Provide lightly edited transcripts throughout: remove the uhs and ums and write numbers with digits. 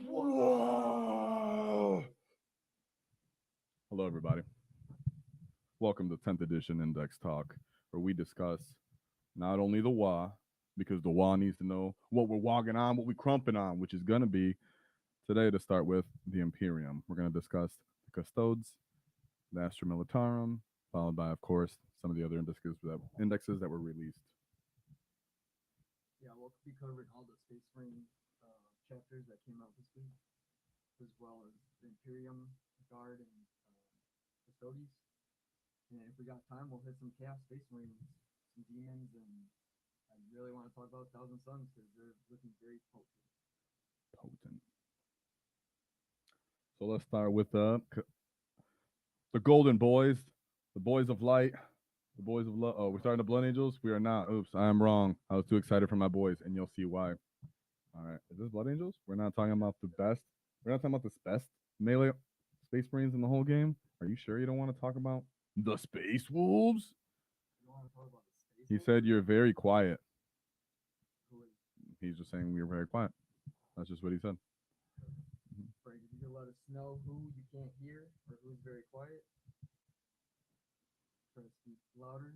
Whoa. Hello, everybody. Welcome to 10th edition Index Talk, where we discuss not only the WA, because the WA needs to know what we're walking on, what we're crumping on, which is going to be today to start with the Imperium. We're going to discuss the custodes, the Astra Militarum, followed by, of course, some of the other indexes that were released. Yeah, we'll be covering all the Space Marine chapters that came out this week, as well as the Imperium, Guard, and custodes. And if we got time, we'll hit some Chaos Space Marines, some demons, and I really want to talk about Thousand Suns because they're looking very potent. So let's start with the Golden Boys, the Boys of Light, the Boys of Love. Oh, we're starting the Blood Angels? We are not. Oops, I am wrong. I was too excited for my boys, and you'll see why. All right, is this Blood Angels? We're not talking about the best. We're not talking about the best melee Space Marines in the whole game. Are you sure you don't want to talk about the Space Wolves? You want to talk about the Space He Wolves? said you're very quiet. Who is? He's just saying we were very quiet. That's just what he said. Frank, if you could let us know who you can't hear or who's very quiet. Try to speak louder.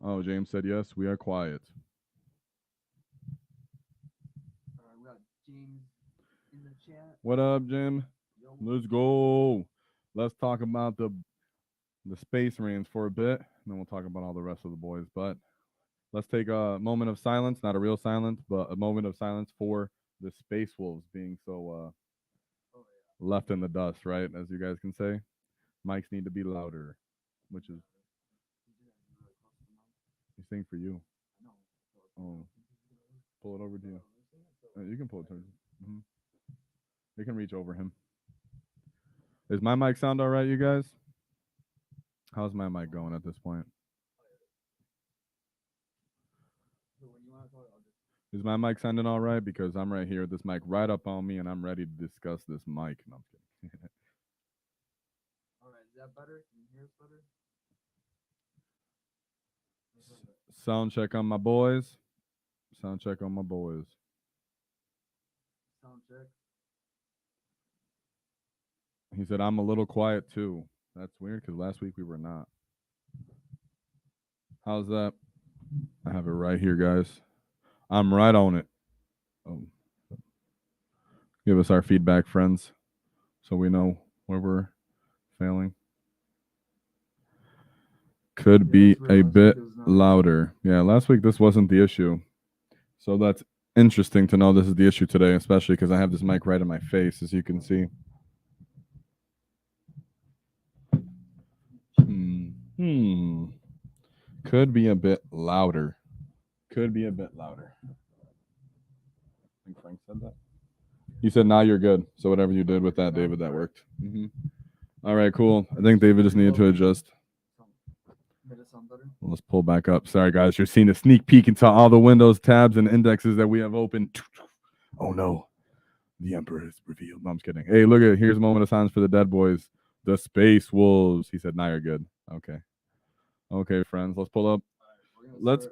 Oh, James said yes, we are quiet. All right, we got James in the chat. What up, Jim? Yo. Let's go. Let's talk about the Space Marines for a bit, and then we'll talk about all the rest of the boys. But let's take a moment of silence, not a real silence, but a moment of silence for the Space Wolves being so left in the dust, right? As you guys can say, mics need to be louder, which is he's saying for you. Oh, pull it over to you. You can pull it towards you. Mm-hmm. You can reach over him. Is my mic sound all right, you guys? How's my mic going at this point? Is my mic sounding all right? Because I'm right here, this mic right up on me, and I'm ready to discuss this mic. No, I'm kidding. All right, is that better? Can you hear us better? Sound check on my boys. Sound check on my boys. Sound check. He said, I'm a little quiet too. That's weird because last week we were not. How's that? I have it right here, guys. I'm right on it. Oh. Give us our feedback, friends, so we know where we're failing. Could be a bit louder. Yeah, last week this wasn't the issue. So that's interesting to know this is the issue today, especially because I have this mic right in my face, as you can see. Could be a bit louder. Could be a bit louder. I think Frank said that. He said, now you're good. So whatever you did with that, David, that worked. Mm-hmm. All right, cool. I think David just needed to adjust. Well, let's pull back up. Sorry, guys. You're seeing a sneak peek into all the windows, tabs, and indexes that we have open. Oh, no. The Emperor is revealed. No, I'm just kidding. Hey, look at here's a moment of silence for the dead boys. The Space Wolves. He said, now you're good. Okay. Okay, friends. Let's pull up.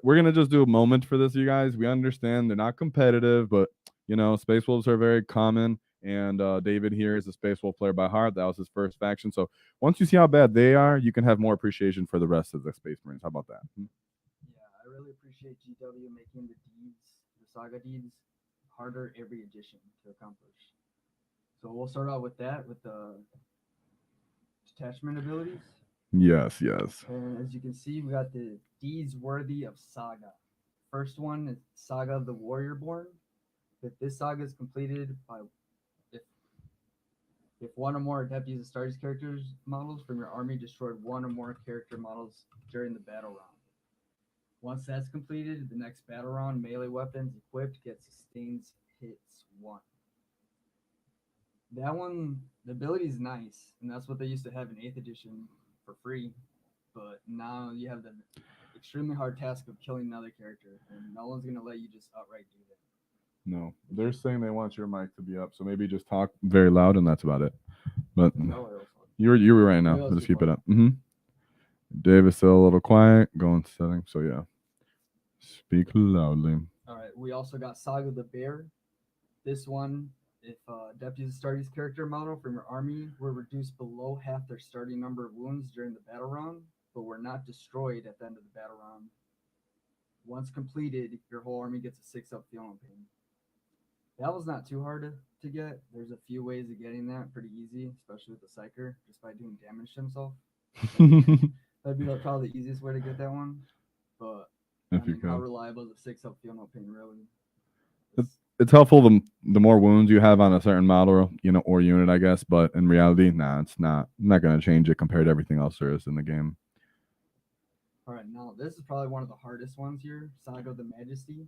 We're gonna just do a moment for this, you guys. We understand they're not competitive, but you know, Space Wolves are very common. And David here is a Space Wolf player by heart. That was his first faction. So once you see how bad they are, you can have more appreciation for the rest of the Space Marines. How about that? Yeah, I really appreciate GW making the saga deeds, harder every edition to accomplish. So we'll start out with that, with the detachment abilities. Yes, yes. And as you can see, we got the deeds worthy of saga. First one is Saga of the Warriorborn. If this saga is completed by if one or more adeptus and Astartes characters models from your army destroyed one or more character models during the battle round. Once that's completed, the next battle round, melee weapons equipped get sustains hits 1. That one, the ability is nice, and that's what they used to have in 8th edition for free. But now you have the extremely hard task of killing another character, and no one's gonna let you just outright do that. No, they're saying they want your mic to be up, so maybe just talk very loud, and that's about it. But you were right now. Just keep it up. Mm-hmm. David's still a little quiet. Go into settings. So yeah, speak loudly. All right. We also got Saga the Bear. This one if Deputy Astartes character model from your army were reduced below half their starting number of wounds during the battle round, but were not destroyed at the end of the battle round. Once completed, your whole army gets a 6-up feel no pain. That was not too hard to get. There's a few ways of getting that pretty easy, especially with the Psyker, just by doing damage to himself. That'd be probably the easiest way to get that one. But If I you mean, how could. reliable is a 6-up feel no pain really? It's helpful the more wounds you have on a certain model, or unit, I guess. But in reality, nah, it's not. I'm not gonna change it compared to everything else there is in the game. All right, now this is probably one of the hardest ones here. Saga of the Majesty.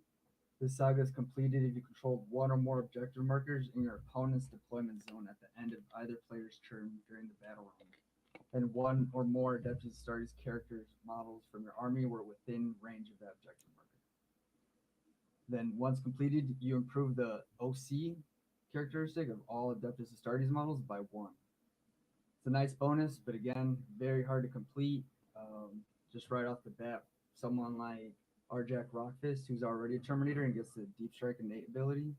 This saga is completed if you control one or more objective markers in your opponent's deployment zone at the end of either player's turn during the battle round, and one or more Adeptus Astartes characters models from your army were within range of that objective marker. Then, once completed, you improve the OC characteristic of all Adeptus Astartes models by 1. It's a nice bonus, but again, very hard to complete. Just right off the bat, someone like Arjak Rockfist, who's already a Terminator and gets the Deep Strike innate ability,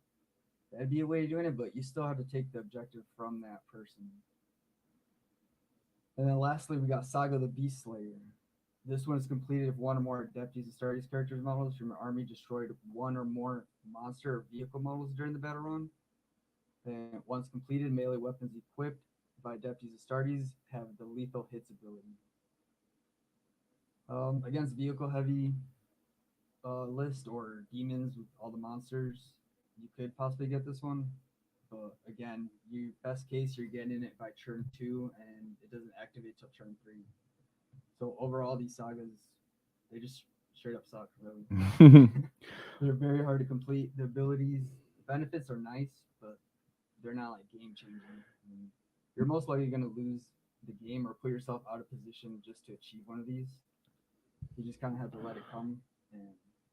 that'd be a way of doing it, but you still have to take the objective from that person. And then lastly, we got Saga the Beast Slayer. This one is completed if one or more Adeptus Astartes characters models from your army destroyed one or more monster or vehicle models during the battle run. And once completed, melee weapons equipped by Adeptus Astartes have the lethal hits ability. Against vehicle heavy list or demons with all the monsters, you could possibly get this one. But again, best case you're getting it by turn 2 and it doesn't activate till turn 3. So overall, these sagas, they just straight up suck, really. They're very hard to complete. The abilities, benefits are nice, but they're not like game changing. I mean, you're most likely going to lose the game or put yourself out of position just to achieve one of these. You just kind of have to let it come, and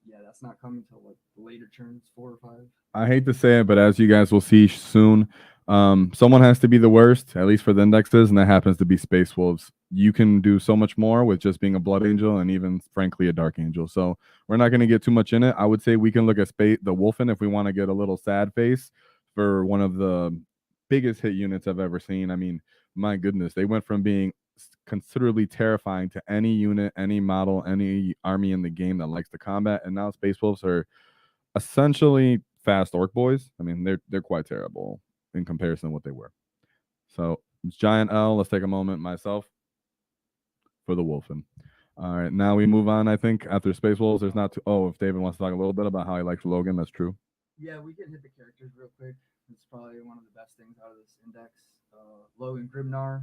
yeah, that's not coming till like the later turns, 4 or 5. I hate to say it, but as you guys will see soon, someone has to be the worst, at least for the indexes, and that happens to be Space Wolves. You can do so much more with just being a Blood Angel and even, frankly, a Dark Angel. So we're not going to get too much in it. I would say we can look at the Wolfen if we want to get a little sad face for one of the biggest hit units I've ever seen. I mean, my goodness, they went from being considerably terrifying to any unit, any model, any army in the game that likes to combat, and now Space Wolves are essentially fast orc boys. I mean, they're quite terrible in comparison to what they were. So it's giant L. Let's take a moment myself for the Wolfen. All right, now we move on. I think after Space Wolves, there's not too. Oh, if David wants to talk a little bit about how he likes Logan, that's true. Yeah, we can hit the characters real quick. It's probably one of the best things out of this index. Logan Grimnar.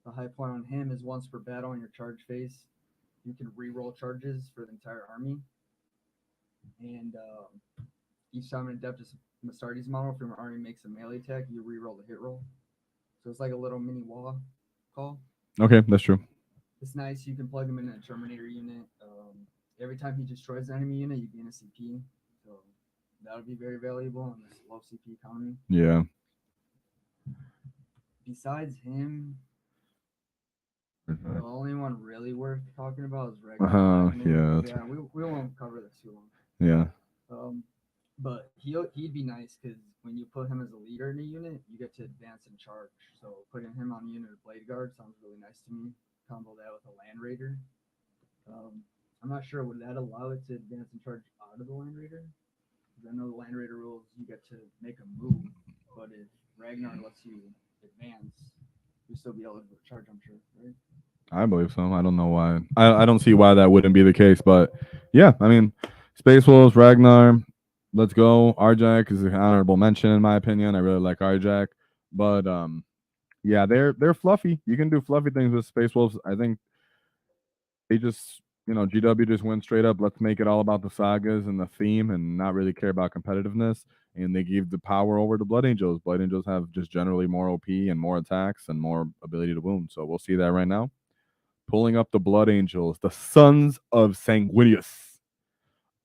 The high point on him is once per battle in your charge phase, you can re-roll charges for the entire army. And each time an Adeptus Astartes model from your army makes a melee attack, you re-roll the hit roll. So it's like a little mini wall call. Okay, that's true. It's nice. You can plug him in a Terminator unit. Every time he destroys an enemy unit, you gain a CP. So that would be very valuable in this low CP economy. Yeah. Besides him, the only one really worth talking about is Ragnar. Yeah. We won't cover this too long. Yeah. But he'd be nice because when you put him as a leader in a unit, you get to advance and charge. So putting him on a unit of Blade Guard sounds really nice to me. Combo that with a Land Raider. I'm not sure, would that allow it to advance and charge out of the Land Raider? Because I know the Land Raider rules, you get to make a move, but if Ragnar lets you advance, you'll still be eligible to charge, I'm sure, right? I believe so. I don't know why. I don't see why that wouldn't be the case, but yeah, I mean, Space Wolves, Ragnar, let's go. Arjak is an honorable mention in my opinion. I really like Arjak, but yeah, they're fluffy. You can do fluffy things with Space Wolves. I think they just, GW just went straight up. Let's make it all about the sagas and the theme, and not really care about competitiveness. And they gave the power over to Blood Angels. Blood Angels have just generally more OP and more attacks and more ability to wound. So we'll see that right now. Pulling up the Blood Angels, the Sons of Sanguinius.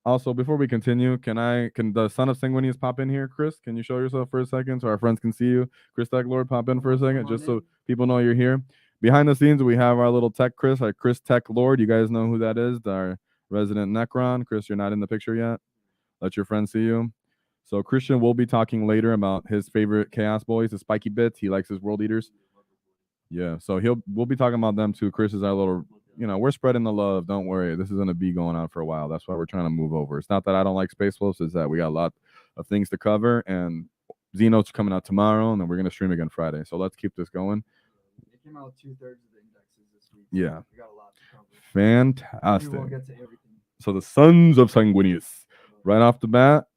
Also, before we continue, can the Son of Sanguinius pop in here, Chris? Can you show yourself for a second so our friends can see you? Chris Tech Lord, pop in for a second, just so people know you're here. Behind the scenes, we have our little tech Chris, our Chris Tech Lord. You guys know who that is, our resident Necron. Chris, you're not in the picture yet. Let your friends see you. So Christian will be talking later about his favorite Chaos Boys, the Spiky Bits. He likes his World Eaters. Yeah, so we'll be talking about them too. Chris is our little, we're spreading the love. Don't worry, this is gonna be going on for a while. That's why we're trying to move over. It's not that I don't like Space Wolves, it's that we got a lot of things to cover, and Xeno's coming out tomorrow, and then we're gonna stream again Friday. So let's keep this going. It came out 2/3 of the indexes this week. Yeah, we got a lot to cover. Fantastic. We won't get to everything. So the Sons of Sanguinius, right off the bat,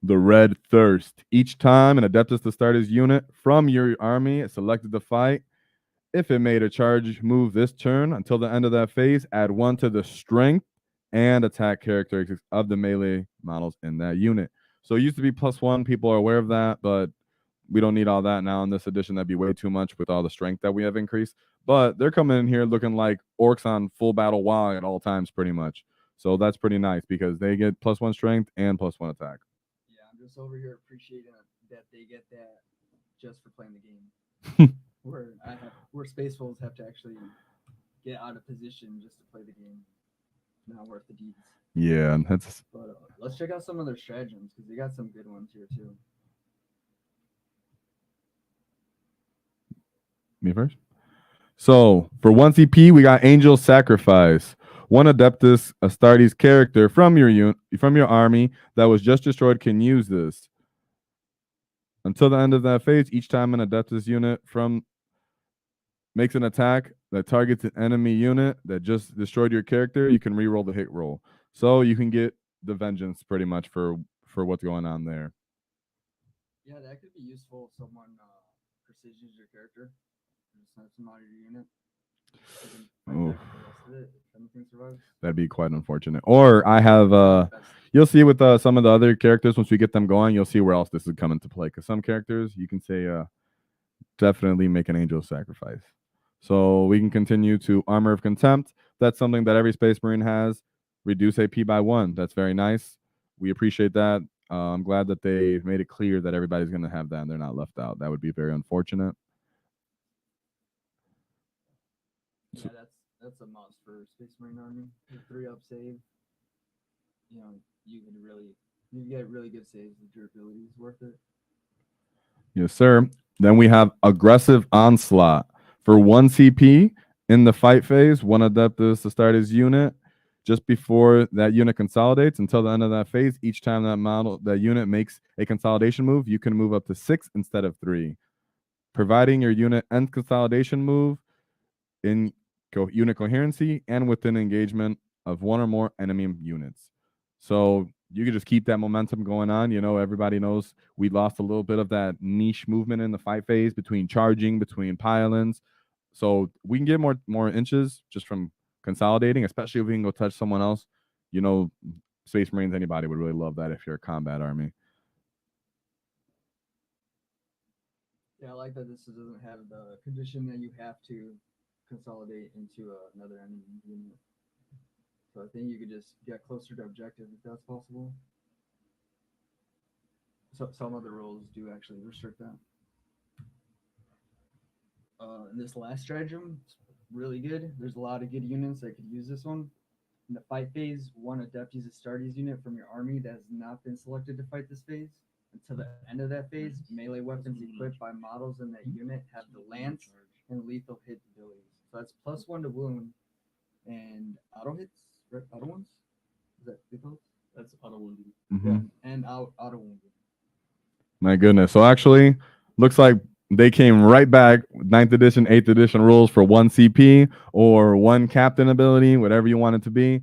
the Red Thirst. Each time an Adeptus to start his unit from your army is selected to fight. If it made a charge move this turn until the end of that phase, add 1 to the strength and attack characteristics of the melee models in that unit. So it used to be +1. People are aware of that, but we don't need all that now in this edition. That'd be way too much with all the strength that we have increased. But they're coming in here looking like orcs on full battle WoW at all times, pretty much. So that's pretty nice because they get +1 strength and +1 attack. Yeah, I'm just over here appreciating that they get that just for playing the game. where Space Wolves have to actually get out of position just to play the game. Not worth the deeds. Yeah, that's. But let's check out some of their stratagems because they got some good ones here too. Me first. So for 1 CP, we got Angel Sacrifice. 1 Adeptus Astartes character from your army that was just destroyed can use this. Until the end of that phase, each time an Adeptus unit makes an attack that targets an enemy unit that just destroyed your character, you can reroll the hit roll. So you can get the vengeance pretty much for what's going on there. Yeah, that could be useful if someone precisions your character. Just have some out of your unit. That'd be quite unfortunate. Or I have you'll see with some of the other characters once we get them going, you'll see where else this is coming to play. Because some characters you can say definitely make an angel sacrifice. So we can continue to Armor of Contempt. That's something that every Space Marine has. Reduce AP by 1. That's very nice. We appreciate that. I'm glad that they made it clear that everybody's going to have that and they're not left out. That would be very unfortunate. Yeah, that's a must for Space Marine Army. 3-up save. You get really good saves. The durability is worth it. Yes, sir. Then we have Aggressive Onslaught. For 1 CP in the fight phase, 1 Adeptus to start his unit. Just before that unit consolidates until the end of that phase, each time that unit makes a consolidation move, you can move up to 6 instead of 3. Providing your unit ends consolidation move in unit coherency and within engagement of 1 or more enemy units. So you can just keep that momentum going on. Everybody knows we lost a little bit of that niche movement in the fight phase between charging, between pile-ins. So we can get more inches just from consolidating, especially if we can go touch someone else. Space Marines, anybody would really love that if you're a combat army. Yeah, I like that this doesn't have the condition that you have to consolidate into another enemy unit. So I think you could just get closer to objective if that's possible. So some other rules do actually restrict that. And this last stratagem is really good. There's a lot of good units that could use this one. In the fight phase, 1 Adeptus Astartes unit from your army that has not been selected to fight this phase. Until the end of that phase, melee weapons equipped by models in that unit have the lance and lethal hit abilities. So that's +1 to wound and auto hits, right? Auto ones? Is that lethal? That's auto wounding. Mm-hmm. Yeah, and auto wounding. My goodness. So actually, looks like they came right back. 9th edition, 8th edition rules for 1 CP or 1 captain ability, whatever you want it to be.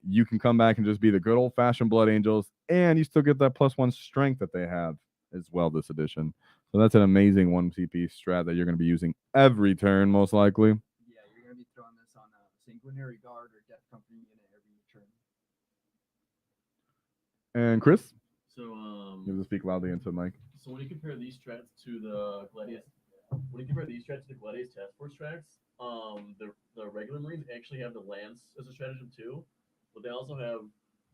You can come back and just be the good old fashioned Blood Angels, and you still get that +1 strength that they have as well this edition. So that's an amazing 1 CP strat that you're going to be using every turn, most likely. Yeah, you're going to be throwing this on a Sanguinary Guard or Death Company unit every turn. And Chris? So, you have to speak loudly into the mic. So when you compare these strats to the Gladius, Task Force strats, the regular Marines actually have the Lance as a stratagem too, but they also have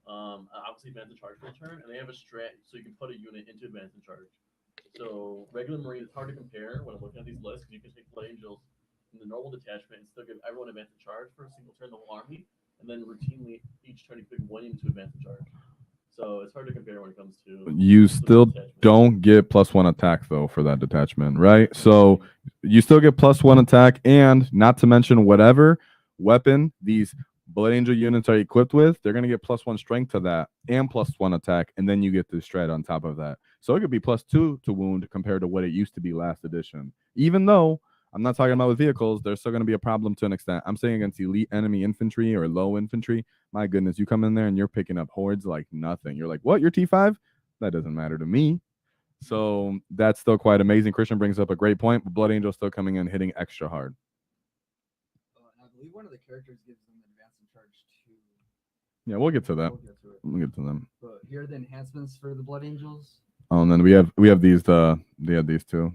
obviously advanced charge for a turn, and they have a strat so you can put a unit into advanced charge. So regular Marine, it's hard to compare when I'm looking at these lists because you can take Blood Angels in the normal detachment and still give everyone advanced charge for a single turn, the whole army, and then routinely each turn you pick 1 unit to advanced charge. So it's hard to compare when it comes to. You the still detachments. don't get +1 attack though for that detachment, right? So you still get +1 attack, and not to mention whatever weapon these Blood Angel units are equipped with, they're gonna get +1 strength to that and +1 attack, and then you get the shred on top of that. So it could be +2 to wound compared to what it used to be last edition. Even though I'm not talking about with vehicles, there's still gonna be a problem to an extent. I'm saying against elite enemy infantry or low infantry. My goodness, you come in there and you're picking up hordes like nothing. You're like, what? You're T5? That doesn't matter to me. So that's still quite amazing. Christian brings up a great point, but Blood Angel still coming in hitting extra hard. I believe one of the characters gives them advance in charge too. Yeah, we'll get to that. We'll get to it. We'll get to them. But here are the enhancements for the Blood Angels. Oh, and then we have these. They have these two.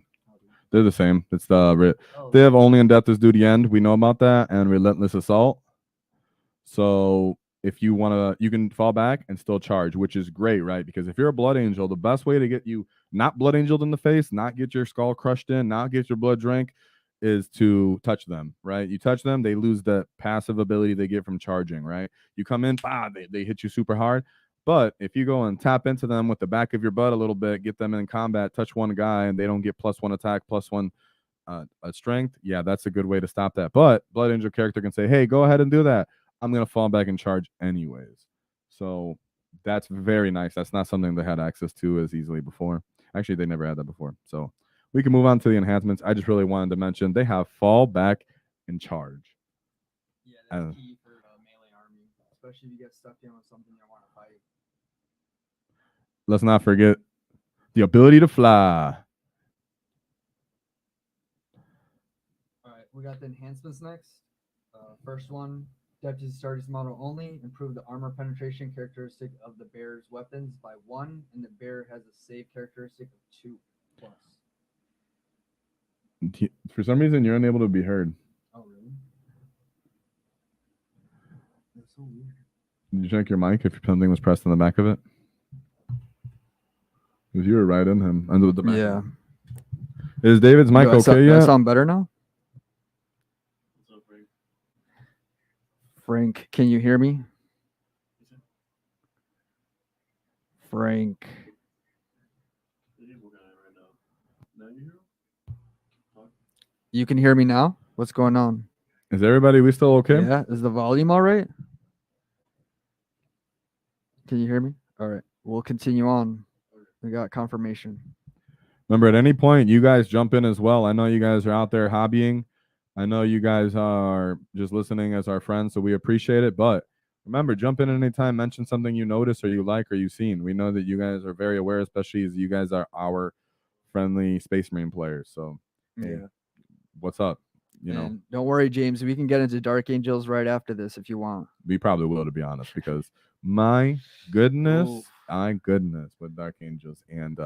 They're the same. It's the Oh, they have only adeptus do the end. We know about that, and relentless assault. So if you wanna, you can fall back and still charge, which is great, right? Because if you're a Blood Angel, the best way to get you not Blood Angeled in the face, not get your skull crushed in, not get your blood drank, is to touch them, right? You touch them, they lose the passive ability they get from charging, right? You come in, they hit you super hard. But if you go and tap into them with the back of your butt a little bit, get them in combat, touch one guy, and they don't get +1 attack, +1 strength, yeah, that's a good way to stop that. But Blood Angel character can say, hey, go ahead and do that. I'm going to fall back and charge anyways. So that's very nice. That's not something they had access to as easily before. Actually, they never had that before. So we can move on to the enhancements. I just really wanted to mention they have fall back and charge. yeah, that's key for melee army, especially if you get stuck in with something you want to fight. Let's not forget the ability to fly. All right, we got the enhancements next. First one, adeptus Astartes model only. Improve the armor penetration characteristic of the bear's weapons by 1, and the bear has a save characteristic of 2 plus. For some reason, you're unable to be heard. Oh, really? That's so weird. Did you check your mic if something was pressed on the back of it? Because you were right in him. Under the back. Yeah. Is David's mic okay Do I yet? sound better now? What's up, Frank? Frank, can you hear me? Frank. He's working on it right now. Now you hear him? You can hear me now? What's going on? Is everybody, we still okay? Yeah. Is the volume all right? Can you hear me? All right. We'll continue on. We got confirmation. Remember, at any point, you guys jump in as well. I know you guys are out there hobbying. I know you guys are just listening as our friends, so we appreciate it. But remember, jump in at any time, mention something you notice or you like or you've seen. We know that you guys are very aware, especially as you guys are our friendly Space Marine players. So, hey, what's up? You know, And don't worry, James. We can get into Dark Angels right after this if you want. we probably will, to be honest, because my goodness, Oof. my goodness, with Dark Angels and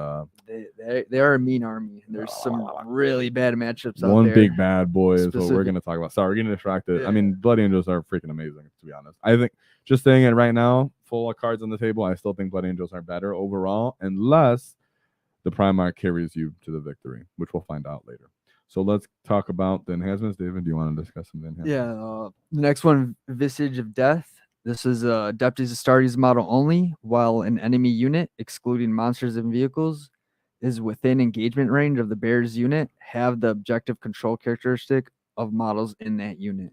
They are a mean army. There's some really bad matchups out one there. big bad boy is what we're Specific- going to talk about. Sorry, we're getting distracted. Yeah. I mean, Blood Angels are freaking amazing, to be honest. I think just saying it right now, full of cards on the table, I still think Blood Angels are better overall, unless the Primarch carries you to the victory, which we'll find out later. So let's talk about the enhancements. David, do you want to discuss some of the enhancements? Yeah. The next one, Visage of Death. This is a Adeptus Astartes model only, while an enemy unit, excluding monsters and vehicles, is within engagement range of the bear's unit, have the objective control characteristic of models in that unit.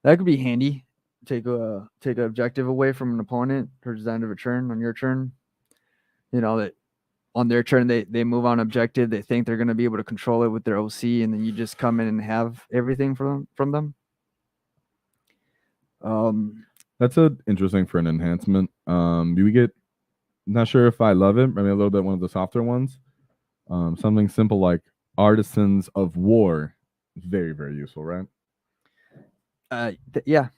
That could be handy. Take an objective away from an opponent towards the end of a turn on your turn. You know, that on their turn they move on objective. They think they're going to be able to control it with their OC, and then you just come in and have everything from them. That's interesting for an enhancement. Do we get? Not sure if I love it. Maybe a little bit one of the softer ones. Something simple like Artisans of War is very, very useful, right? Yeah.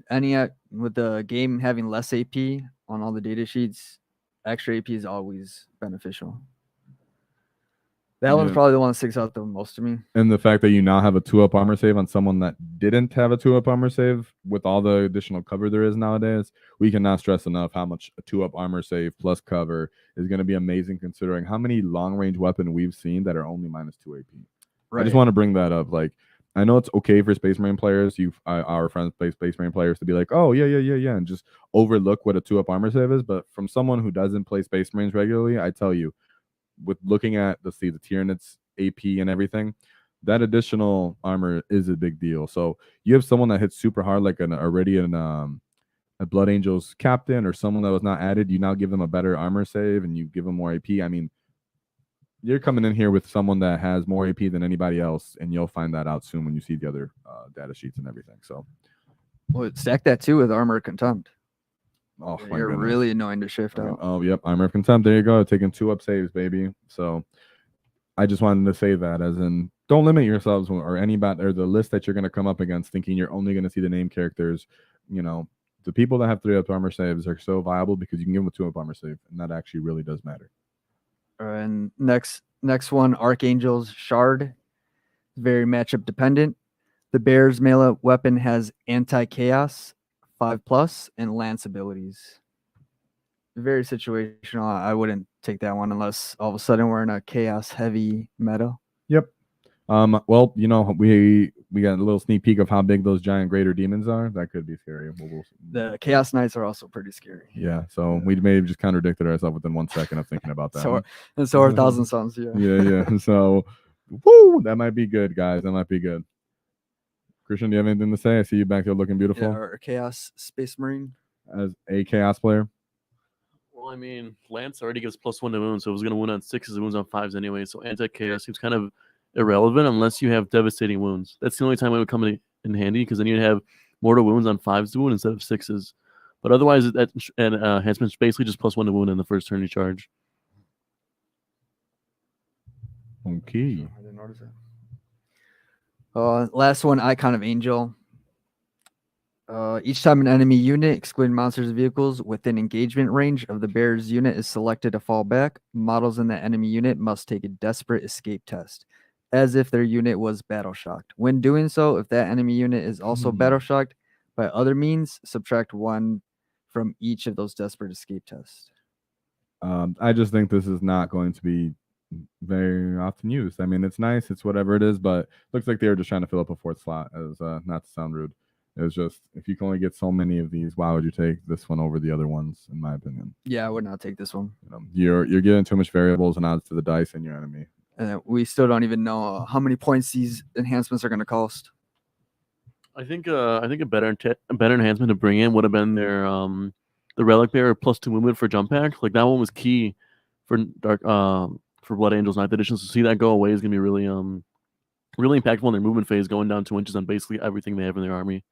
Any with the game having less AP on all the data sheets, extra AP is always beneficial. That one's Yeah. probably the one that sticks out the most to me. And the fact that you now have a 2-up armor save on someone that didn't have a 2-up armor save with all the additional cover there is nowadays, we cannot stress enough how much a 2-up armor save plus cover is going to be amazing, considering how many long range weapon we've seen that are only -2 AP. I just want to bring that up. Like, I know it's okay for Space Marine players, our friends play Space Marine players, to be like, oh yeah, and just overlook what a 2-up armor save is. But from someone who doesn't play Space Marines regularly, I tell you, with looking at the Tyranids AP and everything, that additional armor is a big deal. So you have someone that hits super hard, like a Blood Angels captain or someone that was not added. You now give them a better armor save and you give them more AP. I mean, you're coming in here with someone that has more AP than anybody else, and you'll find that out soon when you see the other data sheets and everything. So, Well, stack that too with armor of contempt. oh my You're goodness. really annoying to shift out. Oh, yep. Armor of Contempt. There you go. Taking 2-up saves, baby. So I just wanted to say that, as in, don't limit yourselves or anybody or the list that you're going to come up against thinking you're only going to see the name characters. You know, the people that have 3-up armor saves are so viable because you can give them a 2-up armor save, and that actually really does matter. And next one, Archangel's Shard. Very matchup dependent. The Bear's melee weapon has anti-chaos 5+, and lance abilities. Very situational. I wouldn't take that one unless all of a sudden we're in a chaos heavy meta. Yep. Well, you know, we got a little sneak peek of how big those giant greater demons are. That could be scary. The Chaos Knights are also pretty scary. Yeah, so we may have just contradicted ourselves within 1 second of thinking about that. So are Thousand Suns, yeah. Yeah. So, woo, that might be good, guys. That might be good. Christian, do you have anything to say? I see you back there looking beautiful. Yeah, or Chaos Space Marine. As a Chaos player. Well, I mean, Lance already gives +1 to wounds, so it was going to wound on 6s and wounds on 5s anyway. So anti-chaos seems kind of irrelevant unless you have devastating wounds. That's the only time it would come in handy, because then you'd have mortal wounds on 5s to wound instead of 6s. But otherwise, that enhancement's basically just +1 to wound in the first turn you charge. Okay. I didn't notice that. Last one, Icon of Angel. Each time an enemy unit, excluding monsters and vehicles, within engagement range of the bear's unit is selected to fall back, models in that enemy unit must take a desperate escape test, as if their unit was battle shocked. When doing so, if that enemy unit is also battle shocked by other means, subtract 1 from each of those desperate escape tests. I just think this is not going to be very often used. I mean, it's nice, it's whatever it is, but looks like they were just trying to fill up a 4th slot, as not to sound rude. It was just, if you can only get so many of these, why would you take this one over the other ones, in my opinion? Yeah, I would not take this one. You're getting too much variables and odds to the dice in your enemy. And we still don't even know how many points these enhancements are going to cost. I think a better enhancement to bring in would have been their the Relic Bearer +2 movement for jump pack. Like, that one was key for for Blood Angels 9th edition. So see that go away is gonna be really impactful in their movement phase, going down 2 inches on basically everything they have in their army.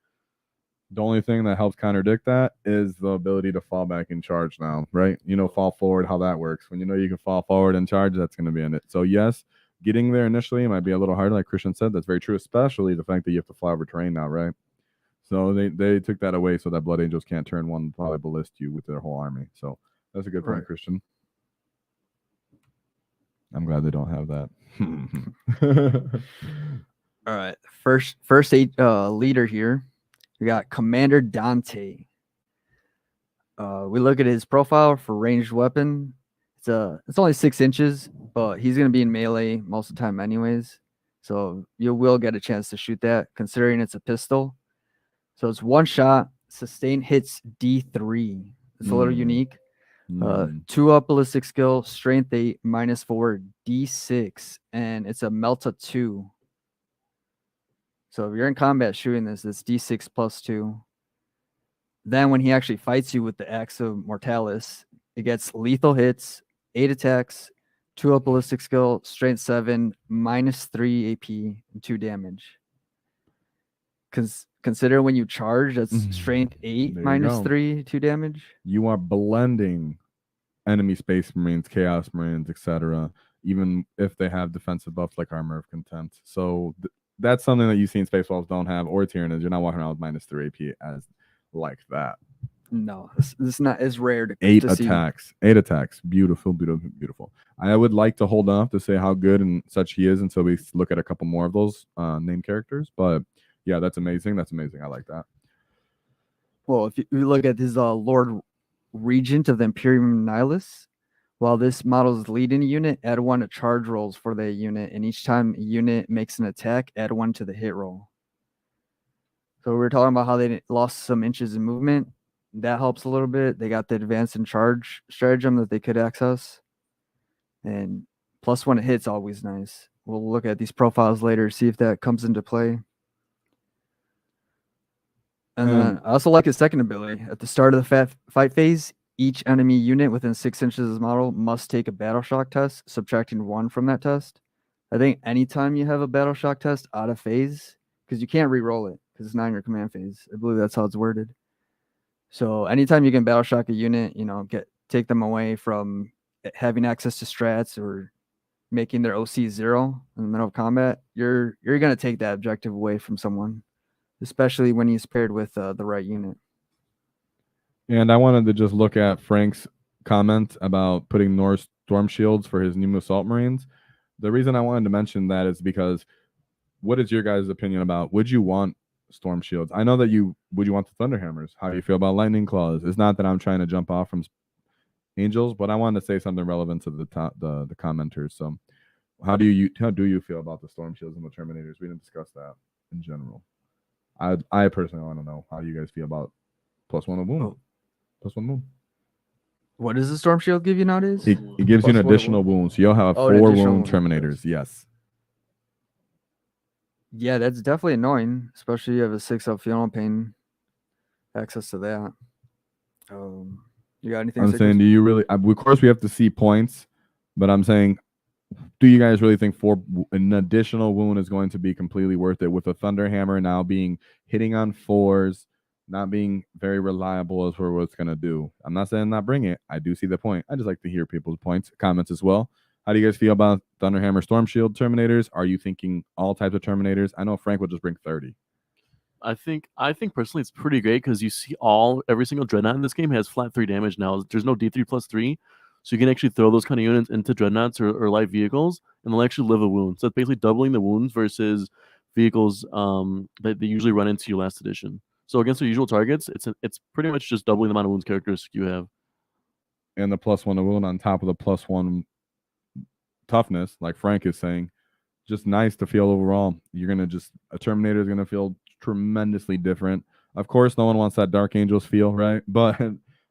The only thing that helps contradict that is the ability to fall back and charge now, right? You know, fall forward, how that works. When you know you can fall forward and charge, that's going to be in it. So yes, getting there initially might be a little harder, like Christian said. That's very true, especially the fact that you have to fly over terrain now, right? So they took that away so that Blood Angels can't turn 1 and probably ballist you with their whole army. So that's a good point, Christian. I'm glad they don't have that. All right, first leader here. We got Commander Dante. We look at his profile for ranged weapon. It's only 6 inches, but he's going to be in melee most of the time anyways. So you will get a chance to shoot that, considering it's a pistol. So it's 1 shot, sustain hits D3. It's a little unique. 2-up ballistic skill, strength 8, -4, D6, and it's a Melta 2. So if you're in combat shooting this, it's D6 +2. Then when he actually fights you with the Axe of Mortalis, it gets lethal hits, 8 attacks, 2-up ballistic skill, strength 7, -3 AP, and 2 damage. Consider when you charge, that's strength 8, -3, 2 damage. You are blending enemy Space Marines, Chaos Marines, etc., even if they have defensive buffs like Armor of Contempt. So that's something that you see in Space Wolves don't have, or Tyranids. You're not walking around with -3 AP as like that. No, this is not as rare to 8 to see. attacks. 8 attacks. Beautiful. I would like to hold off to say how good and such he is until we look at a couple more of those named characters. But yeah, that's amazing. That's amazing. I like that. Well, if you look at his Lord Regent of the Imperium Nihilus, While this model's leading unit, add 1 to charge rolls for the unit, and each time a unit makes an attack, add 1 to the hit roll. So we were talking about how they lost some inches in movement. That helps a little bit. They got the advance and charge stratagem that they could access. And +1 to hit's always nice. We'll look at these profiles later, see if that comes into play. And then I also like his second ability. At the start of the fight phase, each enemy unit within 6 inches of the model must take a battle shock test, subtracting 1 from that test. I think anytime you have a battle shock test out of phase, because you can't re-roll it, because it's not in your command phase. I believe that's how it's worded. So anytime you can battle shock a unit, take them away from having access to strats or making their OC 0 in the middle of combat, you're gonna take that objective away from someone, especially when he's paired with the right unit. And I wanted to just look at Frank's comment about putting Norse storm shields for his new assault marines. The reason I wanted to mention that is because what is your guys' opinion about, would you want storm shields? I know that would you want the thunderhammers? How do you feel about lightning claws? It's not that I'm trying to jump off from angels, but I wanted to say something relevant to the commenters. So how do you feel about the storm shields and the terminators? We didn't discuss that in general. I personally want to know how you guys feel about +1 of wound. +1 wound. What does the storm shield give you nowadays? It gives you an additional wound. So you'll have 4 wound terminators. Yes. Yeah, that's definitely annoying, especially you have a 6-up funeral pain access to that. You got anything? I'm saying, do you really? Of course, we have to see points, but I'm saying, do you guys really think an additional wound is going to be completely worth it with a thunderhammer now hitting on 4s, not being very reliable as for what it's going to do? I'm not saying not bring it. I do see the point. I just like to hear people's comments as well. How do you guys feel about Thunderhammer Storm Shield Terminators? Are you thinking all types of Terminators? I know Frank would just bring 30. I think personally it's pretty great because you see every single Dreadnought in this game has flat 3 damage now. There's no D3 +3, so you can actually throw those kind of units into Dreadnoughts or light vehicles, and they'll actually live a wound. So it's basically doubling the wounds versus vehicles that they usually run into your last edition. So against your usual targets, it's pretty much just doubling the amount of wounds characteristic you have. And the +1 of wound on top of the +1 toughness, like Frank is saying, just nice to feel overall. A Terminator is gonna feel tremendously different. Of course, no one wants that Dark Angels feel, right? But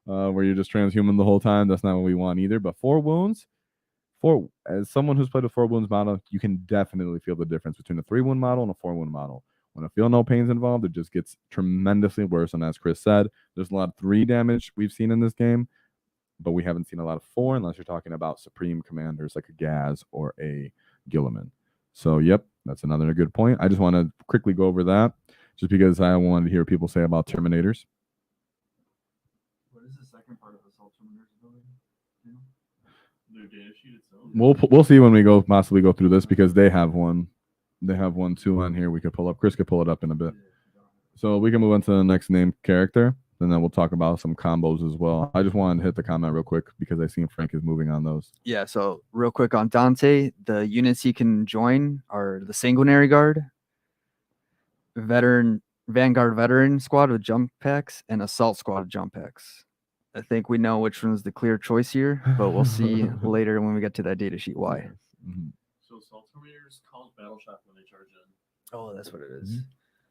where you're just transhuman the whole time, that's not what we want either. But 4 wounds, as someone who's played a 4 wounds model, you can definitely feel the difference between a 3 wound model and a 4 wound model. When I feel no pain's involved, it just gets tremendously worse. And as Chris said, there's a lot of 3 damage we've seen in this game, but we haven't seen a lot of 4 unless you're talking about supreme commanders like a Gaz or a Gilliman. So, yep, that's another good point. I just want to quickly go over that just because I wanted to hear what people say about Terminators. What is the second part of Assault Terminator's ability? Their data sheet itself. We'll see when we possibly go through this because they have one. They have one too on here. We could pull up. Chris could pull it up in a bit. So we can move on to the next named character, and then we'll talk about some combos as well. I just wanted to hit the comment real quick because I seen Frank is moving on those. Yeah, so real quick on Dante, the units he can join are the Sanguinary Guard, Vanguard Veteran Squad with jump packs, and Assault Squad with jump packs. I think we know which one's the clear choice here, but we'll see later when we get to that data sheet why. Mm-hmm. So Assault Terminators cause battle shock when they charge in. Oh, that's what it is. Mm-hmm.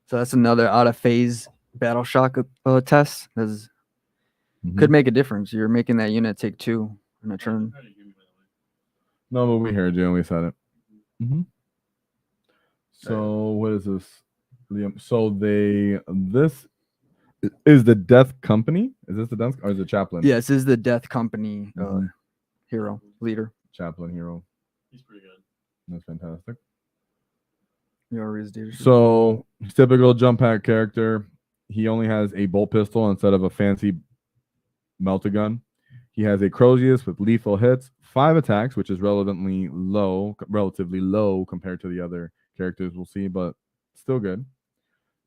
So that's another out of phase battle shock test. Could make a difference. You're making that unit take 2 in a turn. No, but we heard you and we said it. Mm-hmm. So what is this, Liam? So this is the Death Company. Is this the Death or is it Chaplain? Yes, this is the Death Company hero leader. Chaplain hero. He's pretty good. That's fantastic. So typical jump pack character. He only has a bolt pistol instead of a fancy melta gun. He has a Crozius with lethal hits, 5 attacks, which is relatively low compared to the other characters we'll see, but still good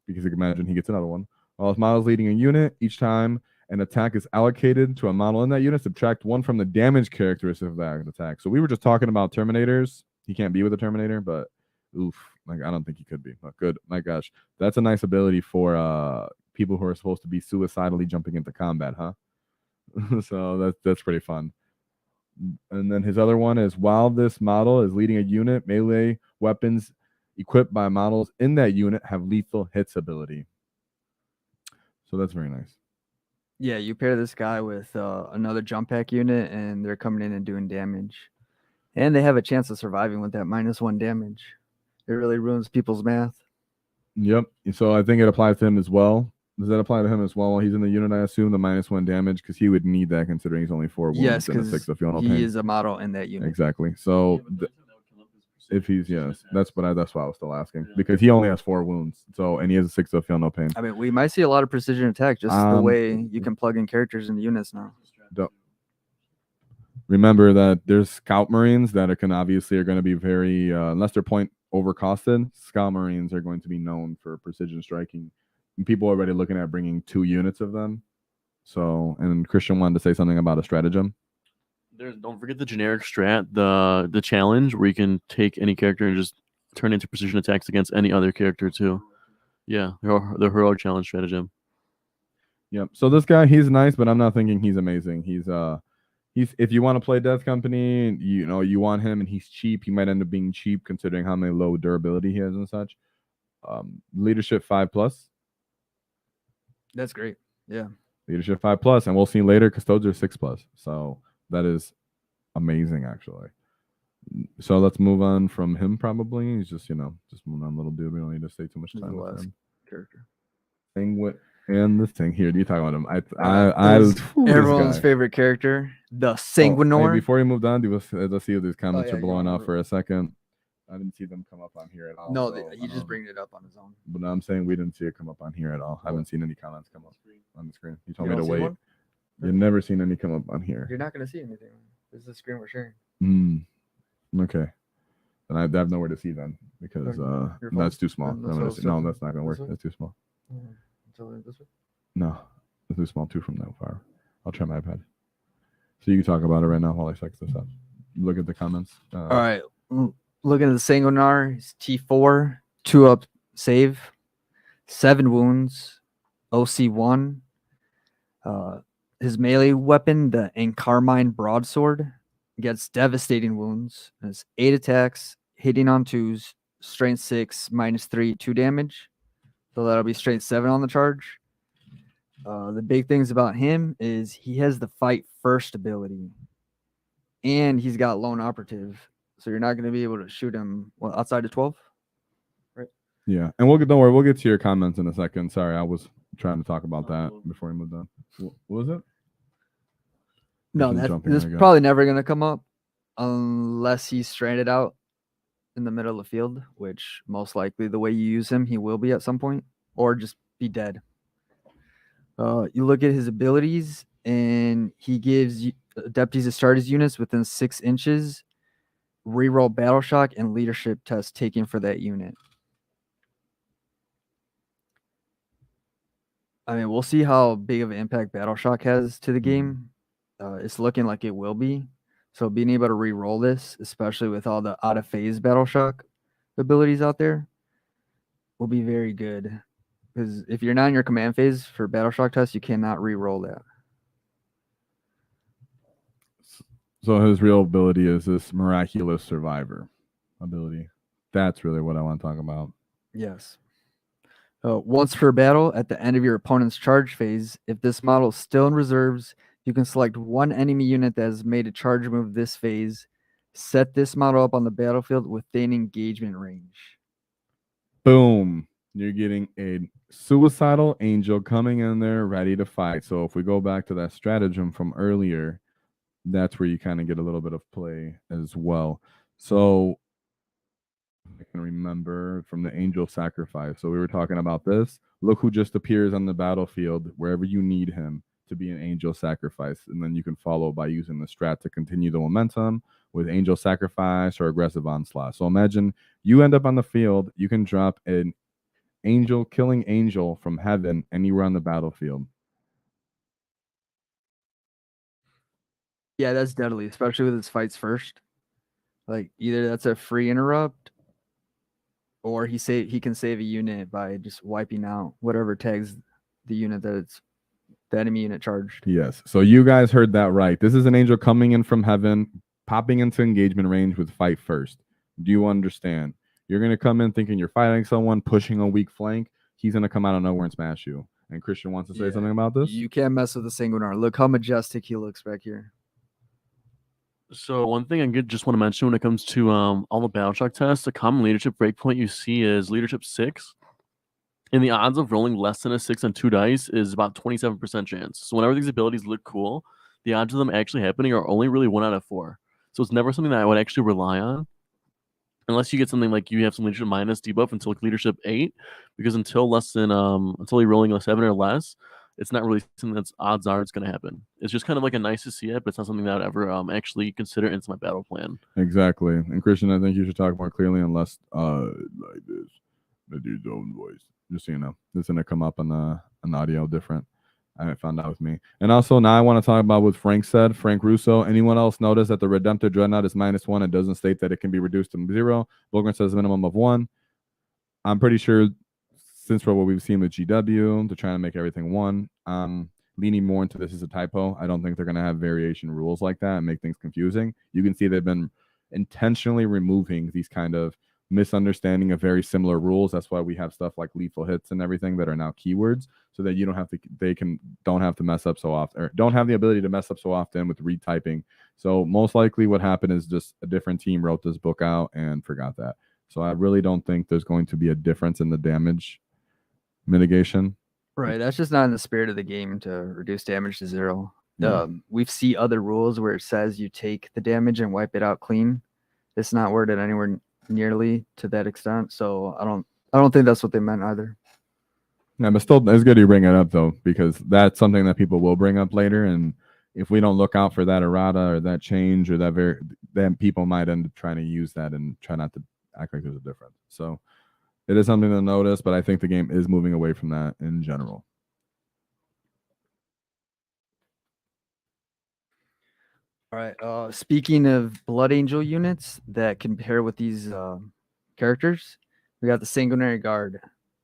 because you can imagine he gets another one. While his model is leading a unit, each time an attack is allocated to a model in that unit, subtract 1 from the damage characteristic of that attack. So we were just talking about Terminators. He can't be with a Terminator, but oof, like I don't think he could be. But good, my gosh, that's a nice ability for people who are supposed to be suicidally jumping into combat, huh? So that's pretty fun. And then his other one is while this model is leading a unit, melee weapons equipped by models in that unit have lethal hits ability. So that's very nice. Yeah, you pair this guy with another jump pack unit, and they're coming in and doing damage. And they have a chance of surviving with that -1 damage. It really ruins people's math. Yep. So I think it applies to him as well. Does that apply to him as well while he's in the unit? I assume the -1 damage because he would need that considering he's only 4 wounds Yes, and a because 6 of feel no he pain. is a model in that unit. Exactly. Yeah, So but the only time that would come up is if he's precision yes, attacks. that's why I was still asking Yeah. because he only has 4 wounds. So and he has a 6 of feel no pain. I mean, we might see a lot of precision attack just the Um, way you can plug in characters into units now. Don't- Remember that there's scout marines that can obviously are going to be very unless they're point overcosted. Scout marines are going to be known for precision striking. And people are already looking at bringing 2 units of them. So and Christian wanted to say something about a stratagem. Don't forget the generic strat, the challenge where you can take any character and just turn into precision attacks against any other character too. Yeah, the heroic challenge stratagem. Yep. So this guy, he's nice, but I'm not thinking he's amazing. He's if you want to play Death Company, you know, you want him and he's cheap, he might end up being cheap considering how many low durability he has and such. Leadership 5+. That's great. Yeah. Leadership 5+, and we'll see later custodes are 6+. So that is amazing actually. So let's move on from him probably. He's just, just one little dude. We don't need to stay too much He's the time with last him. character. Thing with and this thing here. Do you talk about him? This is this everyone's guy. favorite character, the Oh, Sanguinor. hey, before you moved on, let's see if these comments yeah, are you blowing wanna up for a second. I didn't see them come up on here at all. No, so he just bringing it up on his own. But I'm saying we didn't see it come up on here at all. I haven't seen any comments come up on the screen. You told me to wait. You've never seen any come up on here. You're not going to see anything. This is the screen we're sharing. Okay. And I have nowhere to see then because that's too small. No, that's not going to work. That's too small. This way? No, it's too small too from that far. I'll try my iPad. So you can talk about it right now while I fix this up. Look at the comments. All right. Looking at the Sanguinar, he's T4, 2-up save, 7 wounds, OC1. His melee weapon, the Encarmine Broadsword, gets devastating wounds. Has 8 attacks, hitting on 2s, strength 6, -3, 2 damage. So that'll be strength 7 on the charge. The big things about him is he has the fight first ability, and he's got lone operative. So you're not going to be able to shoot him outside of 12, right? Yeah, and don't worry, we'll get to your comments in a second. Sorry, I was trying to talk about that before we moved on. What was it? No, this is probably never going to come up unless he's stranded out in the middle of the field, which most likely the way you use him, he will be at some point, or just be dead. You look at his abilities, and he gives adeptus astartes units within 6 inches reroll battle shock and leadership test taken for that unit. I mean, we'll see how big of an impact battle shock has to the game. It's looking like it will be. So being able to re-roll this, especially with all the out of phase battle shock abilities out there, will be very good. Because if you're not in your command phase for battle shock test, you cannot re-roll that. So his real ability is this miraculous survivor ability. That's really what I want to talk about. Yes. Once per battle, at the end of your opponent's charge phase, if this model is still in reserves, you can select one enemy unit that has made a charge move this phase, set this model up on the battlefield within engagement range. Boom. You're getting a suicidal angel coming in there ready to fight. So if we go back to that stratagem from earlier, that's where you kind of get a little bit of play as well. So I can remember from the angel sacrifice. So we were talking about this. Look who just appears on the battlefield wherever you need him to be an angel sacrifice. And then you can follow by using the strat to continue the momentum with angel sacrifice or aggressive onslaught. So imagine you end up on the field, you can drop an angel killing angel from heaven anywhere on the battlefield. Yeah, that's deadly, especially with his fights first. Like either that's a free interrupt, or he can save a unit by just wiping out whatever tags the unit that it's the enemy unit charged. Yes. So you guys heard that right. This is an angel coming in from heaven, popping into engagement range with fight first. Do you understand? You're going to come in thinking you're fighting someone, pushing a weak flank. He's going to come out of nowhere and smash you. And Christian wants to say Yeah, something about this? You can't mess with the sanguinar. Look how majestic he looks back here. So one thing I just want to mention when it comes to all the battle shock tests, the common leadership breakpoint you see is leadership 6. And the odds of rolling less than a 6 on 2 dice is about 27% chance. So whenever these abilities look cool, the odds of them actually happening are only really 1 out of 4. So it's never something that I would actually rely on. Unless you get something like you have some leadership minus debuff until like leadership 8, because until you're rolling a 7 or less, it's not really something that's odds are it's going to happen. It's just kind of like a nice to see it, but it's not something that I would ever actually consider into my battle plan. Exactly. And Christian, I think you should talk more clearly and less like this. With your own voice. Just so you know, this is gonna come up on the audio different. I found out with me. And also now I want to talk about what Frank said, Frank Russo. Anyone else notice that the Redemptor Dreadnought is -1? It doesn't state that it can be reduced to 0. Volgren says a minimum of 1. I'm pretty sure since what we've seen with GW, they're trying to make everything 1. Leaning more into this is a typo. I don't think they're gonna have variation rules like that and make things confusing. You can see they've been intentionally removing these kind of misunderstanding of very similar rules. That's why we have stuff like lethal hits and everything that are now keywords, so that you don't have to don't have to mess up so often, or don't have the ability to mess up so often with retyping. So most likely what happened is just a different team wrote this book out and forgot that. So I really don't think there's going to be a difference in the damage mitigation. Right. That's just not in the spirit of the game to reduce damage to 0. Yeah. We've seen other rules where it says you take the damage and wipe it out clean. It's not worded anywhere nearly to that extent, so I don't think that's what they meant either. Yeah, but still, it's good you bring it up though, because that's something that people will bring up later, and if we don't look out for that errata or that change or then people might end up trying to use that and try not to act like there's a difference. So it is something to notice, but I think the game is moving away from that in general. All right. Speaking of Blood Angel units that can pair with these characters, we got the Sanguinary Guard.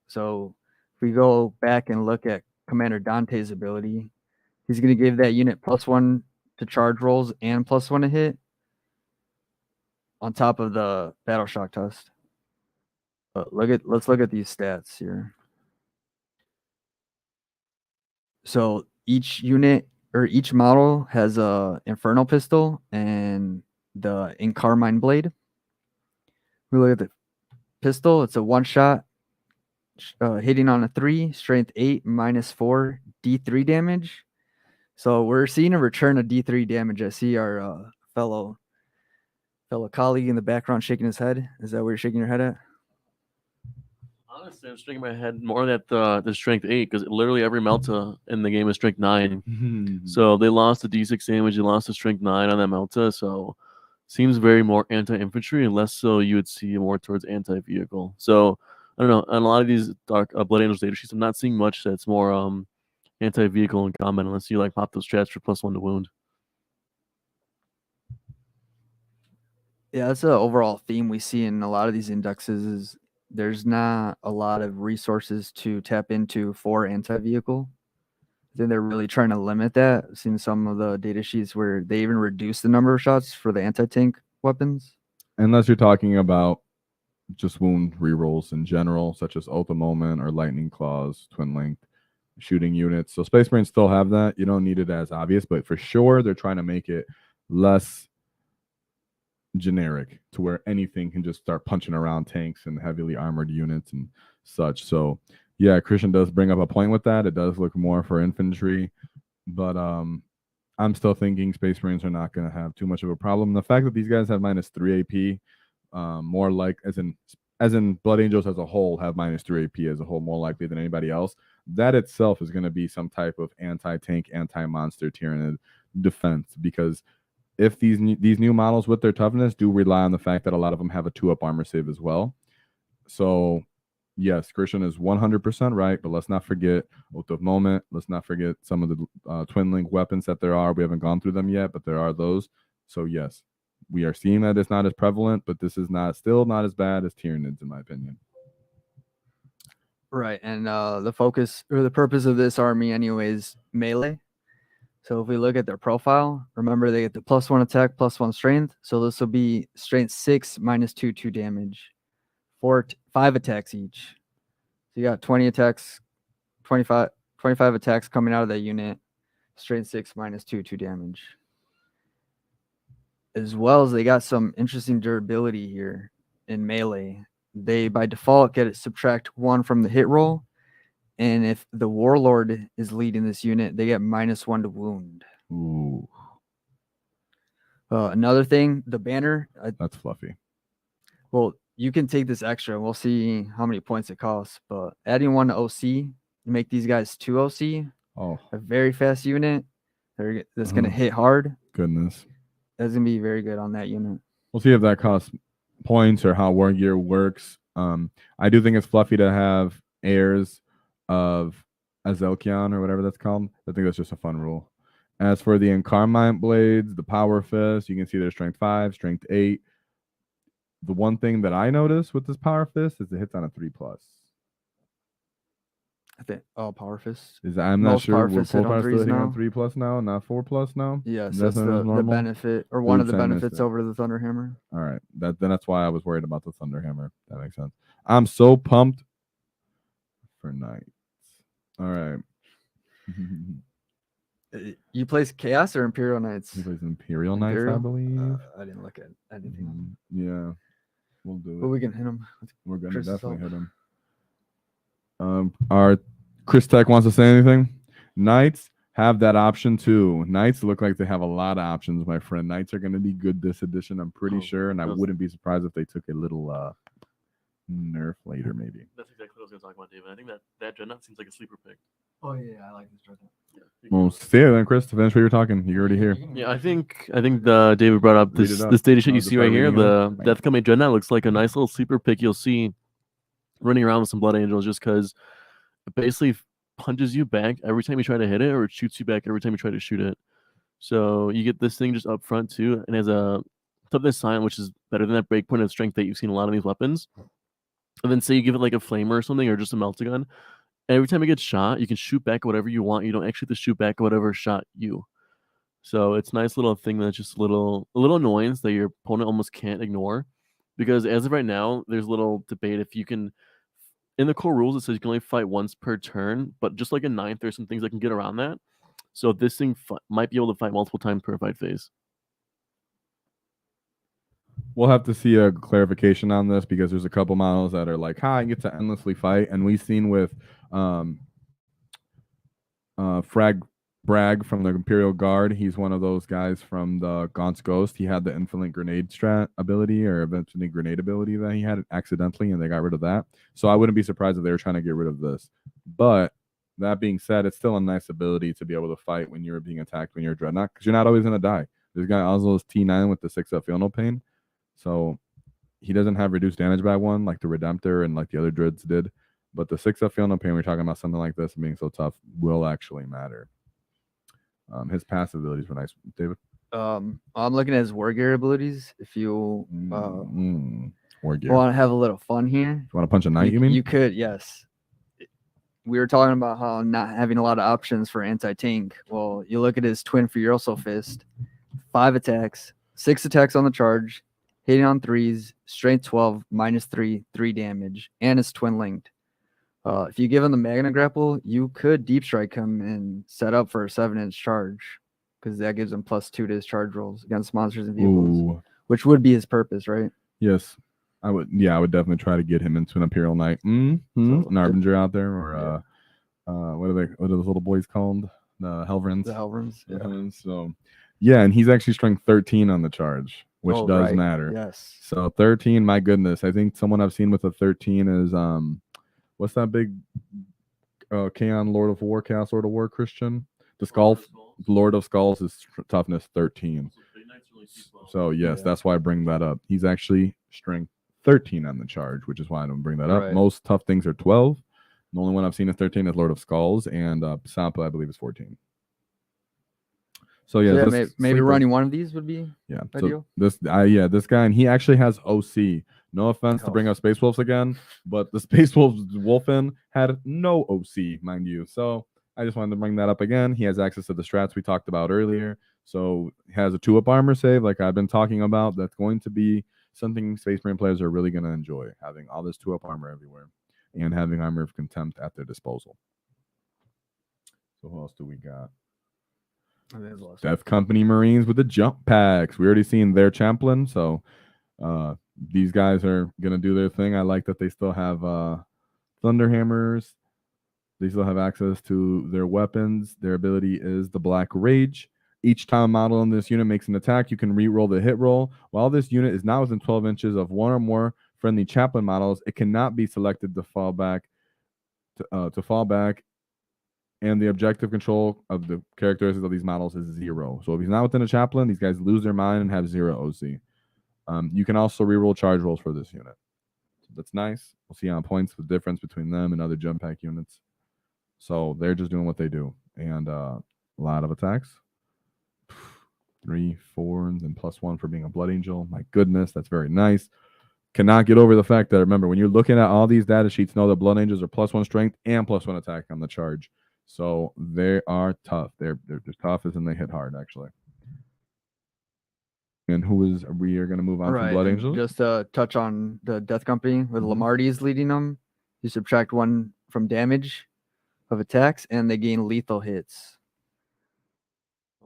So if we go back and look at Commander Dante's ability, he's going to give that unit +1 to charge rolls and +1 to hit on top of the battle shock test. But let's look at these stats here. So each unit or each model has a Infernal Pistol and the Incarmine Blade. We look at the pistol. It's a one-shot, hitting on a 3, strength 8, -4, D3 damage. So we're seeing a return of D3 damage. I see our fellow colleague in the background shaking his head. Is that where you're shaking your head at? Honestly, I'm shaking my head more at the strength 8, because literally every Melta in the game is strength 9. So they lost the D6 damage, they lost the strength 9 on that Melta. So seems very more anti-infantry, and less so you would see more towards anti-vehicle. So I don't know. On a lot of these Dark Blood Angels data sheets, I'm not seeing much that's more anti-vehicle in combat, unless you like pop those strats for +1 to wound. Yeah, that's an overall theme we see in a lot of these indexes. Is there's not a lot of resources to tap into for anti-vehicle. I think they're really trying to limit that. I've seen some of the data sheets where they even reduce the number of shots for the anti-tank weapons. Unless you're talking about just wound rerolls in general, such as Ult the Moment or Lightning Claws, Twin Link, shooting units. So Space Marines still have that. You don't need it as obvious, but for sure they're trying to make it less generic to where anything can just start punching around tanks and heavily armored units and such. So yeah, Christian does bring up a point with that. It does look more for infantry, but I'm still thinking Space Marines are not going to have too much of a problem. The fact that these guys have -3 AP, more like as in Blood Angels as a whole have -3 AP as a whole, more likely than anybody else, that itself is going to be some type of anti-tank, anti-monster Tyranid defense, because if these new models with their toughness do rely on the fact that a lot of them have a 2-up armor save as well. So yes, Christian is 100% right, but let's not forget Ult of Moment. Let's not forget some of the Twin Link weapons that there are. We haven't gone through them yet, but there are those. So yes, we are seeing that it's not as prevalent, but this is still not as bad as Tyranids, in my opinion. Right, and the focus or the purpose of this army, anyways, melee. So if we look at their profile, remember they get the +1 attack, +1 strength. So this will be strength 6 -2 damage, 5 attacks each. So you got 20 attacks, 25 attacks coming out of that unit, strength 6 -2 damage. As well as they got some interesting durability here in melee. They by default get it subtract 1 from the hit roll. And if the warlord is leading this unit, they get -1 to wound. Ooh, Another thing, the banner. that's fluffy. Well, you can take this extra. We'll see how many points it costs. But adding 1 to OC, make these guys 2 OC. Oh, A very fast unit. That's going to hit hard. goodness. That's going to be very good on that unit. We'll see if that costs points or how war gear works. I do think it's fluffy to have heirs of Azelkion or whatever that's called. I think that's just a fun rule. As for the Encarmine blades, the power fist, you can see their strength 5, strength 8. The one thing that I noticed with this power fist is it hits on a 3+. I think. Oh, power fist. I'm not Most sure. power We're fists hit full on power still 3s hitting on now. 3+ now, not 4+ now. Yes, That's that's not as the normal? benefit or one of Oops, the I missed benefits it. over the Thunderhammer. All right, then that's why I was worried about the Thunderhammer. That makes sense. I'm so pumped for knights. All right. You place Chaos or Imperial Knights? He plays Imperial Knights, I Imperial? believe. I didn't look at anything. Yeah, we'll do But it. we can hit them. We're gonna Chris is definitely up. hit him. Our Chris Tech wants to say anything? Knights have that option too. Knights look like they have a lot of options, my friend. Knights are going to be good this edition, I'm pretty sure, and I those- wouldn't be surprised if they took a little nerf later, maybe. That's exactly what I was going to talk about, David. I think that Dreadnought seems like a sleeper pick. Oh yeah, I like this Dreadnought. Yeah. Well, stay there then, Chris. To finish what you're talking, you're already here. Yeah, I think the David brought up Read this it up. this data sheet I'll you just see right start here. reading it The up. Death Company Dreadnought looks like a nice little sleeper pick. You'll see running around with some Blood Angels just because it basically punches you back every time you try to hit it, or it shoots you back every time you try to shoot it. So you get this thing just up front too, and has a toughness sign, which is better than that breakpoint of strength that you've seen a lot of these weapons. And then say you give it like a flamer or something, or just a meltagun. Every time it gets shot, you can shoot back whatever you want. You don't actually have to shoot back whatever shot you. So it's a nice little thing that's just a little annoyance that your opponent almost can't ignore. Because as of right now, there's a little debate if you can. In the core rules, it says you can only fight once per turn, but just like in ninth, there's some things that can get around that. So this thing might be able to fight multiple times per fight phase. We'll have to see a clarification on this because there's a couple models that are like, I get to endlessly fight. And we've seen with Bragg from the Imperial Guard. He's one of those guys from the Gaunt's Ghost. He had the infinite grenade strat ability or infinite grenade ability that he had accidentally, and they got rid of that. So I wouldn't be surprised if they were trying to get rid of this. But that being said, it's still a nice ability to be able to fight when you're being attacked when you're a Dreadnought because you're not always going to die. This guy Oslo's T9 with the 6-up Feel No Pain. So he doesn't have reduced damage by 1 like the Redemptor and like the other Dreads did. But the 6-up Feel No Pain, we're talking about something like this and being so tough, will actually matter. His passive abilities were nice. David? I'm looking at his war gear abilities. If you War gear. want to have a little fun here, You want to punch a knight, you mean? You could, yes. We were talking about how not having a lot of options for anti-tank. Well, you look at his twin Furioso Fist, 5 attacks, 6 attacks on the charge, hitting on 3s, strength 12, -3, 3 damage, and it's twin linked. If you give him the Magna Grapple, you could deep strike him and set up for a 7-inch charge because that gives him +2 to his charge rolls against monsters and vehicles, Ooh. which would be his purpose, right? Yes. I would definitely try to get him into an Imperial Knight. An Arbinger out there, or what are those little boys called? The Helvrins. The Helvrins. Yeah. So yeah, and he's actually strength 13 on the charge, which does right. matter. Yes. So 13, my goodness. I think someone I've seen with a 13 is what's that big Chaos Lord of War Christian? The Skull Lord of Skulls is toughness 13. So yes, that's why I bring that up. He's actually strength 13 on the charge, which is why I don't bring that up. Right. Most tough things are 12. The only one I've seen at 13 is Lord of Skulls, and Sampa, I believe, is 14. So yeah, maybe running one of these would be yeah. ideal. So this guy, and he actually has OC. No offense to Oh. bring up Space Wolves again, but the Space Wolves Wolfen had no OC, mind you. So I just wanted to bring that up again. He has access to the strats we talked about earlier. So he has a 2-up armor save, like I've been talking about. That's going to be something Space Marine players are really going to enjoy, having all this 2-up armor everywhere and having Armor of Contempt at their disposal. So who else do we got? Death Company Marines with the jump packs. We already seen their Champlain, so these guys are gonna do their thing. I like that they still have Thunder Hammers. They still have access to their weapons. Their ability is the Black Rage. Each time a model in this unit makes an attack, you can re-roll the hit roll. While this unit is not within 12 inches of one or more friendly Chaplain models, it cannot be selected to fall back. To fall back. And the objective control of the characteristics of these models is 0. So if he's not within a Chaplain, these guys lose their mind and have 0 OC. You can also reroll charge rolls for this unit. So that's nice. We'll see on points the difference between them and other jump pack units. So they're just doing what they do. And a lot of attacks. 3, 4, and then +1 for being a Blood Angel. My goodness, that's very nice. Cannot get over the fact that, remember, when you're looking at all these data sheets, know that Blood Angels are +1 strength and +1 attack on the charge. So they are tough. They're just toughest and they hit hard, actually. And we are going to move on from Blood Angels? Just to touch on the Death Company with Lamarties leading them. You subtract 1 from damage of attacks and they gain lethal hits.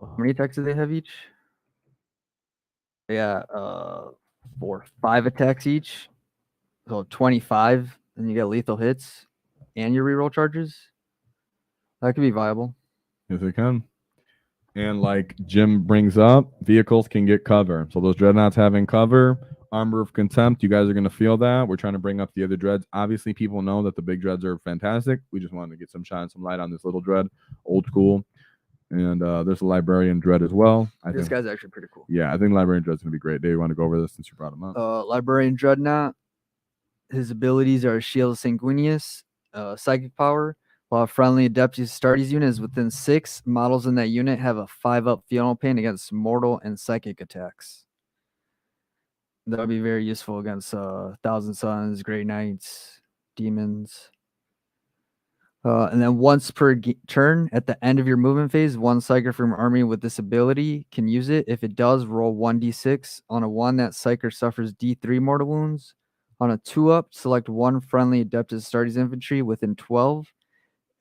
How many attacks do they have each? Yeah, 5 attacks each. So 25, and you get lethal hits and your reroll charges. That could be viable. Yes, it can. And like Jim brings up, vehicles can get cover. So those dreadnoughts having cover, Armor of Contempt, you guys are going to feel that. We're trying to bring up the other dreads. Obviously, people know that the big dreads are fantastic. We just wanted to get some light on this little dread, old school. And there's a Librarian dread as well. This guy's actually pretty cool. Yeah, I think Librarian dread's going to be great. Dave, you want to go over this since you brought him up? Librarian Dreadnought. His abilities are Shield of Sanguinius, Psychic Power. While a friendly Adeptus Astartes unit is within 6, models in that unit have a 5-up Funeral Pain against mortal and psychic attacks. That would be very useful against Thousand Suns, Grey Knights, Demons. And then once per turn, at the end of your movement phase, 1 Psyker from your army with this ability can use it. If it does, roll 1d6. On a 1, that Psyker suffers d3 mortal wounds. On a 2-up, select 1 friendly Adeptus Astartes infantry within 12.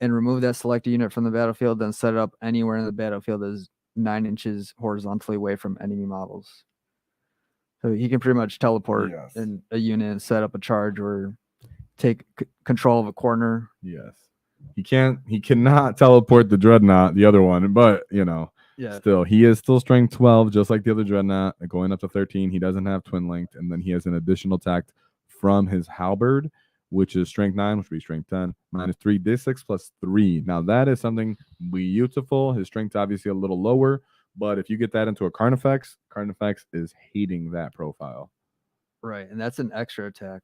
And remove that selected unit from the battlefield, then set it up anywhere in the battlefield that is 9 inches horizontally away from enemy models. So he can pretty much teleport in a unit and set up a charge or take control of a corner. Yes. He cannot teleport the Dreadnought, the other one, but still, he is still strength 12, just like the other Dreadnought, going up to 13. He doesn't have twin linked, and then he has an additional attack from his halberd, which is strength 9, which would be strength 10, -3, d6 +3. Now that is something beautiful. His strength's obviously a little lower, but if you get that into a Carnifex is hating that profile. Right, and that's an extra attack.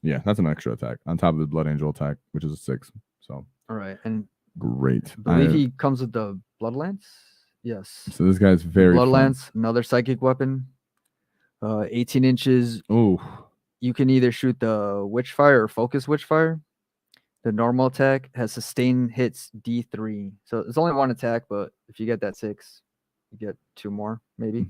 Yeah, that's an extra attack on top of the Blood Angel attack, which is a 6. So all right, and great. I believe he comes with the Blood Lance. Yes. So this guy's very Blood fun. Lance, another psychic weapon. 18 inches. Ooh. You can either shoot the Witchfire or Focus Witchfire. The normal attack has sustained hits D3. So it's only 1 attack, but if you get that 6, you get 2 more, maybe.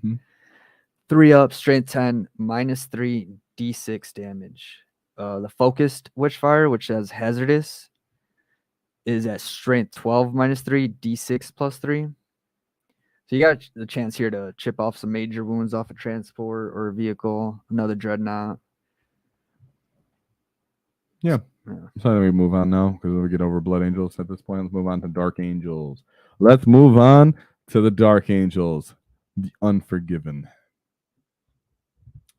3-up, strength 10, -3, D6 damage. The Focused Witchfire, which has Hazardous, is at strength 12, -3, D6 +3. So you got the chance here to chip off some major wounds off a transport or a vehicle, another Dreadnought. Yeah. So we move on now because we get over Blood Angels at this point. Let's move on to Dark Angels. Let's move on to the Dark Angels, the Unforgiven.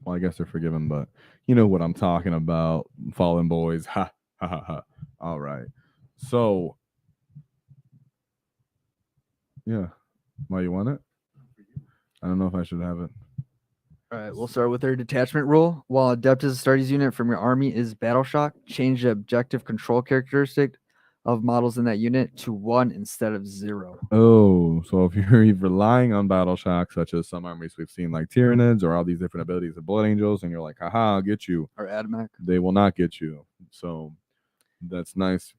Well, I guess they're forgiven, but you know what I'm talking about. Fallen boys. Ha, ha, ha, ha. All right. So, yeah. Why you want it? I don't know if I should have it. All right, we'll start with their detachment rule. While Adeptus Astartes unit from your army is Battle Shock, change the objective control characteristic of models in that unit to 1 instead of 0. Oh, so if you're relying on battle shock, such as some armies we've seen like Tyranids or all these different abilities of Blood Angels, and you're like, haha, I'll get you. Or admech. They will not get you. So that's nice.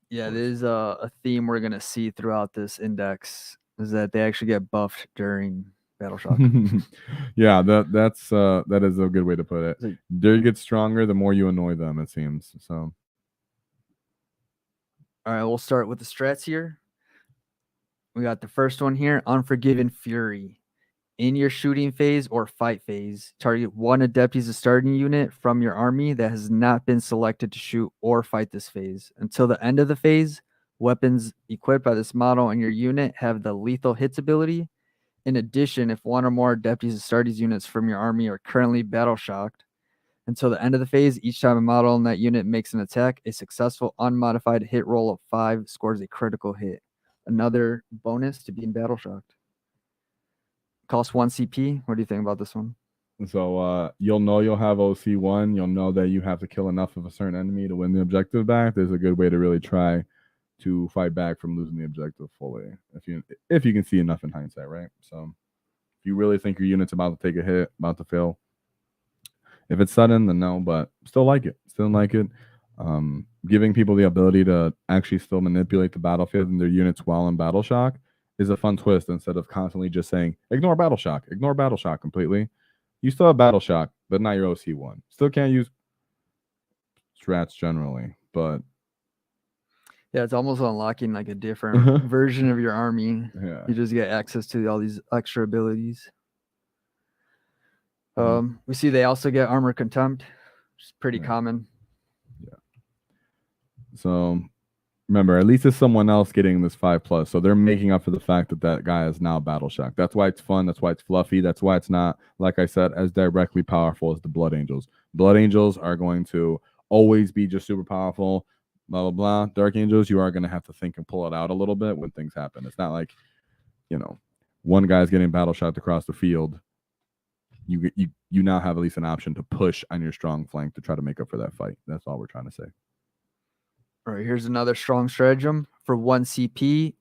Yeah, course. there's a theme we're going to see throughout this index is that they actually get buffed during battle shock. Yeah, that is a good way to put it. So- They get stronger the more you annoy them, it seems. So All right, we'll start with the strats here. We got the first one here, Unforgiven Fury. In your shooting phase or fight phase, target 1 adeptus starting unit from your army that has not been selected to shoot or fight this phase. Until the end of the phase, weapons equipped by this model and your unit have the lethal hits ability. In addition, if 1 or more adeptus Astartes units from your army are currently battle shocked, until the end of the phase, each time a model in that unit makes an attack, a successful unmodified hit roll of 5 scores a critical hit. Another bonus to being battle shocked. Cost 1 CP. What do you think about this one? So you'll know you'll have OC1. You'll know that you have to kill enough of a certain enemy to win the objective back. There's a good way to really try to fight back from losing the objective fully, if you can see enough in hindsight, right? So if you really think your unit's about to take a hit, about to fail, if it's sudden, then no, but still like it. Giving people the ability to actually still manipulate the battlefield and their units while in battle shock is a fun twist instead of constantly just saying, ignore battle shock completely. You still have battle shock, but not your OC1. Still can't use strats generally, but Yeah, it's almost unlocking like a different version of your army. yeah. You just get access to all these extra abilities. Mhm. We see they also get armor contempt, which is pretty Yeah. common. So remember, at least it's someone else getting this 5+. So they're making up for the fact that that guy is now battle shocked. That's why it's fun. That's why it's fluffy. That's why it's not, like I said, as directly powerful as the Blood Angels. Blood Angels are going to always be just super powerful. Blah blah blah. Dark Angels, you are going to have to think and pull it out a little bit when things happen. It's not like, one guy's getting battle shocked across the field. You now have at least an option to push on your strong flank to try to make up for that fight. That's all we're trying to say. All right, here's another strong stratagem for 1 CP.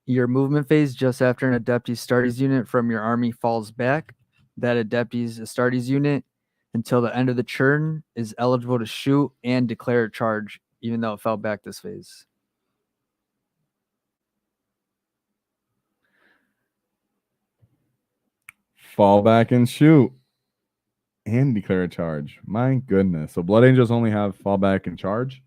Your movement phase just after an Adeptus Astartes unit from your army falls back. That Adeptus Astartes unit until the end of the turn is eligible to shoot and declare a charge, even though it fell back this phase. Fall back and shoot and declare a charge. My goodness. So Blood Angels only have fall back and charge.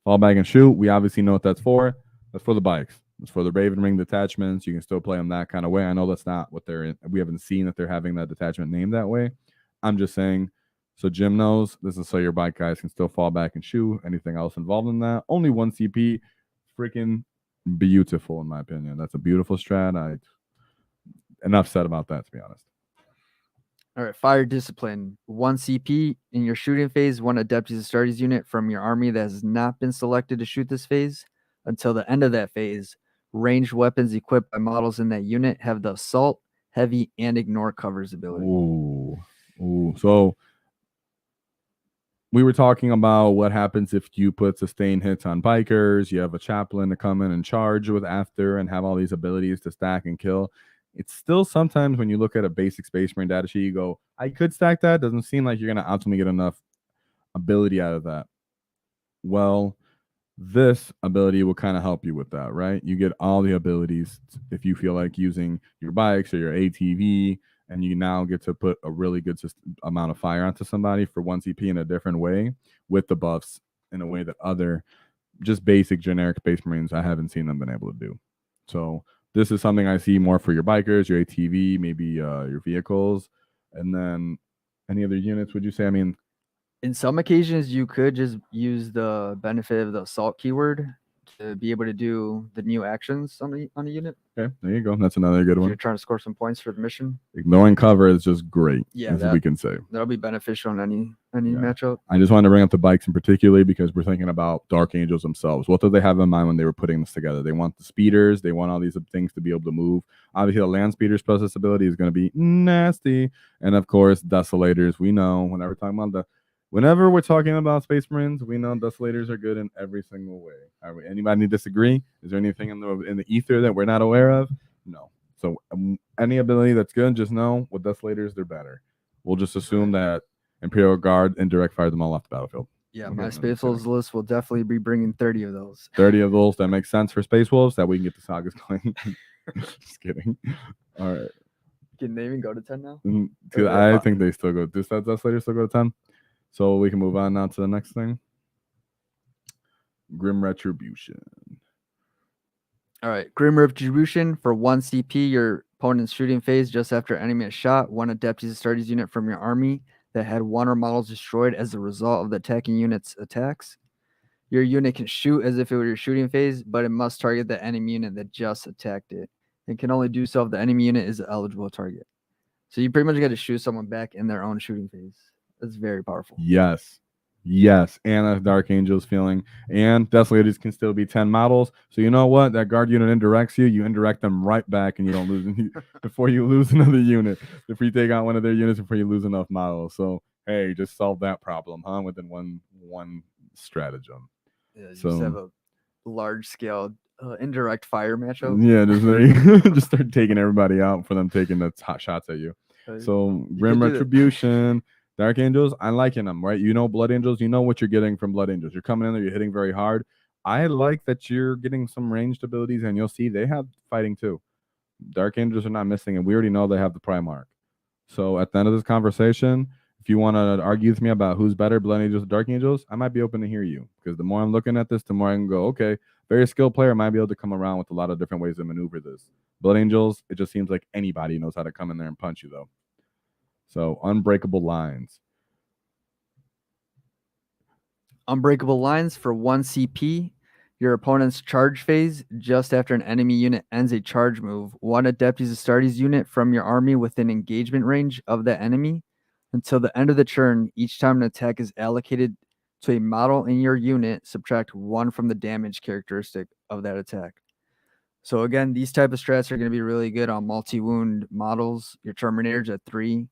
Fall back and shoot. We obviously know what that's for. That's for the bikes. It's for the Raven Ring detachments. You can still play them that kind of way. I know that's not what they're in. We haven't seen that they're having that detachment named that way. I'm just saying, so Jim knows this is so your bike guys can still fall back and shoot. Anything else involved in that? Only 1 CP. Freaking beautiful, in my opinion. That's a beautiful strat. Enough said about that, to be honest. All right, Fire Discipline. 1 CP in your shooting phase, 1 Adeptus Astartes unit from your army that has not been selected to shoot this phase. Until the end of that phase, ranged weapons equipped by models in that unit have the Assault, Heavy, and Ignore covers ability. Ooh. So we were talking about what happens if you put sustain hits on bikers. You have a chaplain to come in and charge with after and have all these abilities to stack and kill. It's still sometimes when you look at a basic Space Marine data sheet, you go, I could stack that. Doesn't seem like you're going to optimally get enough ability out of that. Well, this ability will kind of help you with that, right? You get all the abilities if you feel like using your bikes or your ATV, and you now get to put a really good amount of fire onto somebody for 1 CP in a different way with the buffs in a way that other just basic generic Space Marines, I haven't seen them been able to do. So this is something I see more for your bikers, your ATV, maybe your vehicles. And then any other units, would you say? I mean, in some occasions, you could just use the benefit of the Assault keyword to be able to do the new actions on a unit. Okay, there you go. That's another good If one. you're trying to score some points for the mission. Ignoring cover is just great. Yeah, as we can say. That'll be beneficial in any Yeah. matchup. I just wanted to bring up the bikes in particularly because we're thinking about Dark Angels themselves. What did they have in mind when they were putting this together? They want the speeders. They want all these things to be able to move. Obviously, the land speeders plus this ability is going to be nasty. And of course, Desolators. We know whenever we're talking about Whenever we're talking about Space Marines, we know Desolators are good in every single way. Anybody disagree? Is there anything in the ether that we're not aware of? No. So any ability that's good, just know with Desolators, they're better. We'll just assume that Imperial Guard and direct fire them all off the battlefield. Yeah, Okay, my I'm just Space Wolves kidding. list will definitely be bringing 30 of those. 30 of those, that makes sense for Space Wolves, that we can get the sagas going. Just kidding. All right. Can they even go to 10 now? Dude, I think they still go. Does that Desolator still go to 10? So we can move on now to the next thing. Grim Retribution. All right, Grim Retribution for 1 CP. Your opponent's shooting phase just after enemy is shot. 1 Adeptus Astartes unit from your army that had 1 or models destroyed as a result of the attacking unit's attacks. Your unit can shoot as if it were your shooting phase, but it must target the enemy unit that just attacked it. It can only do so if the enemy unit is an eligible target. So you pretty much got to shoot someone back in their own shooting phase. That's very powerful. Yes. Yes. And a Dark Angels feeling. And Desolators can still be 10 models. So you know what? That guard unit indirects you. You indirect them right back and you don't lose any before you lose another unit. If you take out one of their units before you lose enough models. So hey, just solve that problem, huh? Within one stratagem. Yeah, you So just have a large scale indirect fire matchup. yeah, just start taking everybody out for them taking the hot shots at you. So Grim could do that. Retribution, Dark Angels, I'm liking them, right? You know, Blood Angels, you know what you're getting from Blood Angels. You're coming in there, you're hitting very hard. I like that you're getting some ranged abilities, and you'll see they have fighting too. Dark Angels are not missing, and we already know they have the Primarch. So at the end of this conversation, if you want to argue with me about who's better, Blood Angels or Dark Angels, I might be open to hear you. Because the more I'm looking at this, the more I can go, okay, very skilled player might be able to come around with a lot of different ways to maneuver this. Blood Angels, it just seems like anybody knows how to come in there and punch you, though. So Unbreakable Lines. Unbreakable Lines for 1 CP. Your opponent's charge phase just after an enemy unit ends a charge move. 1 Adeptus Astartes unit from your army within engagement range of that enemy. Until the end of the turn, each time an attack is allocated to a model in your unit, subtract 1 from the damage characteristic of that attack. So again, these type of strats are going to be really good on multi-wound models. Your Terminators at 3.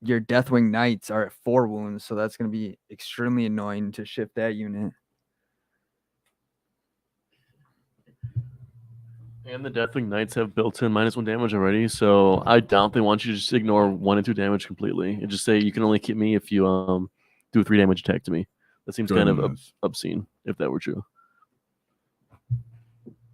Your Deathwing Knights are at 4 wounds, so that's going to be extremely annoying to shift that unit. And the Deathwing Knights have built-in -1 damage already, so I doubt they want you to just ignore 1 and 2 damage completely and just say you can only hit me if you do a 3 damage attack to me. That seems kind of obscene if that were true.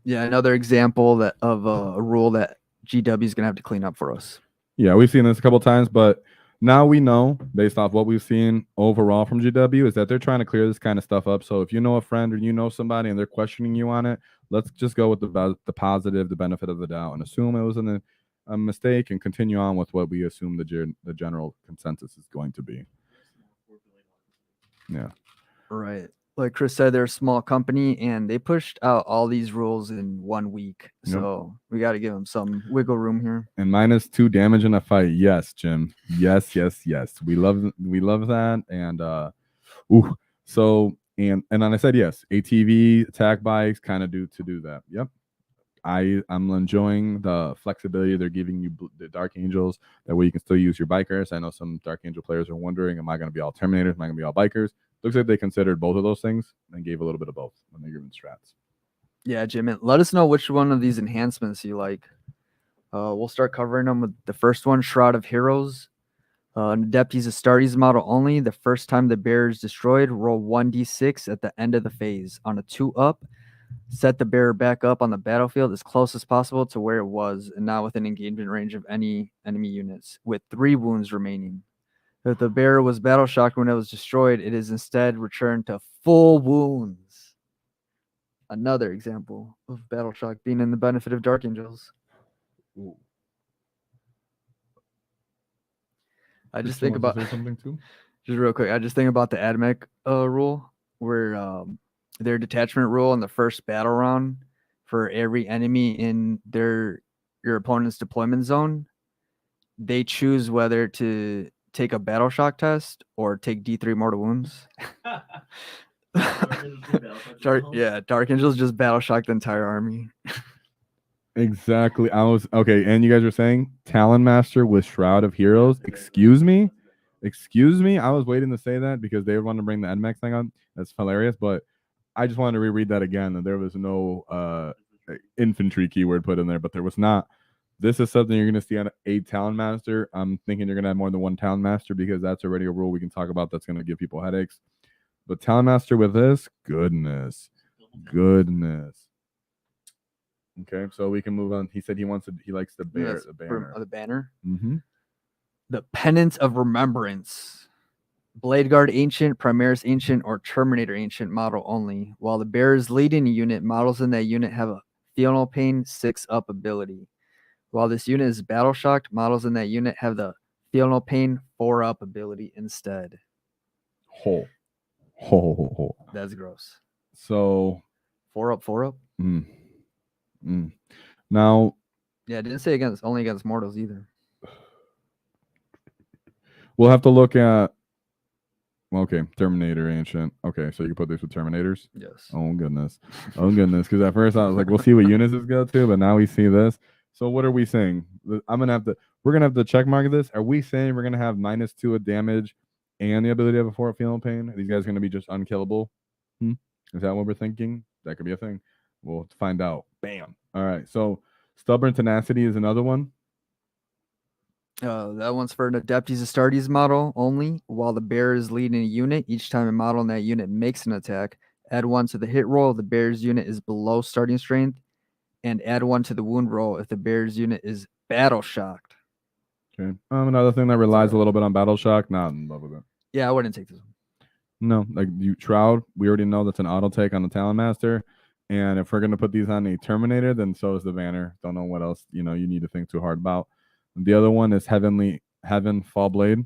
Yeah, another example of a rule that GW is going to have to clean up for us. Yeah, we've seen this a couple times, but now we know, based off what we've seen overall from GW, is that they're trying to clear this kind of stuff up. So if you know a friend or you know somebody and they're questioning you on it, let's just go with the positive, the benefit of the doubt, and assume it was a mistake and continue on with what we assume the general consensus is going to be. Yeah. Right. Like Chris said, they're a small company and they pushed out all these rules in 1 week. So we got to give them some wiggle room here. And -2 damage in a fight. Yes, Jim. Yes, yes, yes. We love that. And so and then I said yes. ATV attack bikes kind of do that. Yep. I'm enjoying the flexibility they're giving you, the Dark Angels. That way you can still use your bikers. I know some Dark Angel players are wondering, am I going to be all Terminators? Am I going to be all bikers? Looks like they considered both of those things and gave a little bit of both when they're giving strats. Yeah, Jim, and let us know which one of these enhancements you like. We'll start covering them with the first one, Shroud of Heroes. An Adeptus Astartes model only. The first time the bearer is destroyed, roll 1d6 at the end of the phase. On a 2-up, set the bearer back up on the battlefield as close as possible to where it was and not within engagement range of any enemy units, with 3 wounds remaining. If the bearer was battle shocked when it was destroyed, it is instead returned to full wounds. Another example of battle shock being in the benefit of Dark Angels. Ooh. I just think about something too. Just real quick. I just think about the admech rule, where their detachment rule in the first battle round for every enemy in your opponent's deployment zone, they choose whether to take a battle shock test or take D3 mortal wounds. Dark Angels just battle shock the entire army. Exactly. I was okay. And you guys are saying Talon Master with Shroud of Heroes. Excuse me? Excuse me, I was waiting to say that because they would want to bring the admech thing on. That's hilarious, but I just wanted to reread that again. That there was no infantry keyword put in there, but there was not. This is something you're going to see on a Talon Master. I'm thinking you're going to have more than one Talon Master because that's already a rule we can talk about that's going to give people headaches. But Talon Master with this, goodness. Okay, so we can move on. He said he likes the bear, That's the banner. the banner. Mm-hmm. The Pennant of Remembrance. Blade Guard Ancient, Primaris Ancient, or Terminator Ancient model only. While the bearer's leading unit, models in that unit have a Feel Pain 6-up ability. While this unit is battle shocked, models in that unit have the Feel Pain 4-up ability instead. Ho. That's gross. So 4-up. Now, yeah, it didn't say only against mortals either. We'll have to look at. Okay, Terminator Ancient. Okay, so you can put this with Terminators. Yes. Oh goodness. Because at first I was like, we'll see what units this go to, but now we see this. So what are we saying? We're gonna have to check mark this. Are we saying we're gonna have -2 of damage and the ability to have a 4 Feeling Pain? Are these guys gonna be just unkillable? Is that what we're thinking? That could be a thing. We'll find out. Bam. All right. So Stubborn Tenacity is another one. That one's for an Adeptus Astartes model only. While the bearer is leading a unit, each time a model in that unit makes an attack, add 1 to the hit roll if the bearer's unit is below starting strength, and add 1 to the wound roll if the bearer's unit is battle shocked. Okay. Another thing that relies a little bit on battle shock. Not in love with it. Yeah, I wouldn't take this one. No, like Shroud, we already know that's an auto take on the Talon Master. And if we're gonna put these on a Terminator, then so is the banner. Don't know what else you need to think too hard about. The other one is Heaven Fall Blade.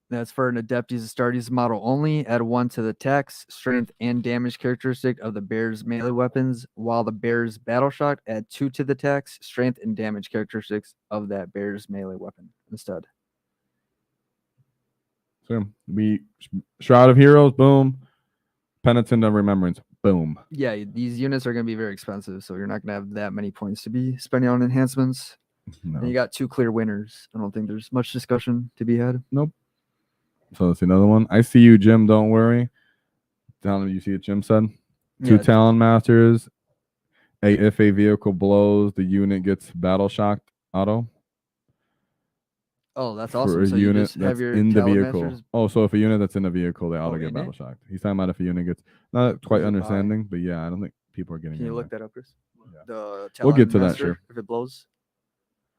That's for an Adeptus Astartes model only. Add 1 to the attacks, strength, and damage characteristic of the bearer's melee weapons. While the bearer's battle shock, add 2 to the attacks, strength, and damage characteristics of that bearer's melee weapon instead. So we Shroud of Heroes, boom. Penitent of Remembrance, boom. Yeah, these units are going to be very expensive, so you're not going to have that many points to be spending on enhancements. No. And you got 2 clear winners. I don't think there's much discussion to be had. Nope. So that's another one. I see you, Jim. Don't worry. Down, you see what Jim said? 2 Talon Masters. If a vehicle blows, the unit gets battle shocked auto. Oh, that's For awesome. a So you unit just have that's your in the Talon vehicle. Masters. Oh, so if a unit that's in a vehicle, they auto in get it? battle shocked. He's talking about if a unit gets not quite Is it by? understanding, but yeah, I don't think people are getting. Can you in look there. that up, Chris? Yeah. The We'll get Talon to that, Master, sure. If it blows.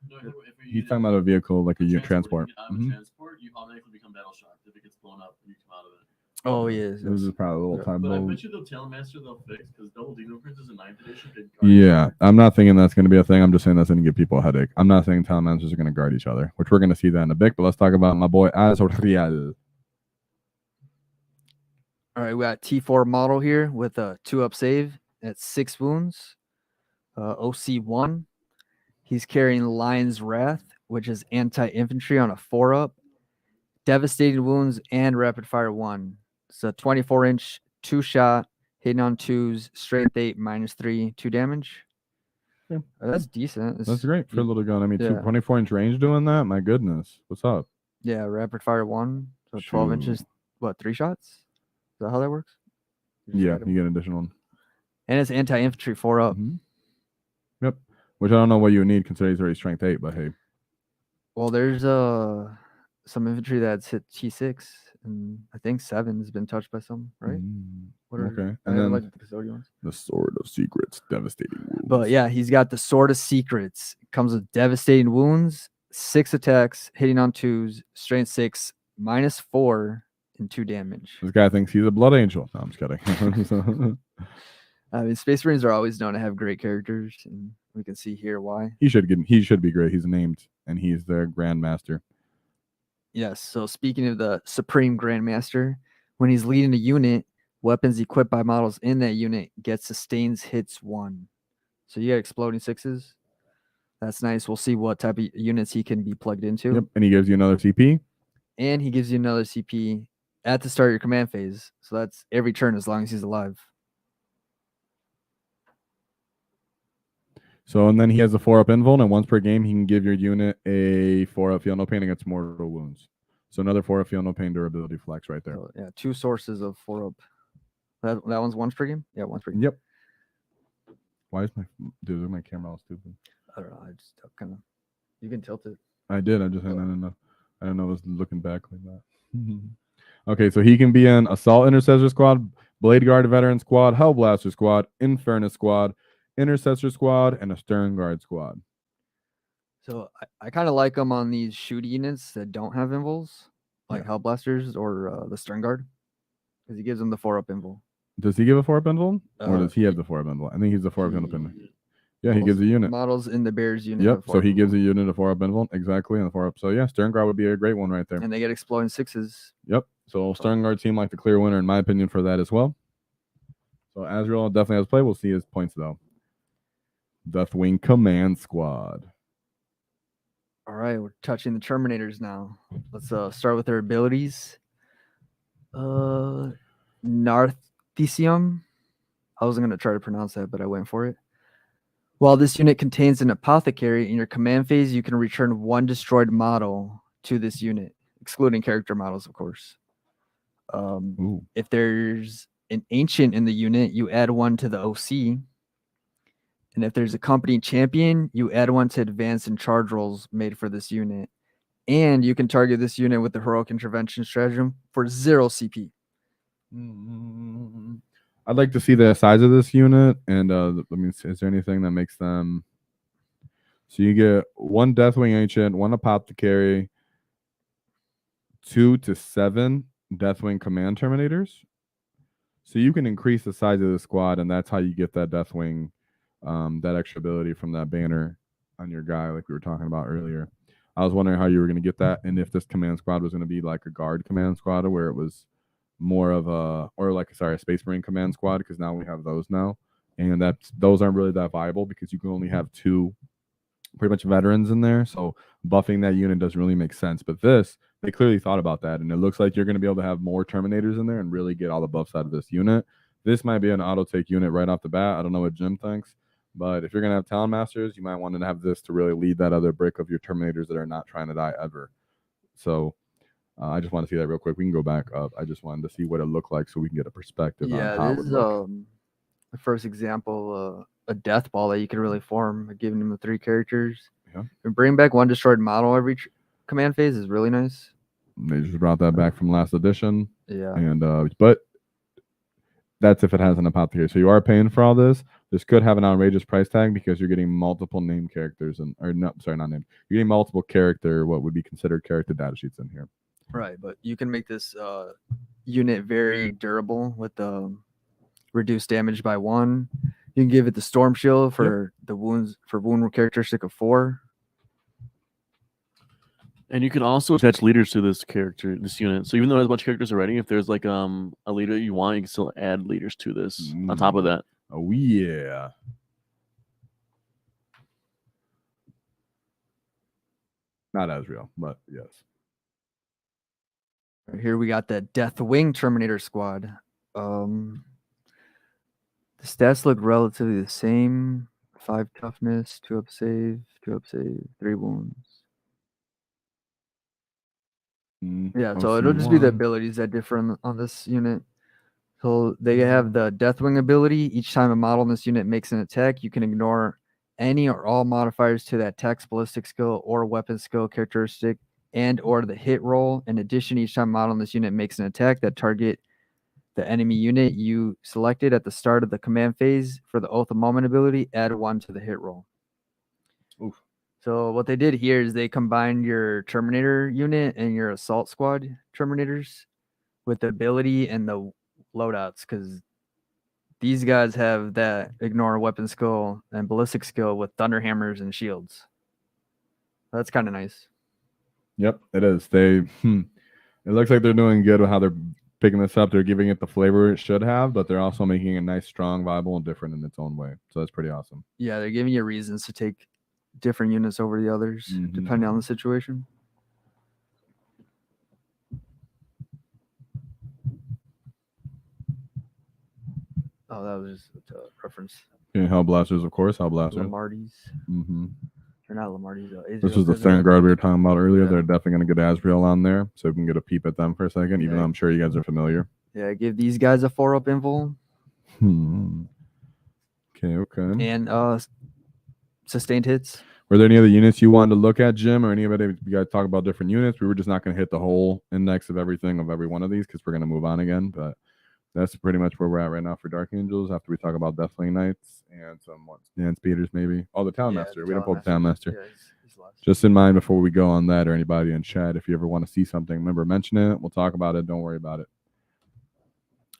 No, if we He's use talking about a vehicle like a the transport. transport, you automatically become battle shocked if it gets blown up and you come out of it. Oh, yes. This is probably a little time. But I mode. bet you the Talon Master they'll fix because Double Demon Prince is a 9th edition. Yeah, I'm not thinking that's going to be a thing. I'm just saying that's going to give people a headache. I'm not saying Talon Masters are going to guard each other, which we're going to see that in a bit. But let's talk about my boy Azrael. All right, we got T4 model here with a 2-up save at 6 wounds. OC1. He's carrying Lion's Wrath, which is anti-infantry on a 4-up. Devastating wounds and rapid fire 1. It's a 24-inch 2-shot, hitting on 2s, strength 8, -3, 2 damage. Yeah. That's decent. That's great for a little gun. I mean, Yeah. 24-inch range doing that? My goodness. What's up? Yeah, rapid fire 1. So 12 inches, 3 shots? Is that how that works? Yeah, you get an additional one. And it's anti-infantry 4-up. Yep. Which I don't know what you would need considering he's already strength 8, but hey. Well, there's some infantry that's hit T6, and I think 7 has been touched by some, right? Okay. And then like the custodian ones. the Sword of Secrets, devastating wounds. But yeah, he's got the Sword of Secrets. It comes with devastating wounds, 6 attacks, hitting on 2s, strength 6, -4, and 2 damage. This guy thinks he's a blood angel. No, I'm just kidding. I mean, Space Marines are always known to have great characters, and we can see here why. He should be great. He's named, and he's their Grandmaster. Yes. So speaking of the Supreme Grandmaster, when he's leading a unit, weapons equipped by models in that unit get sustains hits 1. So you got exploding 6s. That's nice. We'll see what type of units he can be plugged into. Yep. And he gives you another CP. And he gives you another CP at the start of your command phase. So that's every turn as long as he's alive. So, and then he has a 4-up invuln, and once per game, he can give your unit a 4-up feel no pain against mortal wounds. So another 4-up feel no pain durability flex right there. So, yeah, 2 sources of 4-up. That one's once per game? Yeah, once per game. Yep. Why is my camera all stupid? I don't know. I just kind of. You can tilt it. I did. I didn't know. I didn't know it was looking back like that. Okay, so he can be an Assault Intercessor Squad, Blade Guard Veteran Squad, Hellblaster Squad, Infernus Squad, Intercessor Squad, and a Stern Guard Squad. So I kind of like them on these shoot units that don't have invuls, like Hellblasters or the Stern Guard, because he gives them the 4-up invul. Does he give a 4-up invul? Or does he have the 4-up invul? I think he's the 4-up invul. Yeah, he gives a unit. Models in the Bears unit. Yep, so he gives a unit a 4-up invul. Exactly, and the 4-up. So yeah, Stern Guard would be a great one right there. And they get exploding 6s. Yep, so Stern Guard seemed like the clear winner in my opinion for that as well. So Azrael definitely has play. We'll see his points though. Deathwing Command Squad. All right, we're touching the Terminators now. Let's start with their abilities. Narthecium. I wasn't going to try to pronounce that, but I went for it. While this unit contains an apothecary, in your command phase, you can return 1 destroyed model to this unit, excluding character models, of course. If there's an ancient in the unit, you add 1 to the OC. And if there's a company champion, you add 1 to advance and charge rolls made for this unit. And you can target this unit with the heroic intervention stratagem for 0 CP. I'd like to see the size of this unit, and is there anything that makes them? So you get 1 Deathwing Ancient, 1 Apothecary, 2 to 7 Deathwing Command Terminators. So you can increase the size of the squad, and that's how you get that Deathwing, that extra ability from that banner on your guy, like we were talking about earlier. I was wondering how you were going to get that, and if this command squad was going to be like a guard command squad, where it was more of a Space Marine command squad, because now we have those now, and those aren't really that viable because you can only have 2 pretty much veterans in there, so buffing that unit doesn't really make sense. But this, they clearly thought about that, and it looks like you're going to be able to have more Terminators in there and really get all the buffs out of this unit. This might be an auto take unit right off the bat. I don't know what Jim thinks, but if you're going to have Talon Masters, you might want to have this to really lead that other brick of your Terminators that are not trying to die ever. So I just want to see that real quick. We can go back up. I just wanted to see what it looked like so we can get a perspective on how it would look. The first example, a death ball that you can really form, giving them the 3 characters. Yeah. And bring back 1 destroyed model every command phase is really nice. They just brought that back from last edition. Yeah. And but that's if it has an apothecary. So you are paying for all this. This could have an outrageous price tag because you're getting multiple named characters not named. You're getting multiple what would be considered character data sheets in here. Right, but you can make this unit very durable with reduced damage by 1. You can give it the Storm Shield for the wound characteristic of 4. And you can also attach leaders to this unit. So even though it has a bunch of characters already, if there's like a leader you want, you can still add leaders to this on top of that. Oh yeah. Not Azrael, but yes. Here we got the Deathwing Terminator Squad. The stats look relatively the same. 5 toughness, 2 up save, 2 up save, 3 wounds. Yeah, so it'll just be the abilities that differ on this unit. So they have the Deathwing ability. Each time a model in this unit makes an attack, you can ignore any or all modifiers to that attack's ballistic skill or weapon skill characteristic and or the hit roll. In addition, each time a model in this unit makes an attack that target the enemy unit you selected at the start of the command phase for the Oath of Moment ability, add 1 to the hit roll. Oof. So what they did here is they combined your Terminator unit and your Assault Squad Terminators with the ability and the loadouts, because these guys have that ignore weapon skill and ballistic skill with thunder hammers and shields. That's kind of nice. Yep, it is. It looks like they're doing good with how they're picking this up. They're giving it the flavor it should have, but they're also making it nice, strong, viable, and different in its own way. So that's pretty awesome. Yeah, they're giving you reasons to take different units over the others, depending on the situation. Oh, that was just a reference. Yeah, Hellblasters, of course. Hellblasters. Lamarties. Or not Lamarty's. This was the second guard we were talking about earlier. Yeah. They're definitely going to get Asriel on there, so we can get a peep at them for a second, even Yeah. though I'm sure you guys are familiar. Yeah, give these guys a 4-up invul Okay. and sustained hits. Were there any other units you wanted to look at, Jim, or anybody? You guys talk about different units. We were just not going to hit the whole index of everything of every one of these because we're going to move on again. But that's pretty much where we're at right now for Dark Angels. After we talk about Deathwing Knights and some Dance Speeders, maybe. Oh, the Town Master. We don't pull the Town Master. Yeah, he's last. Just in mind before we go on that, or anybody in chat, if you ever want to see something, remember, mention it. We'll talk about it. Don't worry about it.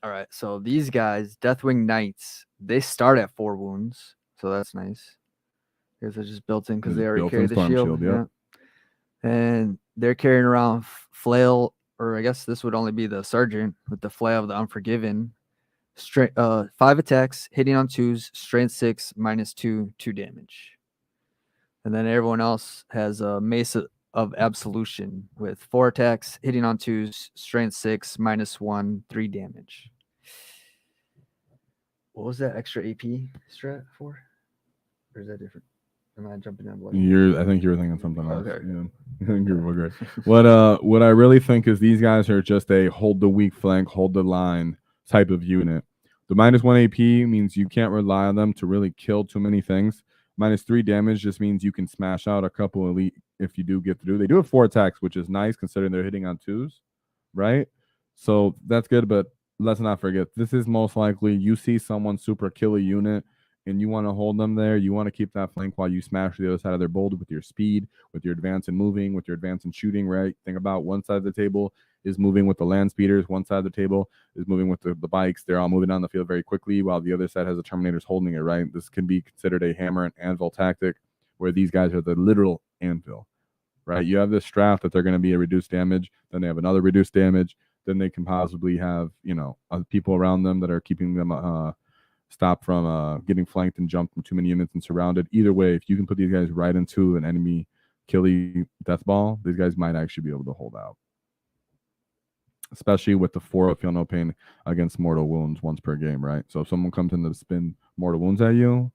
All right, so these guys, Deathwing Knights, they start at 4 wounds, so that's nice. Because they're just built in because they already carry the Storm shield. yeah. And they're carrying around flail, or I guess this would only be the sergeant with the flail of the Unforgiven. 5 attacks, hitting on 2s, strength 6, -2, 2 damage. And then everyone else has a mace of absolution with 4 attacks, hitting on 2s, strength 6, -1, 3 damage. What was that extra AP strat for? Or is that different? Am I jumping on? I think you were thinking something else. Okay. Yeah. I think you're great. What I really think is these guys are just a hold the weak flank, hold the line type of unit. The -1 AP means you can't rely on them to really kill too many things. -3 damage just means you can smash out a couple elite if you do get through. They do have 4 attacks, which is nice considering they're hitting on 2s, right? So that's good, but let's not forget, this is most likely you see someone super kill a unit and you want to hold them there. You want to keep that flank while you smash the other side of their boulder with your speed, with your advance and moving, with your advance and shooting, right? Think about one side of the table is moving with the land speeders. One side of the table is moving with the bikes. They're all moving down the field very quickly while the other side has the Terminators holding it, right? This can be considered a hammer and anvil tactic where these guys are the literal anvil, right? You have this strap that they're going to be a reduced damage. Then they have another reduced damage. Then they can possibly have, other people around them that are keeping them stop from getting flanked and jumped from too many units and surrounded. Either way, if you can put these guys right into an enemy killy death ball, these guys might actually be able to hold out. Especially with the 4 Feel No Pain against mortal wounds once per game, right? So if someone comes in to spin mortal wounds at you,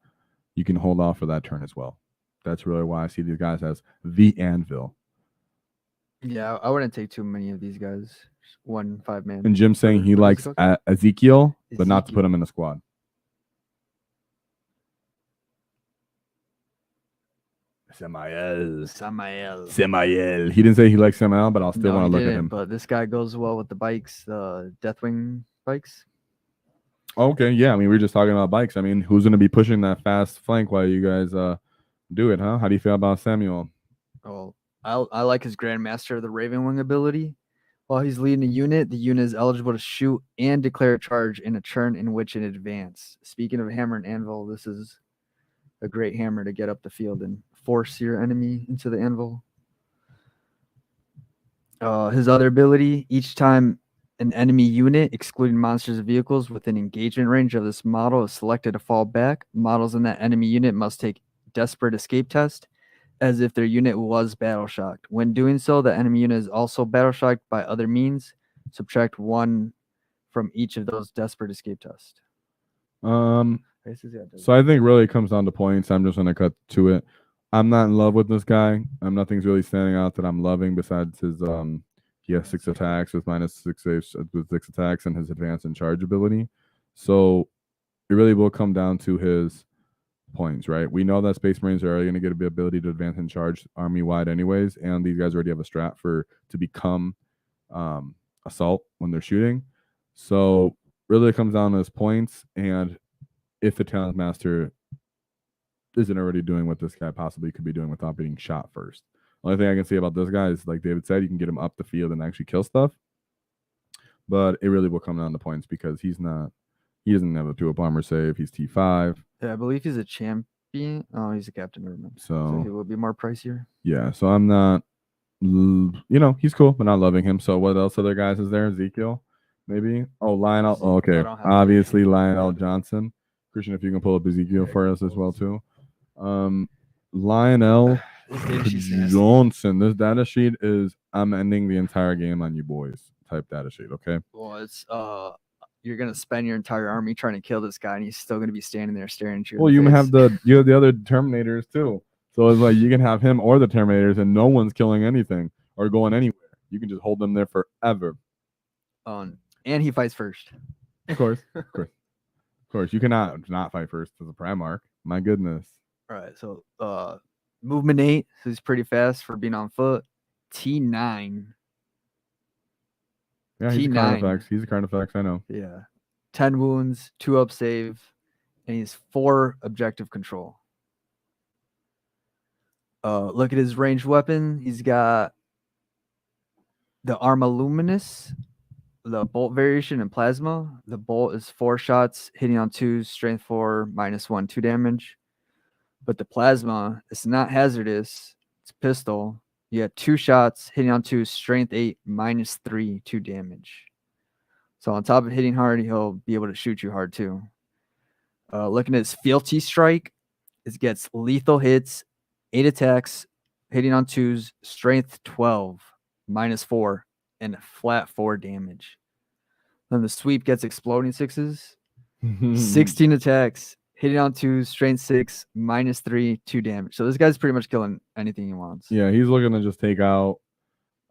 you can hold off for that turn as well. That's really why I see these guys as the anvil. Yeah, I wouldn't take too many of these guys. Just 1 5-man. And Jim's saying he likes Ezekiel, but not to put him in the squad. Samael. He didn't say he likes Samael, but I'll still want to look at him. But this guy goes well with the bikes, the Deathwing bikes. Okay, yeah. I mean, we were just talking about bikes. I mean, who's going to be pushing that fast flank while you guys do it, huh? How do you feel about Samuel? Oh, I like his Grandmaster of the Raven Wing ability. While he's leading a unit, the unit is eligible to shoot and declare a charge in a turn in which it advance. Speaking of hammer and anvil, this is a great hammer to get up the field and force your enemy into the anvil. His other ability, each time an enemy unit, excluding monsters and vehicles within engagement range of this model, is selected to fall back, models in that enemy unit must take desperate escape test as if their unit was battle shocked. When doing so, the enemy unit is also battle shocked by other means. Subtract 1 from each of those desperate escape tests. So I think really it comes down to points. I'm just going to cut to it. I'm not in love with this guy. Nothing's really standing out that I'm loving besides his he has 6 attacks with -6 with 6 attacks and his advance and charge ability. So it really will come down to his points, right? We know that Space Marines are already going to get the ability to advance and charge army wide anyways, and these guys already have a strat to become assault when they're shooting. So really it comes down to his points, and if the Talent Master isn't already doing what this guy possibly could be doing without being shot first. Only thing I can say about this guy is, like David said, you can get him up the field and actually kill stuff. But it really will come down to points because he doesn't have a 2-up armor save. He's T5. Yeah, I believe he's a champion. Oh, he's a captain. Never mind. So he will be more pricier. Yeah, so I'm not, he's cool, but not loving him. So what else other guys is there? Ezekiel, maybe? Oh, Lionel. Oh, okay. Obviously, Lionel Johnson. Christian, if you can pull up Ezekiel for us as well, too. Lionel Johnson. This data sheet is I'm ending the entire game on you boys type data sheet, okay? Well, it's you're gonna spend your entire army trying to kill this guy, and he's still gonna be standing there staring at you. Well, you have the other Terminators too. So it's like you can have him or the Terminators, and no one's killing anything or going anywhere. You can just hold them there forever. And he fights first. Of course, of course, of course. You cannot not fight first as a Primarch. My goodness. All right, so movement 8, so he's pretty fast for being on foot. T9. Yeah, he's a T9. Carnifex. He's a Carnifex. I know. Yeah. 10 wounds, 2 up save, and he's 4 objective control. Look at his ranged weapon. He's got the Arma Luminous, the bolt variation, and plasma. The bolt is 4 shots, hitting on 2s, strength 4, -1, 2 damage. But the plasma, it's not hazardous. It's pistol. You got 2 shots, hitting on 2, strength 8, -3, 2 damage. So on top of hitting hard, he'll be able to shoot you hard too. Looking at his fealty strike, it gets lethal hits, 8 attacks, hitting on 2s, strength 12, -4, and a flat 4 damage. Then the sweep gets exploding 6s, 16 attacks, hitting on 2s, strength 6, -3, 2 damage. So this guy's pretty much killing anything he wants. Yeah, he's looking to just take out,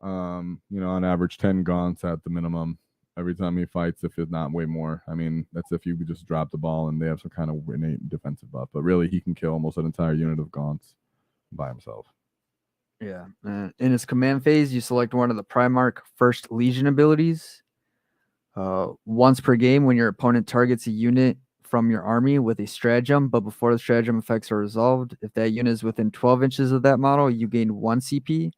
on average 10 gaunts at the minimum every time he fights, if it's not way more. I mean, that's if you could just drop the ball and they have some kind of innate defensive buff. But really, he can kill almost an entire unit of gaunts by himself. Yeah. In his command phase, you select one of the Primarch First Legion abilities. Once per game, when your opponent targets a unit from your army with a stratagem, but before the stratagem effects are resolved, if that unit is within 12 inches of that model, you gain 1 CP,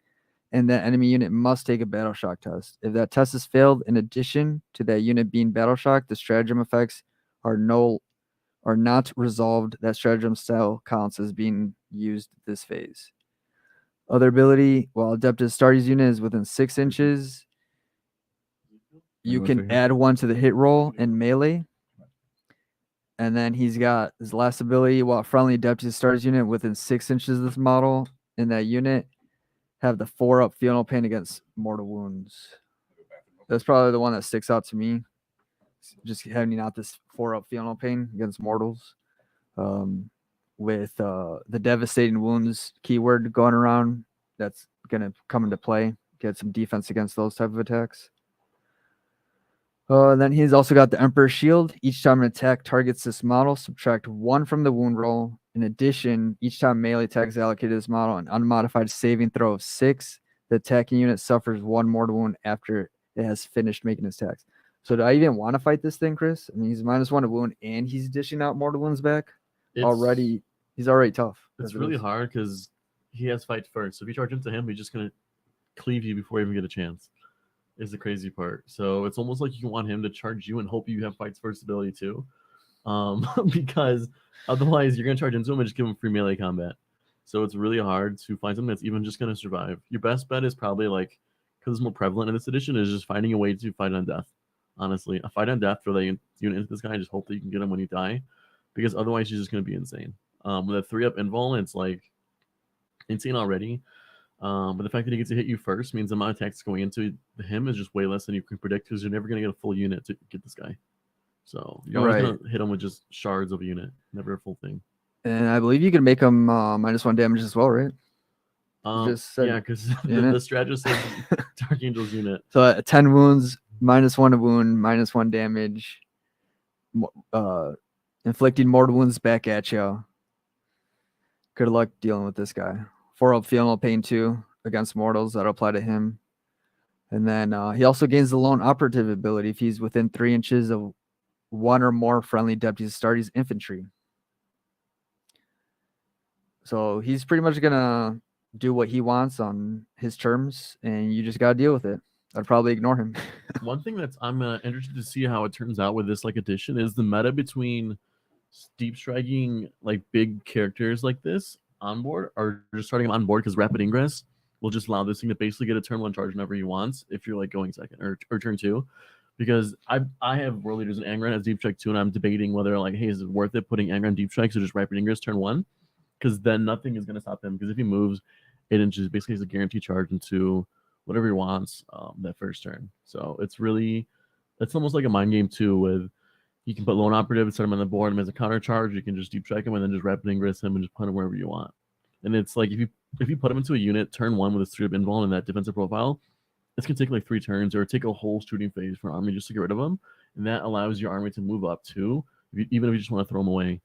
and that enemy unit must take a battle shock test. If that test is failed, in addition to that unit being battle shocked, the stratagem effects are not resolved. That stratagem style counts as being used this phase. Other ability, while Adeptus Astartes unit is within 6 inches, you can add 1 to the hit roll and melee. And then he's got his last ability, while friendly Adeptus Astartes unit within 6 inches of this model in that unit have the 4-up Feel Pain against mortal wounds. That's probably the one that sticks out to me. Just having out this 4-up Feel Pain against mortals. With the devastating wounds keyword going around, that's going to come into play. Get some defense against those type of attacks. Then he's also got the Emperor's Shield. Each time an attack targets this model, subtract 1 from the wound roll. In addition, each time melee attack is allocated to this model, an unmodified saving throw of 6, the attacking unit suffers 1 mortal wound after it has finished making its attacks. So do I even want to fight this thing, Chris? I mean, he's -1 to wound, and he's dishing out mortal wounds back. He's already tough. It's really hard because he has fight first. So if you charge into him, he's just going to cleave you before you even get a chance. Is the crazy part. So it's almost like you want him to charge you and hope you have fights first ability too. Because otherwise you're going to charge into him and just give him free melee combat. So it's really hard to find something that's even just going to survive. Your best bet is probably, like, because it's more prevalent in this edition, is just finding a way to fight on death. Honestly, a fight on death, throw that unit into this guy and just hope that you can get him when you die. Because otherwise he's just going to be insane. With a 3-up invul, it's like insane already. But the fact that he gets to hit you first means the amount of attacks going into him is just way less than you can predict, because you're never going to get a full unit to get this guy. So you're always going to hit him with just shards of a unit, never a full thing. And I believe you can make him -1 damage as well, right? Yeah, because the strategist says Dark Angel's unit. So 10 wounds, -1 to wound, -1 damage, inflicting mortal wounds back at you. Good luck dealing with this guy. 4-up Feel Pain 2 against mortals, that'll apply to him. And then he also gains the lone operative ability if he's within 3 inches of 1 or more friendly Adeptus Astartes infantry. So he's pretty much gonna do what he wants on his terms, and you just gotta deal with it. I'd probably ignore him. One thing that's I'm interested to see how it turns out with this edition is the meta between deep striking big characters like this on board, or just starting him on board, because rapid ingress will just allow this thing to basically get a turn 1 charge whenever he wants if you're going second or turn 2. Because I have World Leaders in Angron as deep strike 2, and I'm debating whether hey, is it worth it putting Angron deep strikes or just rapid ingress turn 1? Because then nothing is going to stop him, because if he moves 8 inches, basically has a guaranteed charge into whatever he wants that first turn. So it's almost like a mind game too, with you can put lone operative and set him on the board and as a counter charge, you can just deep strike him and then just rapid ingress him and just put him wherever you want. And it's like if you put him into a unit turn 1 with a straight up invuln in that defensive profile, it's gonna take like 3 turns or take a whole shooting phase for an army just to get rid of him, and that allows your army to move up too. Even if you just want to throw him away,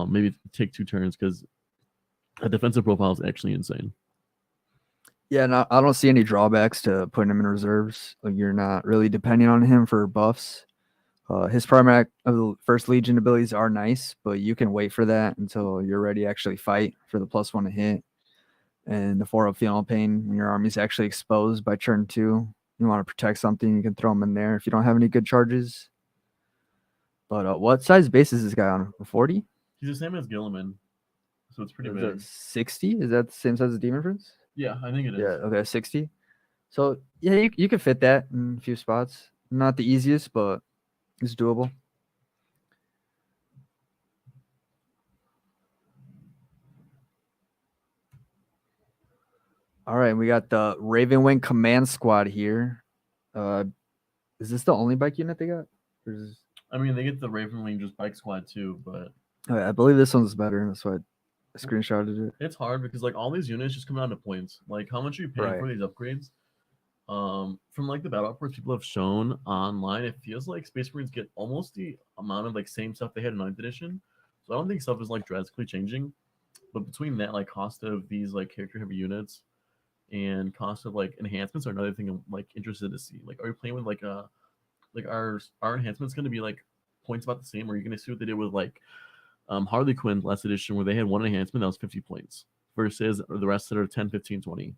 maybe take 2 turns because a defensive profile is actually insane. Yeah, no, I don't see any drawbacks to putting him in reserves. Like, you're not really depending on him for buffs. His primary of the first Legion abilities are nice, but you can wait for that until you're ready to actually fight for the +1 to hit. And the 4 of Feeling Pain, when your army's actually exposed by turn 2, you want to protect something, you can throw him in there if you don't have any good charges. But what size base is this guy on? 40? He's the same as Gilliman, so it's pretty Is big. it 60? Is that the same size as Demon Prince? Yeah, I think it is. Yeah, okay, 60. So, yeah, you can fit that in a few spots. Not the easiest, but it's doable. All right, we got the Ravenwing Command Squad here. Is this the only bike unit they got? I mean, they get the Ravenwing just bike squad too, but I believe this one's better. That's why I screenshotted it. it's hard because like all these units just come down to points. Like how much are you paying Right. for these upgrades? From like the battle reports people have shown online, it feels like Space Marines get almost the amount of like same stuff they had in 9th edition. So I don't think stuff is like drastically changing. But between that, like cost of these like character heavy units and cost of like enhancements are another thing I'm like interested to see. Like, are you playing with like our enhancements going to be like points about the same, or are you going to see what they did with like Harley Quinn last edition where they had one enhancement that was 50 points versus the rest that are 10, 15, 20.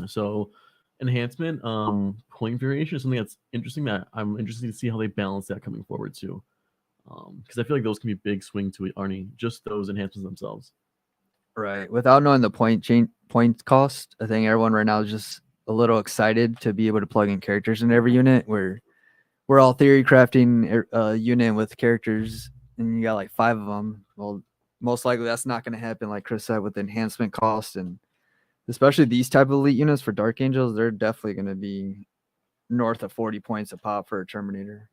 So enhancement point variation is something that's interesting that I'm interested to see how they balance that coming forward too. Because I feel like those can be big swing to Arnie, just those enhancements themselves. Right. Without knowing the point cost, I think everyone right now is just a little excited to be able to plug in characters in every unit. We're all theory crafting a unit with characters, and you got like 5 of them. Well, most likely that's not going to happen, like Chris said, with the enhancement cost, and especially these type of elite units for Dark Angels, they're definitely going to be north of 40 points a pop for a Terminator.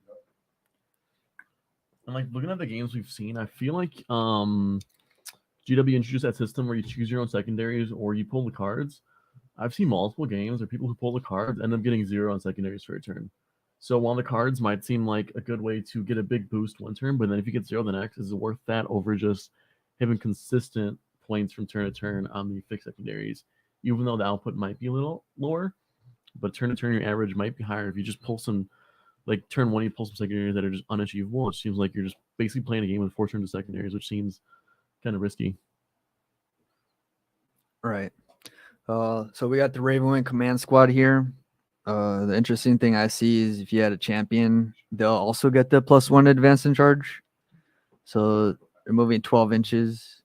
And like looking at the games we've seen, I feel like GW introduced that system where you choose your own secondaries or you pull the cards. I've seen multiple games where people who pull the cards end up getting 0 on secondaries for a turn. So while the cards might seem like a good way to get a big boost one turn, but then if you get 0 the next, is it worth that over just having consistent points from turn to turn on the fixed secondaries, even though the output might be a little lower, but turn to turn your average might be higher if you just pull some, like turn 1 you pull some secondaries that are just unachievable. It seems like you're just basically playing a game with 4 turns of secondaries, which seems kind of risky. Right. So we got the Ravenwing Command Squad here. The interesting thing I see is if you had a champion, they'll also get the +1 advance in charge. So they're moving 12 inches.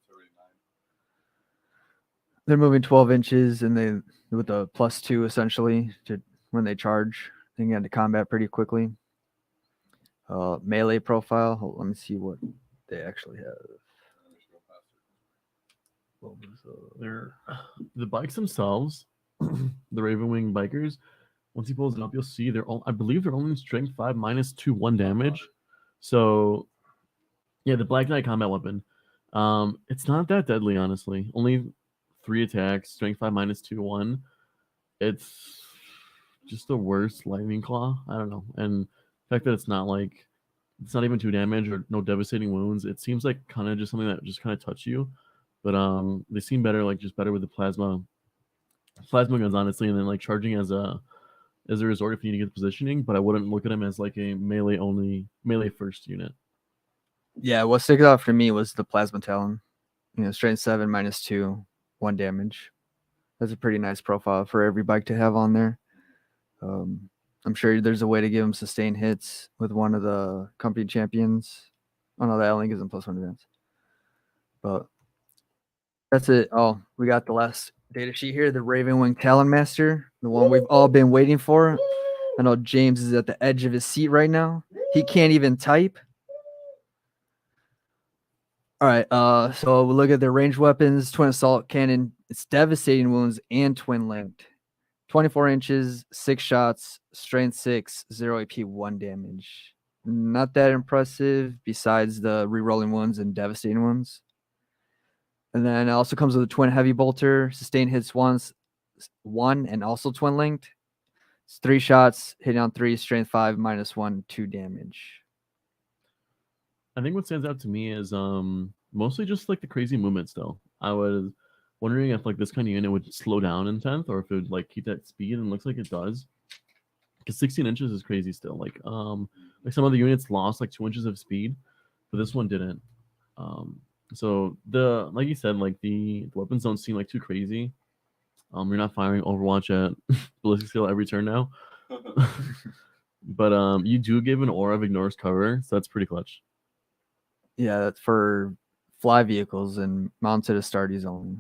They're moving 12 inches, and they with a +2 essentially to when they charge. They can get into combat pretty quickly. Melee profile. Let me see what they actually have. They're the bikes themselves, the Ravenwing bikers. Once he pulls it up, you'll see I believe they're only strength 5 -2/1 damage. So yeah, the Black Knight combat weapon. It's not that deadly, honestly. Only 3 attacks, strength 5 -2/1. It's just the worst lightning claw. I don't know. And the fact that it's not even 2 damage or no devastating wounds, it seems like kind of just something that just kind of touch you. But they seem better, like just better with the plasma guns, honestly, and then like charging as a resort if you need to get the positioning. But I wouldn't look at them as like a melee first unit. Yeah, what sticks out for me was the Plasma Talon. Strength 7 -2, 1 damage. That's a pretty nice profile for every bike to have on there. I'm sure there's a way to give them sustained hits with one of the company champions. Oh no, that only gives them +1 advance. But that's it. Oh, we got the last data sheet here, the Ravenwing Talon Master, the one we've all been waiting for. I know James is at the edge of his seat right now. He can't even type. All right, so we'll look at their ranged weapons. Twin Assault Cannon, it's devastating wounds and twin linked. 24 inches, 6 shots, strength 6, 0 AP, 1 damage. Not that impressive besides the rerolling wounds and devastating wounds. And then it also comes with a twin heavy bolter, sustain hits once, one, and also twin linked. It's 3 shots, hitting on 3, strength 5, -1, 2 damage. I think what stands out to me is mostly just like the crazy movement still. I was wondering if like this kind of unit would slow down in 10th or if it would like keep that speed, and it looks like it does. Because 16 inches is crazy still. Like some other units lost like 2 inches of speed, but this one didn't. So like you said, like the weapons don't seem like too crazy. You're not firing Overwatch at ballistic skill every turn now. But you do give an aura of ignores cover, so that's pretty clutch. Yeah, that's for fly vehicles and mounted Astartes only.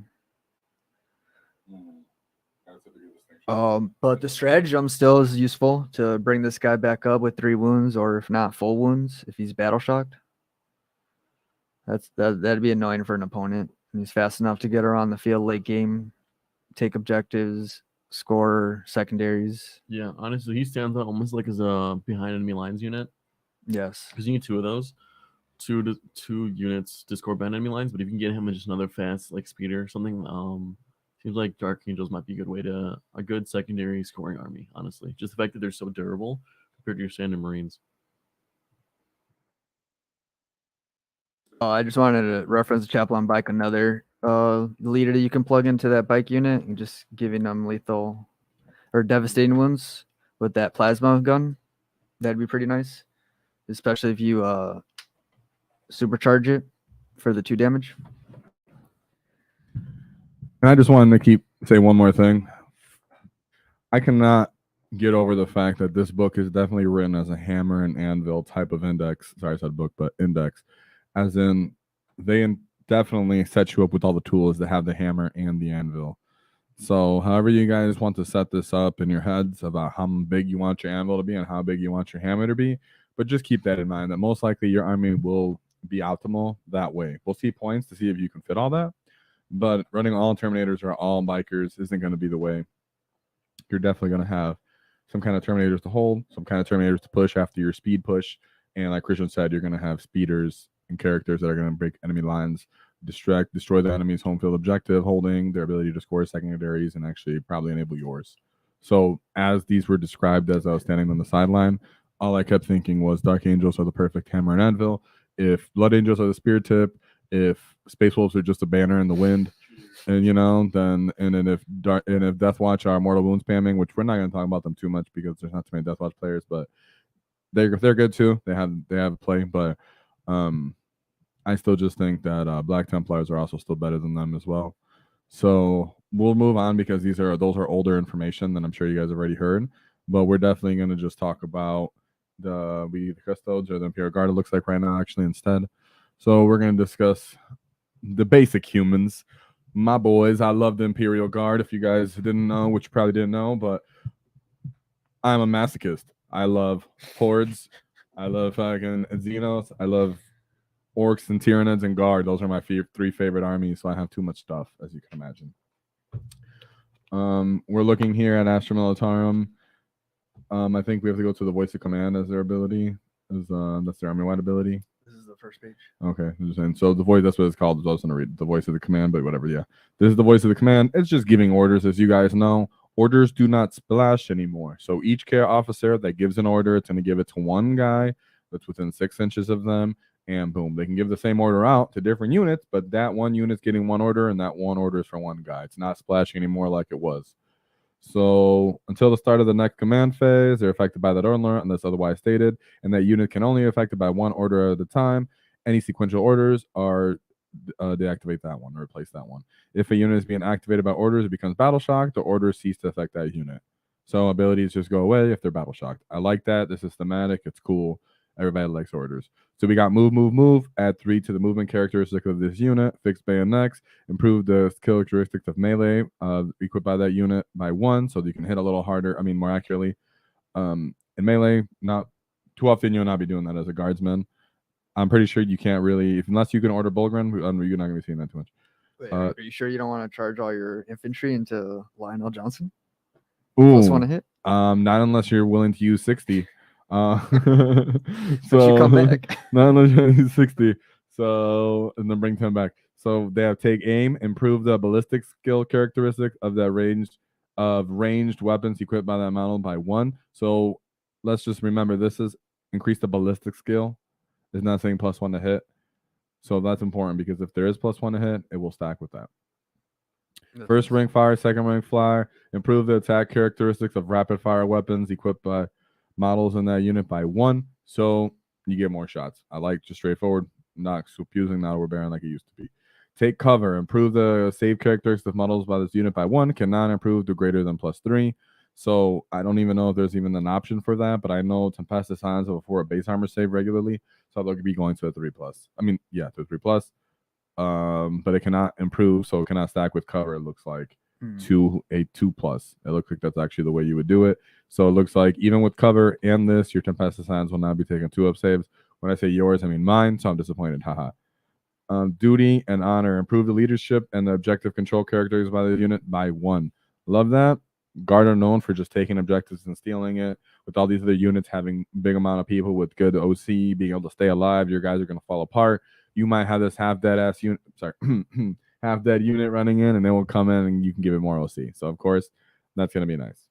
But the stratagem still is useful to bring this guy back up with 3 wounds, or if not full wounds, if he's battle shocked. That'd be annoying for an opponent. He's fast enough to get around the field late game, take objectives, score secondaries. Yeah, honestly, he stands out almost like as a behind enemy lines unit. Yes. Because you need 2 of those. 2 units to score behind enemy lines, but if you can get him in just another fast like speeder or something, seems like Dark Angels might be a good secondary scoring army, honestly. Just the fact that they're so durable compared to your standard Marines. I just wanted to reference Chaplain Bike, another leader that you can plug into that bike unit, and just giving them lethal or devastating wounds with that plasma gun. That'd be pretty nice, especially if you supercharge it for the 2 damage. And I just wanted to say one more thing. I cannot get over the fact that this book is definitely written as a hammer and anvil type of index. Sorry, I said book, but index. As in, they definitely set you up with all the tools that have the hammer and the anvil. So however you guys want to set this up in your heads about how big you want your anvil to be and how big you want your hammer to be, but just keep that in mind that most likely your army will be optimal that way. We'll see points to see if you can fit all that. But running all Terminators or all Bikers isn't going to be the way. You're definitely going to have some kind of Terminators to hold, some kind of Terminators to push after your speed push. And like Christian said, you're going to have speeders and characters that are going to break enemy lines, destroy the enemy's home field objective, holding their ability to score secondaries, and actually probably enable yours. So as these were described as I was standing on the sideline, all I kept thinking was Dark Angels are the perfect hammer and anvil. If Blood Angels are the spear tip, if Space Wolves are just a banner in the wind, and then if Death Watch are mortal wound spamming, which we're not going to talk about them too much because there's not too many Death Watch players, but they're good too. They have play, but I still just think that Black Templars are also still better than them as well. So we'll move on because those are older information than I'm sure you guys have already heard. But we're definitely going to just talk about the custodes or the Imperial Guard. It looks like right now actually instead. So we're going to discuss the basic humans. My boys, I love the Imperial Guard. If you guys didn't know, which you probably didn't know, but I'm a masochist. I love hordes. I love fucking Xenos. I love Orcs and Tyranids and Guard. Those are my 3 favorite armies, so I have too much stuff, as you can imagine. We're looking here at Astra Militarum. I think we have to go to the Voice of Command as their ability. That's their army-wide ability. This is the first page. Okay. So the voice, that's what it's called. I was going to read the Voice of the Command, but whatever, yeah. This is the Voice of the Command. It's just giving orders, as you guys know. Orders do not splash anymore. So each care officer that gives an order, it's going to give it to one guy that's within 6 inches of them, and boom. They can give the same order out to different units, but that one unit's getting one order, and that one order is for one guy. It's not splashing anymore like it was. So until the start of the next command phase, they're affected by that order unless otherwise stated, and that unit can only be affected by one order at a time. Any sequential orders are deactivate that one or replace that one. If a unit is being activated by orders, it becomes battle shocked. The orders cease to affect that unit. So abilities just go away if they're battle shocked. I like that. This is thematic. It's cool. Everybody likes orders. So we got move. Add 3 to the movement characteristic of this unit. Fix bayonets. Improve the characteristics of melee equipped by that unit by 1, so that you can hit a little harder. I mean, more accurately. In melee, not too often you'll not be doing that as a guardsman. I'm pretty sure you can't really, unless you can order Bulgren, you're not going to be seeing that too much. Wait, are you sure you don't want to charge all your infantry into Lionel Johnson? Ooh, Plus 1 to hit? Not unless you're willing to use 60. So come back. Not unless you use 60. So, and then bring 10 back. So they have take aim, improve the ballistic skill characteristic of that ranged weapons equipped by that model by 1. So let's just remember this is increase the ballistic skill. It's not saying +1 to hit. So that's important because if there is +1 to hit, it will stack with that. First rank fire, second rank fire, improve the attack characteristics of rapid fire weapons equipped by models in that unit by 1. So you get more shots. I like just straightforward, not confusing, not overbearing like it used to be. Take cover, improve the save characteristics of models by this unit by 1, cannot improve to greater than +3. So I don't even know if there's even an option for that, but I know Tempestus Signs will afford a base armor save regularly, so they'll be going to a 3+. I mean, yeah, to a 3+. But it cannot improve, so it cannot stack with cover. It looks like to a 2+. It looks like that's actually the way you would do it. So it looks like even with cover and this, your Tempestus Signs will not be taking 2-up saves. When I say yours, I mean mine. So I'm disappointed. Haha. Duty and honor, improve the leadership and the objective control characters by the unit by 1. Love that. Guard are known for just taking objectives and stealing it. With all these other units having big amount of people with good OC, being able to stay alive, your guys are going to fall apart. You might have this half dead unit, half dead unit running in, and they will come in and you can give it more OC. So of course, that's going to be nice.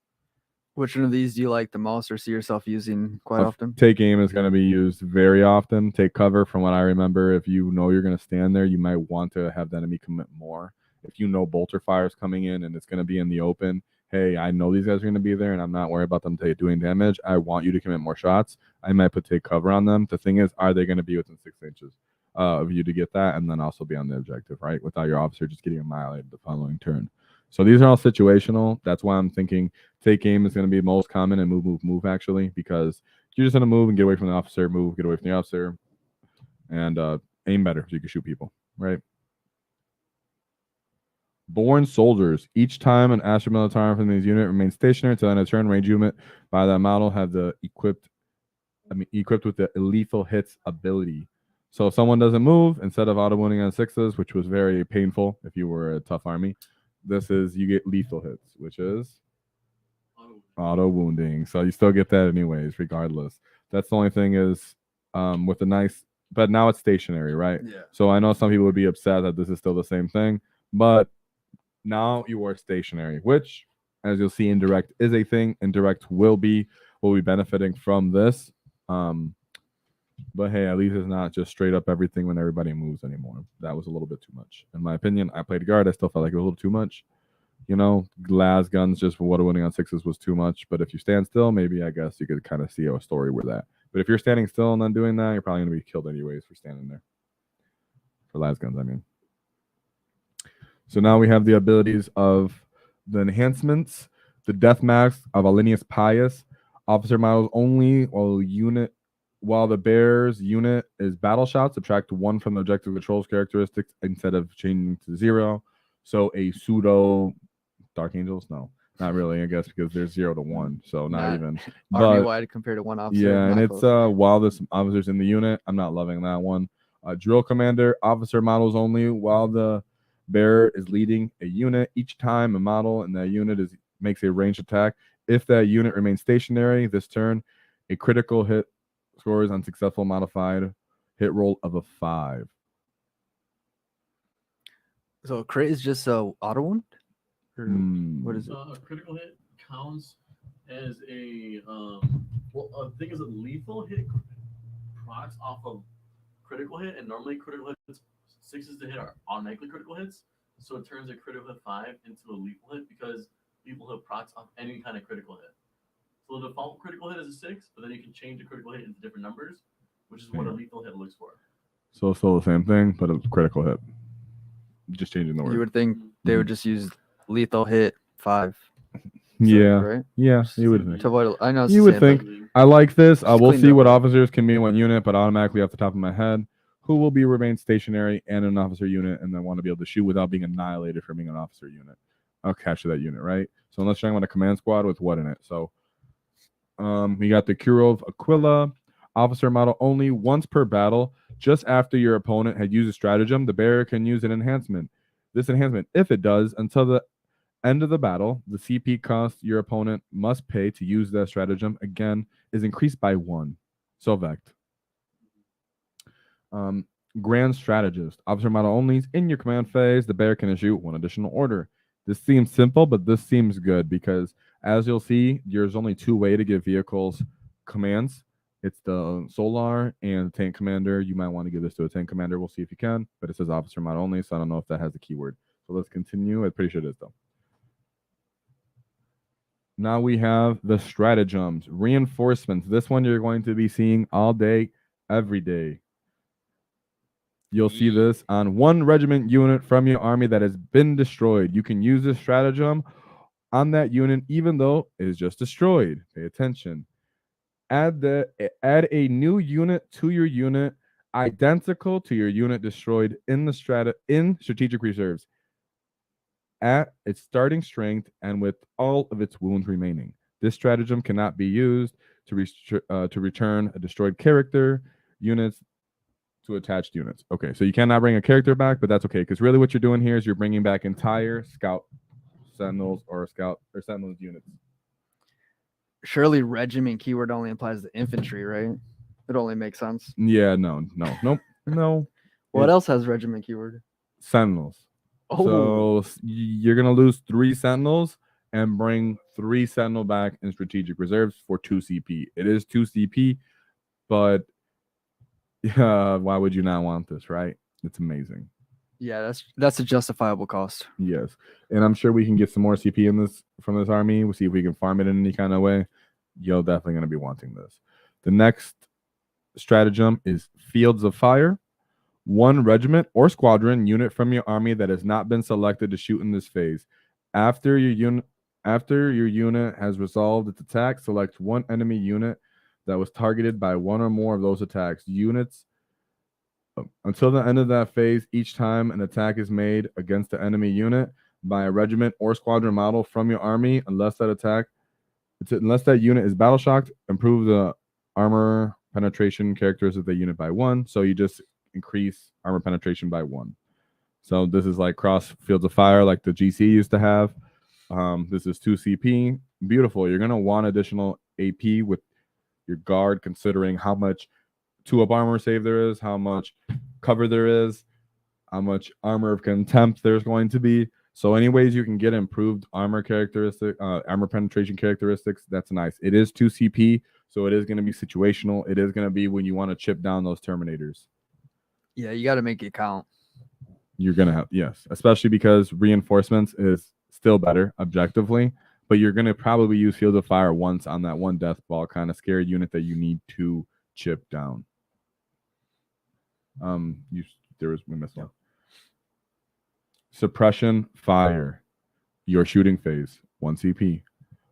Which one of these do you like the most or see yourself using quite often? Take aim is going to be used very often. Take cover, from what I remember, if you know you're going to stand there, you might want to have the enemy commit more. If you know bolter fire is coming in and it's going to be in the open, hey, I know these guys are going to be there and I'm not worried about them doing damage. I want you to commit more shots. I might put take cover on them. The thing is, are they going to be within 6 inches of you to get that and then also be on the objective, right? Without your officer just getting annihilated the following turn. So these are all situational. That's why I'm thinking take aim is going to be most common and move actually, because you're just going to move and get away from the officer, move, get away from the officer, and aim better so you can shoot people, right? Born soldiers. Each time an Astro Militarum from these unit remains stationary until end of turn, range unit by that model have the equipped with the lethal hits ability. So if someone doesn't move, instead of auto wounding on 6s, which was very painful if you were a tough army, this is you get lethal hits, which is auto wounding. So you still get that anyways, regardless. That's the only thing is with a nice, but now it's stationary, right? Yeah. So I know some people would be upset that this is still the same thing, but now you are stationary, which, as you'll see, indirect is a thing. Indirect will be benefiting from this. But hey, at least it's not just straight up everything when everybody moves anymore. That was a little bit too much. In my opinion, I played guard. I still felt like it was a little too much. You know, las guns just for what winning on 6s was too much. But if you stand still, maybe I guess you could kind of see a story with that. But if you're standing still and then doing that, you're probably going to be killed anyways for standing there. For las guns, I mean. So now we have the abilities of the enhancements. The Death Mask of Alinius Pius. Officer models only while the bear's unit is battle shot, subtract 1 from the objective controls characteristics instead of changing to 0. So a pseudo Dark Angels? No, not really, I guess, because there's 0 to 1. So not even. Army wide compared to one officer. Yeah, and it's while this officer's in the unit, I'm not loving that one. Drill Commander, officer models only while the bearer is leading a unit. Each time a model in that unit makes a ranged attack, if that unit remains stationary this turn, a critical hit scores unsuccessful modified hit roll of a 5. So a crit is just a auto wound? Or what is it? A critical hit counts as a the thing is a lethal hit procs off of critical hit, and normally critical hits 6s to hit are automatically critical hits. So it turns a critical hit 5 into a lethal hit because lethal hit procs off any kind of critical hit. So the default critical hit is a 6, but then you can change the critical hit into different numbers, which is what a lethal hit looks for. So still the same thing, but a critical hit. Just changing the word. You would think they would just use lethal hit 5. Yeah, right? Yeah, you would think. To avoid, I know. It's You the would same, think. but I like this. I Just will clean see it what up. officers can be in one unit, but automatically off the top of my head, who will remain stationary and an officer unit, and then want to be able to shoot without being annihilated from being an officer unit. I'll capture that unit, right? So unless you're talking about a command squad with what in it. So we got the Curo of Aquila, officer model only once per battle. Just after your opponent had used a stratagem, the bearer can use an enhancement. This enhancement, if it does, until the end of the battle, the CP cost your opponent must pay to use that stratagem again is increased by 1. So vect. Grand Strategist. Officer model only. In your command phase, the bear can issue one additional order. This seems simple, but this seems good because, as you'll see, there's only two ways to give vehicles commands. It's the Solar and Tank Commander. You might want to give this to a Tank Commander. We'll see if you can, but it says Officer mod only, so I don't know if that has the keyword. So let's continue. I'm pretty sure it is, though. Now we have the stratagems. Reinforcements. This one you're going to be seeing all day, every day. You'll see this on one regiment unit from your army that has been destroyed. You can use this stratagem on that unit, even though it is just destroyed. Pay attention. Add a new unit to your unit identical to your unit destroyed in the strategic reserves at its starting strength and with all of its wounds remaining. This stratagem cannot be used to return a destroyed character units to attached units. Okay, so you cannot bring a character back, but that's okay, because really what you're doing here is you're bringing back entire scout sentinels or sentinels units. Surely regiment keyword only applies to infantry, right? It only makes sense. Yeah, nope. What else has regiment keyword? Sentinels. Oh, So you're gonna lose 3 sentinels and bring 3 sentinel back in strategic reserves for 2 CP. It is 2 CP, but why would you not want this, right? It's amazing. yeah, that's a justifiable cost. Yes, and I'm sure we can get some more CP in this from this army. We'll see if we can farm it in any kind of way. You're definitely going to be wanting this. The next stratagem is Fields of Fire. One regiment or squadron unit from your army that has not been selected to shoot in this phase. After your unit has resolved its attack, select one enemy unit that was targeted by one or more of those attacks. Units until the end of that phase, each time an attack is made against the enemy unit by a regiment or squadron model from your army, unless that unit is battle shocked, improve the armor penetration characteristics of the unit by 1. So you just increase armor penetration by 1. So this is like cross Fields of Fire, like the GC used to have. This is 2 CP. Beautiful. You're going to want additional AP with your guard, considering how much 2-up armor save there is, how much cover there is, how much armor of contempt there's going to be. So any ways you can get improved armor penetration characteristics, that's nice. It is 2 CP, so it is going to be situational. It is going to be when you want to chip down those Terminators. Yeah, you got to make it count. You're going to have, yes, especially because reinforcements is still better objectively, but you're going to probably use Field of Fire once on that one death ball kind of scary unit that you need to chip down. We missed one. Suppression Fire. Your shooting phase, 1 CP.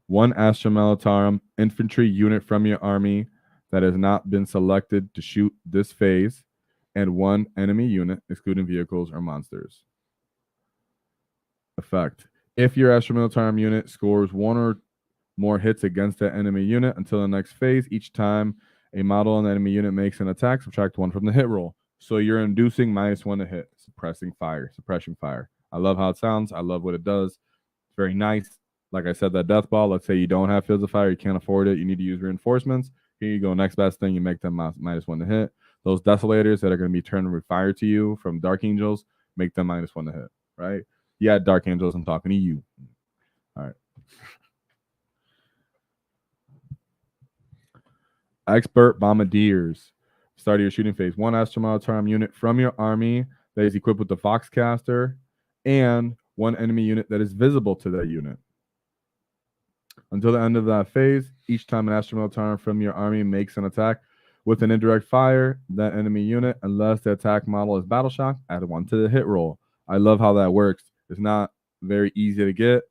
1 Astra Militarum infantry unit from your army that has not been selected to shoot this phase, and 1 enemy unit, excluding vehicles or monsters. Effect. If your Astra Militarum unit scores 1 or more hits against that enemy unit until the next phase, each time a model on the enemy unit makes an attack, subtract 1 from the hit roll. So you're inducing -1 to hit. Suppressing fire. Suppression fire. I love how it sounds. I love what it does. It's very nice. Like I said, that death ball, let's say you don't have Fields of Fire, you can't afford it, you need to use reinforcements. Here you go. Next best thing, you make them -1 to hit. Those desolators that are going to be turning with fire to you from Dark Angels, make them -1 to hit, right? Yeah, Dark Angels, I'm talking to you. All right. Expert Bombardiers. Start of your shooting phase. 1 Astra Militarum unit from your army that is equipped with the Foxcaster and 1 enemy unit that is visible to that unit. Until the end of that phase, each time an Astra Militarum from your army makes an attack with an indirect fire, that enemy unit, unless the attack model is battle shocked, add 1 to the hit roll. I love how that works. It's not very easy to get,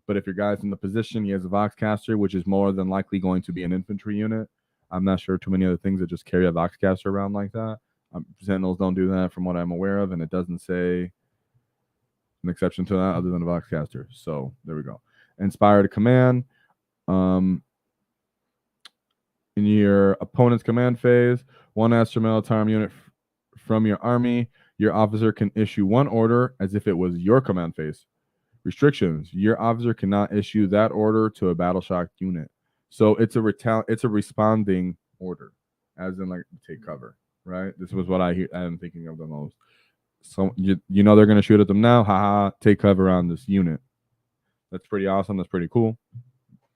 but if your guy's in the position, he has a Voxcaster, which is more than likely going to be an infantry unit. I'm not sure too many other things that just carry a Voxcaster around like that. Sentinels don't do that from what I'm aware of, and it doesn't say an exception to that other than a Voxcaster. So there we go. Inspired Command. In your opponent's command phase, 1 Astra Militarum unit from your army, your officer can issue 1 order as if it was your command phase. Restrictions. Your officer cannot issue that order to a battle shocked unit. So it's a responding order, as in like take cover. right? This was what I'm thinking of the most. So you know they're gonna shoot at them now. Haha, take cover on this unit. That's pretty awesome. That's pretty cool.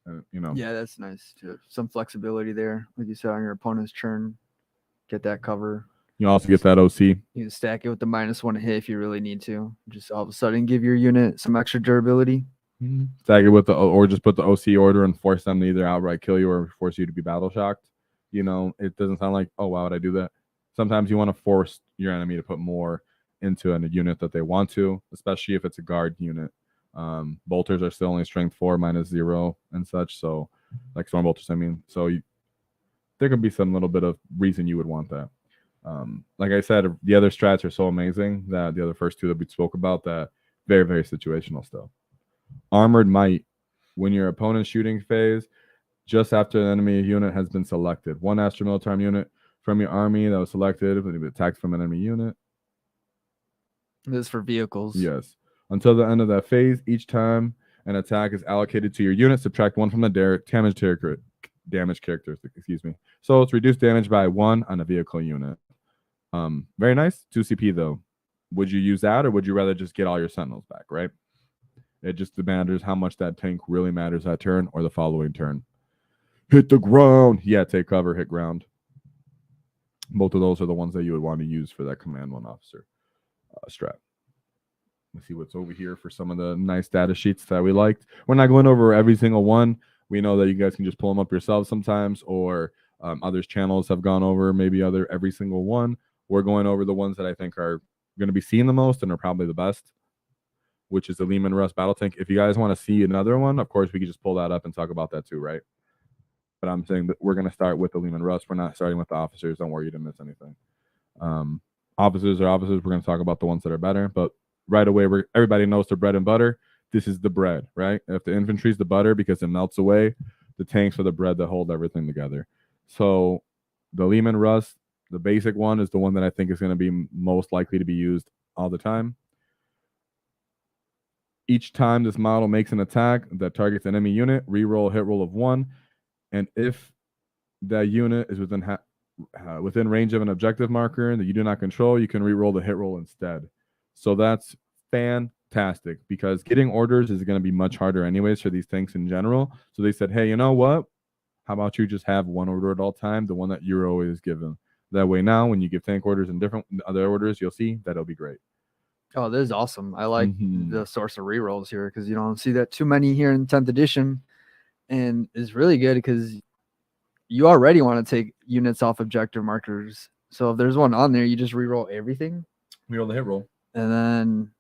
You know. Yeah, that's nice too. Some flexibility there, like you said, on your opponent's turn. Get that cover. You also get that OC. You can stack it with the -1 hit if you really need to. Just all of a sudden give your unit some extra durability. Stack it with or just put the OC order and force them to either outright kill you or force you to be battle shocked. You know, it doesn't sound like, oh, why would I do that? Sometimes you want to force your enemy to put more into a unit that they want to, especially if it's a guard unit. Bolters are still only strength 4 -0 and such. So, like storm bolters, I mean, so there could be some little bit of reason you would want that. Like I said, the other strats are so amazing that the other first two that we spoke about, that very, very situational stuff. Armored Might. When your opponent's shooting phase, just after an enemy unit has been selected, one Astro Militarm unit from your army that was selected will be attacked from an enemy unit. This is for vehicles. Yes. Until the end of that phase, each time an attack is allocated to your unit, subtract 1 from the damage characters. Excuse me. So it's reduced damage by 1 on a vehicle unit. Very nice. 2 CP though. Would you use that, or would you rather just get all your sentinels back? Right. It just matters how much that tank really matters that turn or the following turn. Hit the ground. Yeah, take cover, hit ground. Both of those are the ones that you would want to use for that command 1 officer strat. Let's see what's over here for some of the nice data sheets that we liked. We're not going over every single one. We know that you guys can just pull them up yourselves sometimes, or others' channels have gone over maybe every single one. We're going over the ones that I think are going to be seen the most and are probably the best, which is the Lehman Russ battle tank. If you guys want to see another one, of course, we could just pull that up and talk about that too, right? But I'm saying that we're going to start with the Lehman Russ. We're not starting with the officers. Don't worry, you didn't miss anything. Officers are officers. We're going to talk about the ones that are better. But right away, everybody knows the bread and butter. This is the bread, right? If the infantry is the butter because it melts away, the tanks are the bread that hold everything together. So the Lehman Russ, the basic one, is the one that I think is going to be most likely to be used all the time. Each time this model makes an attack that targets an enemy unit, reroll a hit roll of 1. And if that unit is within range of an objective marker that you do not control, you can reroll the hit roll instead. So that's fantastic, because getting orders is going to be much harder anyways for these tanks in general. So they said, hey, you know what? How about you just have one order at all time, the one that you're always given. That way now when you give tank orders and different other orders, you'll see that'll be great. Oh, this is awesome. I like the source of rerolls here, because you don't see that too many here in 10th edition. And it's really good because you already want to take units off objective markers. So if there's one on there, you just reroll everything. Reroll the hit roll. And then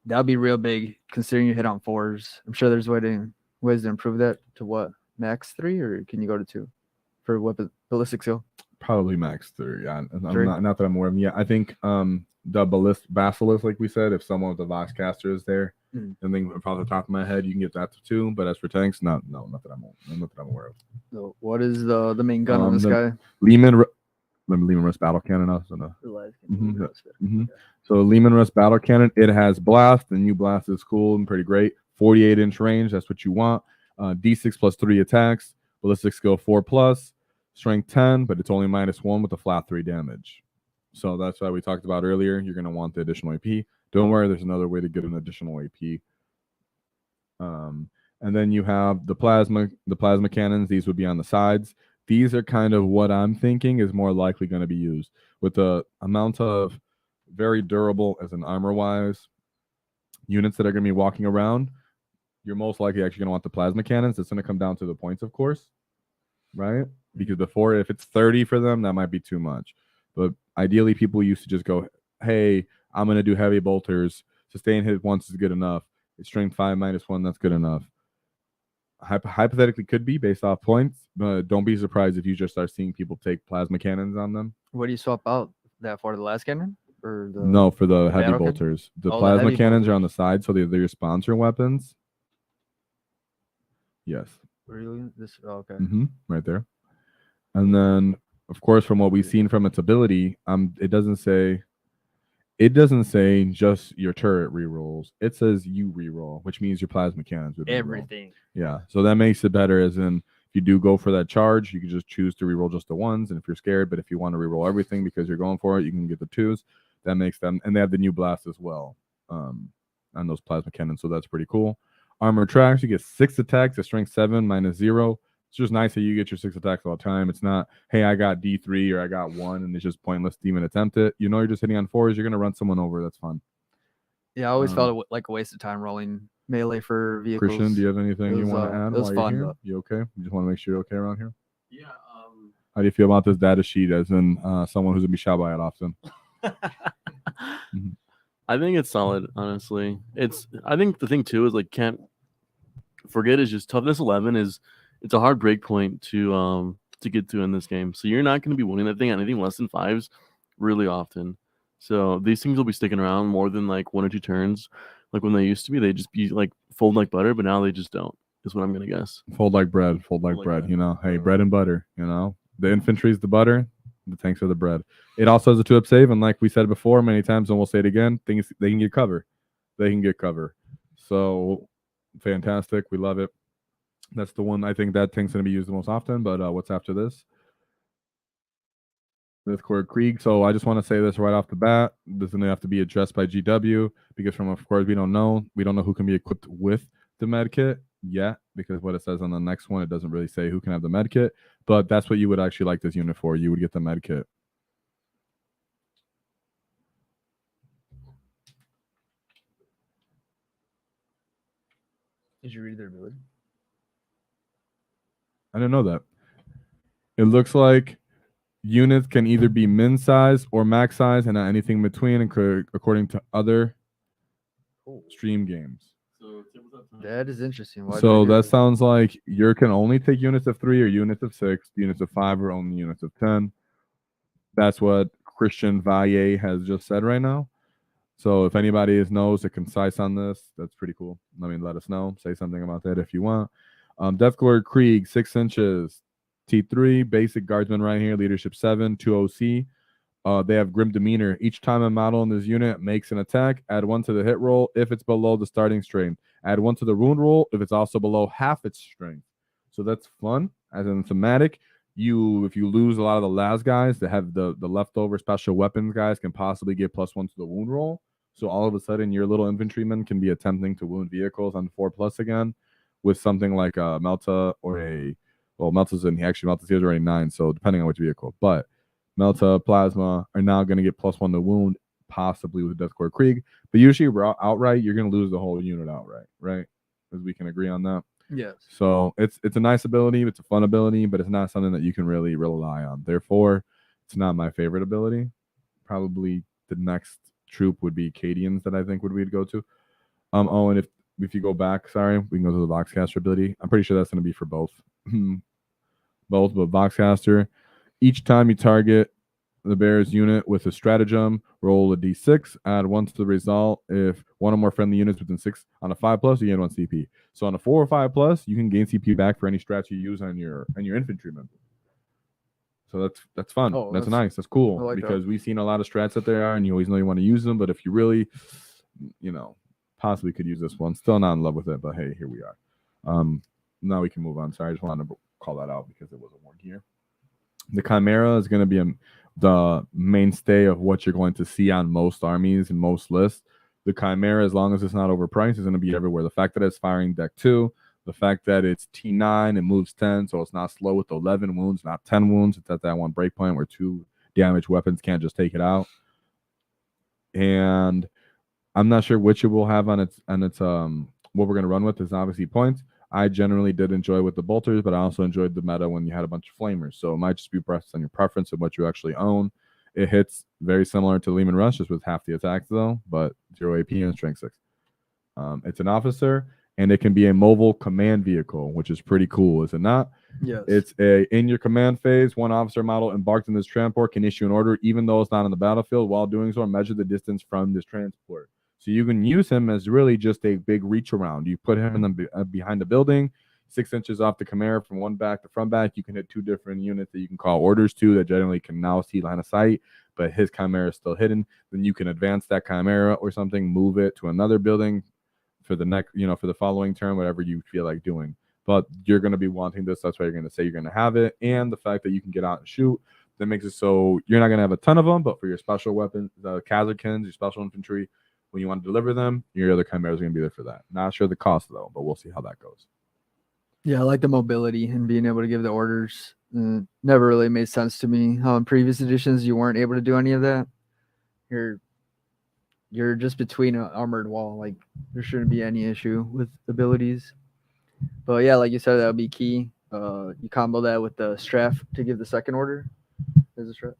that'll be real big considering you hit on 4s. I'm sure there's ways to improve that to what? Max 3, or can you go to 2 for weapon ballistic skill? Probably max 3. Yeah, Three? Not that I'm aware of. Yeah, I think the basilisk, like we said, if someone with the Vox caster is there, and then off the top of my head, you can get that to 2. But as for tanks, not that I'm aware of. So what is the main gun on this guy? Lehman Russ battle cannon. So Lehman Russ battle cannon, it has blast. The new blast is cool and pretty great. 48-inch range. That's what you want. D6 plus 3 attacks. Ballistic skill 4+. Strength 10, but it's only -1 with a flat 3 damage. So that's why we talked about earlier. You're going to want the additional AP. Don't worry, there's another way to get an additional AP. And then you have the plasma cannons. These would be on the sides. These are kind of what I'm thinking is more likely going to be used with the amount of very durable as an armor-wise units that are going to be walking around. You're most likely actually going to want the plasma cannons. It's going to come down to the points, of course, right? Because before, if it's 30 for them, that might be too much. But ideally, people used to just go, hey, I'm going to do heavy bolters. Sustain hit once is good enough. It's strength 5 -1, that's good enough. Hypothetically could be based off points, but don't be surprised if you just start seeing people take plasma cannons on them. What do you swap out that for? The last cannon? Or No, for the heavy battle bolters. The the plasma heavy cannons are on the side, so they're your sponsor weapons. Yes. Really? This okay. Right there. And then, of course, from what we've seen from its ability, it doesn't say just your turret rerolls. It says you reroll, which means your plasma cannons would reroll. Everything. Yeah. So that makes it better, as in if you do go for that charge, you can just choose to reroll just the ones. And if you're scared, but if you want to reroll everything because you're going for it, you can get the twos. That makes them, and they have the new blast as well on those plasma cannons. So that's pretty cool. Armor tracks, you get 6 attacks at strength 7 -0. It's just nice that you get your 6 attacks all the time. It's not, hey, I got D3 or I got 1 and it's just pointless to even attempt it. You know, you're just hitting on 4s. You're going to run someone over. That's fun. Yeah, I always felt it like a waste of time rolling melee for vehicles. Christian, do you have anything you want to add? It was while fun. You're here? You okay? You just want to make sure you're okay around here? Yeah. How do you feel about this data sheet as in someone who's going to be shot by it often? I think it's solid, honestly. I think the thing too is like can't forget is just toughness 11 is it's a hard break point to get to in this game. So you're not going to be winning that thing at anything less than 5s really often. So these things will be sticking around more than like 1 or 2 turns. Like when they used to be, they just be like fold like butter, but now they just don't. Is what I'm gonna guess. Fold like bread, fold like bread. You know, hey, bread and butter. You know, the infantry is the butter, the tanks are the bread. It also has a 2-up save, and like we said before many times, and we'll say it again, things they can get cover. They can get cover. So fantastic, we love it. That's the one I think that thing's gonna be used the most often. But what's after this? Discord Krieg. So I just want to say this right off the bat. This is going to have to be addressed by GW because from of course we don't know who can be equipped with the med kit yet, because what it says on the next one, it doesn't really say who can have the med kit, but that's what you would actually like this unit for. You would get the med kit. Did you read their ability? I didn't know that. It looks like units can either be min size or max size and not anything in between, according to other stream games. So That is interesting. Why So did I hear that this? sounds like you can only take units of 3 or units of 6, units of 5 or only units of 10. That's what Christian Valle has just said right now. So if anybody knows or concise on this, that's pretty cool. I mean, let us know. Say something about that if you want. Deathglord Krieg, 6 inches. T3, basic guardsman right here, leadership 7, 2 OC. They have grim demeanor. Each time a model in this unit makes an attack, add 1 to the hit roll if it's below the starting strength. Add 1 to the wound roll if it's also below half its strength. So that's fun. As in thematic, if you lose a lot of the last guys that have the leftover special weapons guys can possibly get +1 to the wound roll. So all of a sudden your little infantryman can be attempting to wound vehicles on 4+ again with something like a Melta or Melta's Melta's here already 9, so depending on which vehicle. But Melta, Plasma are now going to get +1 to wound, possibly with Deathcore Krieg. But usually outright, you're going to lose the whole unit outright, right? As we can agree on that. Yes. So it's a nice ability, it's a fun ability, but it's not something that you can really rely on. Therefore, it's not my favorite ability. Probably the next troop would be Cadians that I think we'd go to. Oh, and if you go back, sorry, we can go to the Voxcaster ability. I'm pretty sure that's going to be for both. But Voxcaster, each time you target the bear's unit with a stratagem, roll a d6, add 1 to the result. If 1 or more friendly units within 6 on a 5+, you gain 1 CP. So on a 4 or 5+, you can gain CP back for any strats you use on your infantryman. So that's fun. Oh, that's nice. That's cool. like because we've seen a lot of strats that there are, and you always know you want to use them. But if you really, possibly could use this one, still not in love with it. But hey, here we are. Now we can move on. Sorry, I just wanted to call that out because it was a word here. The Chimera is going to be the mainstay of what you're going to see on most armies and most lists. The Chimera, as long as it's not overpriced, is going to be everywhere. The fact that it's firing deck 2, the fact that it's T9 and moves 10, so it's not slow with 11 wounds, not 10 wounds. It's at that one breakpoint where 2 damage weapons can't just take it out. And I'm not sure which it will have on its what we're going to run with is obviously points. I generally did enjoy with the bolters, but I also enjoyed the meta when you had a bunch of flamers. So it might just be based on your preference of what you actually own. It hits very similar to Lehman Rush, just with half the attacks though, but 0 AP and strength 6. It's an officer, and it can be a mobile command vehicle, which is pretty cool, is it not? Yes. It's in your command phase, one officer model embarked in this transport can issue an order, even though it's not on the battlefield. While doing so, measure the distance from this transport. So you can use him as really just a big reach around. You put him in the behind the building, 6 inches off the Chimera from one back to front back. You can hit 2 different units that you can call orders to that generally can now see line of sight, but his Chimera is still hidden. Then you can advance that Chimera or something, move it to another building for the next, for the following turn, whatever you feel like doing. but you're going to be wanting this. That's why you're going to say you're going to have it. And the fact that you can get out and shoot, that makes it so you're not going to have a ton of them, but for your special weapons, the Kazakins, your special infantry, when you want to deliver them, your other chimeras are going to be there for that. Not sure the cost, though, but we'll see how that goes. Yeah, I like the mobility and being able to give the orders. Never really made sense to me how in previous editions you weren't able to do any of that. You're just between an armored wall. Like there shouldn't be any issue with abilities. But yeah, like you said, that would be key. You combo that with the strafe to give the second order. There's a strafe.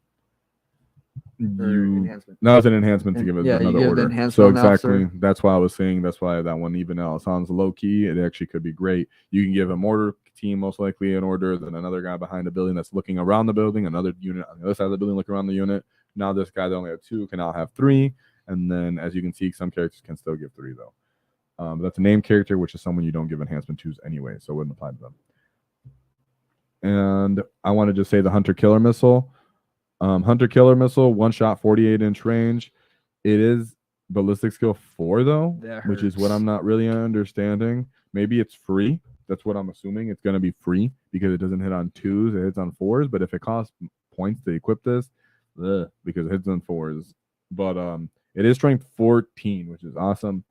Enhancement. That was an enhancement to give it yeah, you another give the order. enhancement So on the officer. exactly, that's why I was saying that's why that one, even though it sounds low key, it actually could be great. You can give a mortar team most likely an order, then another guy behind the building that's looking around the building, another unit on the other side of the building looking around the unit. Now this guy that only had 2 can now have 3, and then as you can see, some characters can still give 3 though. That's a named character, which is someone you don't give enhancement to anyway, so it wouldn't apply to them. And I want to just say the Hunter Killer Missile. Hunter Killer Missile, 1 shot, 48-inch range. It is ballistic skill 4 though, which is what I'm not really understanding. Maybe it's free. That's what I'm assuming. It's going to be free because it doesn't hit on 2s, it hits on 4s. But if it costs points to equip this, because it hits on 4s. But it is strength 14, which is awesome.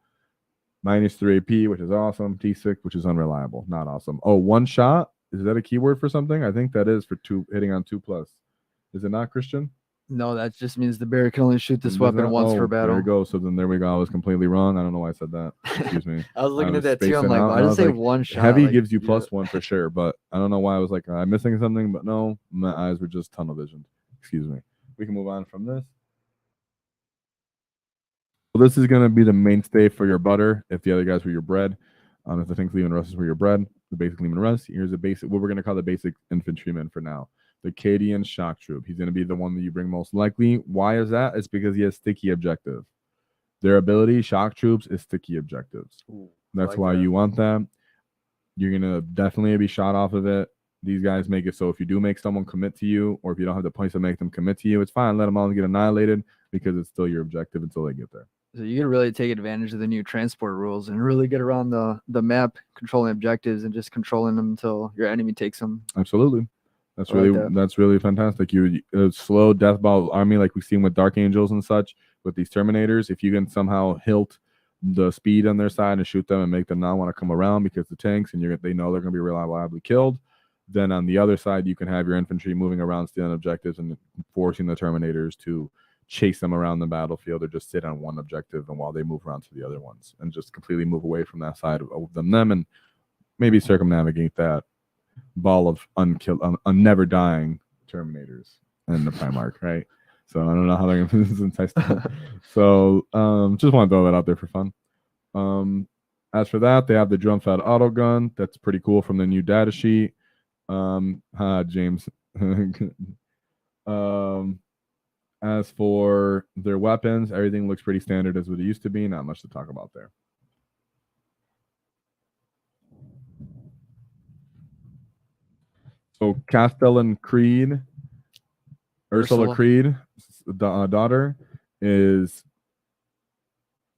-3 AP, which is awesome. T6, which is unreliable, not awesome. Oh, 1 shot. Is that a keyword for something? I think that is for 2 hitting on 2+. Is it not, Christian? No, that just means the bear can only shoot this weapon once per battle. There you go. So then there we go. I was completely wrong. I don't know why I said that. Excuse me. I was looking I at that too. I'm spacing like, out, why and I does it say was like, 1 shot? Heavy Like, gives you +1 for sure, but I don't know why I was like, am I missing something? But no, my eyes were just tunnel visioned. Excuse me. We can move on from this. So this is going to be the mainstay for your butter. If the other guys were your bread, if the things Lehman Russ is were your bread, the basic Lehman Russ. Here's a basic, what we're going to call the basic infantryman for now. The Cadian Shock Troop. He's going to be the one that you bring most likely. Why is that? It's because he has sticky objective. Their ability, Shock Troops, is sticky objectives. Ooh, That's like why that. you want that. You're going to definitely be shot off of it. These guys make it so if you do make someone commit to you, or if you don't have the points to make them commit to you, it's fine. Let them all get annihilated because it's still your objective until they get there. So you can really take advantage of the new transport rules and really get around the map, controlling objectives and just controlling them until your enemy takes them. Absolutely. That's I like really that. that's really fantastic. You slow death ball army like we've seen with Dark Angels and such with these Terminators. If you can somehow hilt the speed on their side and shoot them and make them not want to come around because the tanks and they know they're going to be reliably killed, then on the other side you can have your infantry moving around stealing objectives and forcing the Terminators to chase them around the battlefield or just sit on one objective and while they move around to the other ones and just completely move away from that side of them and maybe circumnavigate that ball of never dying Terminators in the Primarch, right? So I don't know how they're going to entice them. So just want to throw that out there for fun. As for that, they have the drum-fed auto gun. That's pretty cool from the new data sheet. James. As for their weapons, everything looks pretty standard as what it used to be. Not much to talk about there. So Castellan Creed, Ursula Creed, daughter, is.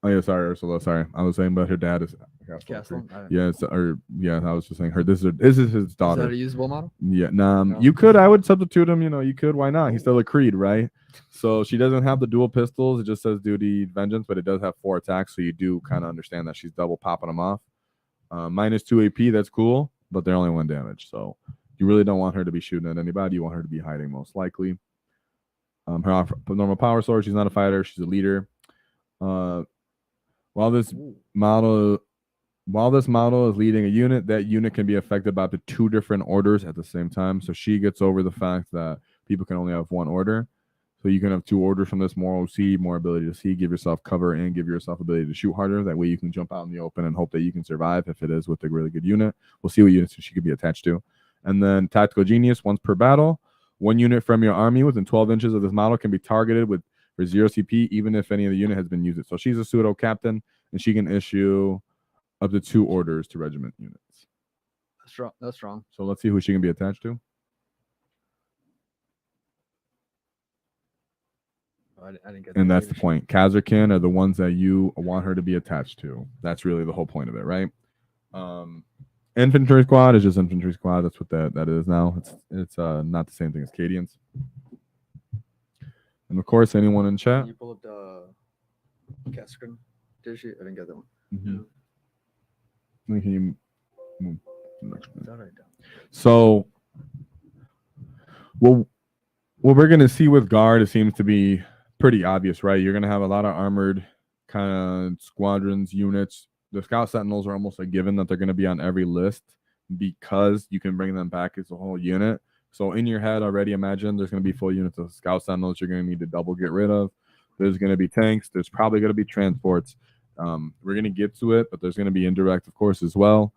Oh yeah, sorry, Ursula. Sorry, I was saying, but her dad is Castle. Yeah, I was just saying her. This is his daughter. Is that a usable model? Yeah, no. No. You could. I would substitute him. You could. Why not? He's still a Creed, right? So she doesn't have the dual pistols. It just says duty vengeance, but it does have 4 attacks. So you do kind of understand that she's double popping them off. -2 AP. That's cool, but they're only 1 damage. So you really don't want her to be shooting at anybody. You want her to be hiding most likely. Her normal power source. She's not a fighter. She's a leader. While this model is leading a unit, that unit can be affected by up to 2 different orders at the same time. So she gets over the fact that people can only have 1 order. So you can have 2 orders from this: more OC, more ability to see, give yourself cover, and give yourself ability to shoot harder. That way you can jump out in the open and hope that you can survive if it is with a really good unit. We'll see what units she could be attached to. And then Tactical Genius, once per battle. 1 unit from your army within 12 inches of this model can be targeted for 0 CP, even if any of the unit has been used. So she's a pseudo captain, and she can issue up to 2 orders to regiment units. That's strong. So let's see who she can be attached to. I didn't get And that's the point. Kazarkin are the ones that you want her to be attached to. That's really the whole point of it, right? Infantry squad is just infantry squad. That's what that is now. It's not the same thing as Cadians. And of course, anyone in chat. Can you pull up the Cascrin? Did you? I didn't get that one. Mhm. Can you move next one? It's all right, down. So, well, what we're going to see with guard, it seems to be pretty obvious, right? You're going to have a lot of armored kind of squadrons, units. The scout sentinels are almost a given that they're going to be on every list because you can bring them back as a whole unit. So in your head already, imagine there's going to be full units of scout sentinels you're going to need to double get rid of. There's going to be tanks. There's probably going to be transports. We're going to get to it, but there's going to be indirect, of course, as well.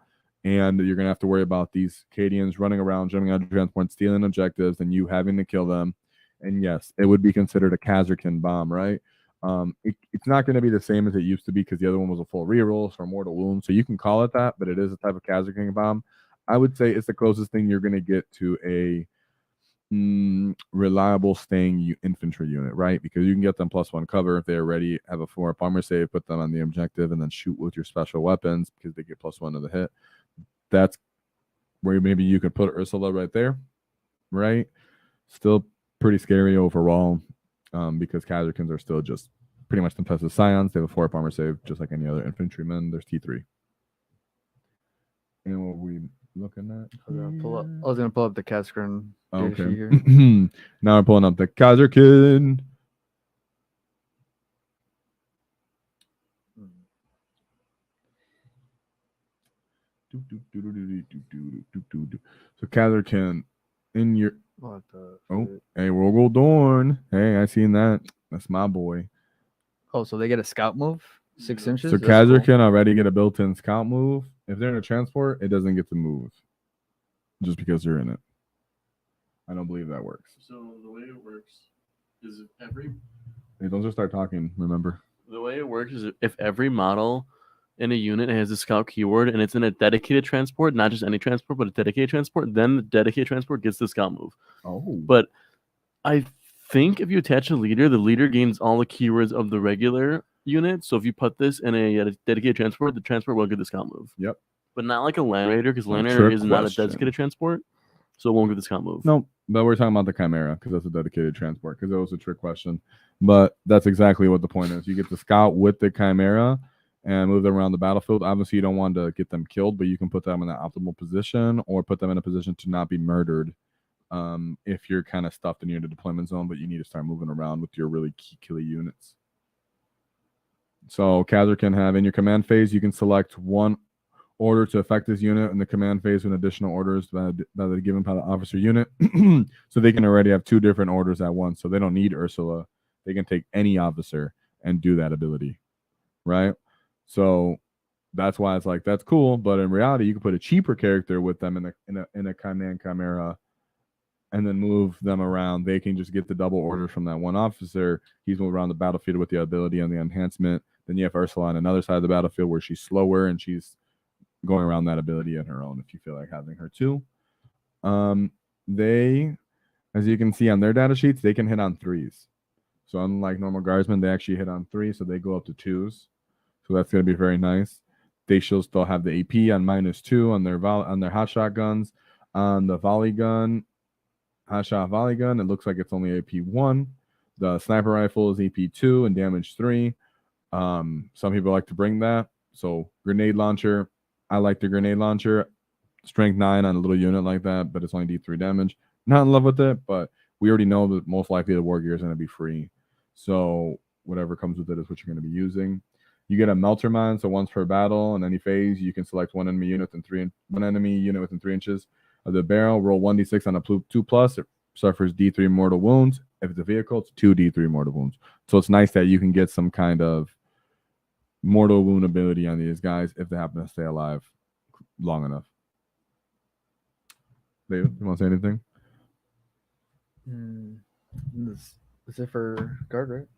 And you're going to have to worry about these Cadians running around, jumping out of transport, stealing objectives, and you having to kill them. And yes, it would be considered a Kazarkin bomb, right? It's not going to be the same as it used to be because the other one was a full reroll for mortal wound. So you can call it that, but it is a type of Kazarkin bomb. I would say it's the closest thing you're going to get to a reliable staying infantry unit, right? Because you can get them +1 cover if they already have a 4-up armor save, put them on the objective, and then shoot with your special weapons because they get +1 to the hit. That's where maybe you could put Ursula right there, right? Still pretty scary overall because Kazarkins are still just pretty much tempested scions. They have a 4-up armor save just like any other infantryman. There's T3. And what we looking at? I was gonna pull up the Cascrin. Okay. Here. Now we're pulling up the Kazarkin. So Kazarkin in your hey, Rogel Dorn. Hey, I seen that. That's my boy. Oh, so they get a scout move, 6 inches. So That's Kazarkin cool. already get a built-in scout move. If they're in a transport, it doesn't get to move just because they're in it. I don't believe that works. So the way it works is if every Hey, don't just start talking. Remember. The way it works is if every model in a unit has a scout keyword and it's in a dedicated transport, not just any transport, but a dedicated transport, then the dedicated transport gets the scout move. Oh. But I think if you attach a leader, the leader gains all the keywords of the regular unit. So if you put this in a dedicated transport, the transport will get the scout move. Yep. But not like a land raider, because land Trick raider is not a question. dedicated transport, so it won't get the scout move. No, but we're talking about the Chimera because that's a dedicated transport because that was a trick question. But that's exactly what the point is. You get the scout with the Chimera and move them around the battlefield. Obviously, you don't want to get them killed, but you can put them in an optimal position or put them in a position to not be murdered if you're kind of stuffed in your deployment zone, but you need to start moving around with your really key killy units. So Kazar can have in your command phase, you can select one order to affect this unit in the command phase with additional orders that are given by the officer unit. So they can already have 2 different orders at once. So they don't need Ursula. They can take any officer and do that ability, right? So that's why it's like, that's cool. But in reality, you can put a cheaper character with them in a command Chimera and then move them around. They can just get the double orders from that one officer. He's moving around the battlefield with the ability and the enhancement. Then you have Ursula on another side of the battlefield where she's slower and she's going around that ability on her own if you feel like having her too. They, as you can see on their data sheets, they can hit on 3s. So unlike normal guardsmen, they actually hit on 3, so they go up to 2s. So that's going to be very nice. They should still have the AP on -2 on their hotshot guns. On the volley gun, hotshot volley gun, it looks like it's only AP 1. The sniper rifle is AP 2 and damage 3. Some people like to bring that. So grenade launcher, I like the grenade launcher. Strength 9 on a little unit like that, but it's only D3 damage. Not in love with it, but we already know that most likely the war gear is going to be free. So whatever comes with it is what you're going to be using. You get a melter mine, so once per battle in any phase, you can select one enemy unit within 3 inches of the barrel. Roll 1d6 on a 2+. It suffers D3 mortal wounds. If it's a vehicle, it's 2 D3 mortal wounds. So it's nice that you can get some kind of mortal wound ability on these guys if they happen to stay alive long enough. David, you want to say anything? Is it for guard, right?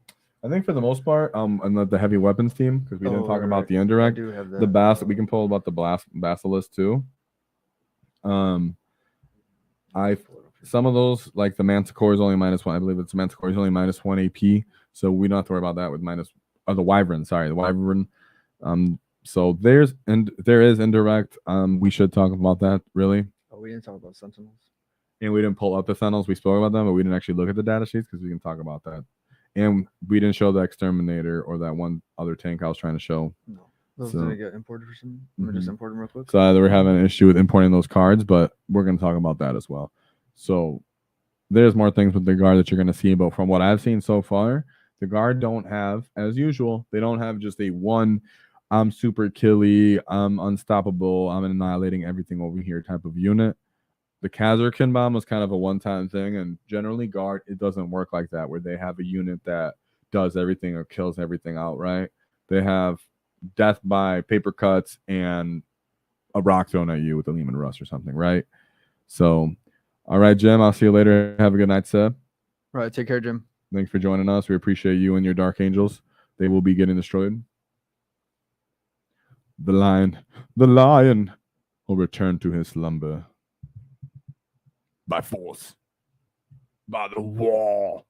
I think for the most part, and the heavy weapons team, because we didn't talk about the indirect. I do have that. The we can pull about the basilisk too. Some of those, like the manticore is only -1. I believe it's manticore is only -1 AP, so we don't have to worry about that with the wyvern. Sorry, the wyvern. So there is indirect. We should talk about that really. Oh, we didn't talk about sentinels. And we didn't pull up the Sentinels. We spoke about them, but we didn't actually look at the data sheets because we can talk about that. And we didn't show the Exterminator or that one other tank I was trying to show. No. Those So- didn't get imported or something. Let me just Mhm. import them real quick. So either we're having an issue with importing those cards, but we're going to talk about that as well. So there's more things with the guard that you're going to see, but from what I've seen so far, the guard don't have, as usual, they don't have just a one, I'm super killy, I'm unstoppable, I'm annihilating everything over here type of unit. The Kazarkin bomb was kind of a one-time thing, and generally guard, it doesn't work like that, where they have a unit that does everything or kills everything outright. They have death by paper cuts and a rock thrown at you with a Lehman Russ or something, right? So, all right, Jim, I'll see you later. Have a good night, Seb. All right, take care, Jim. Thanks for joining us. We appreciate you and your Dark Angels. They will be getting destroyed. The lion will return to his slumber by force, by the wall.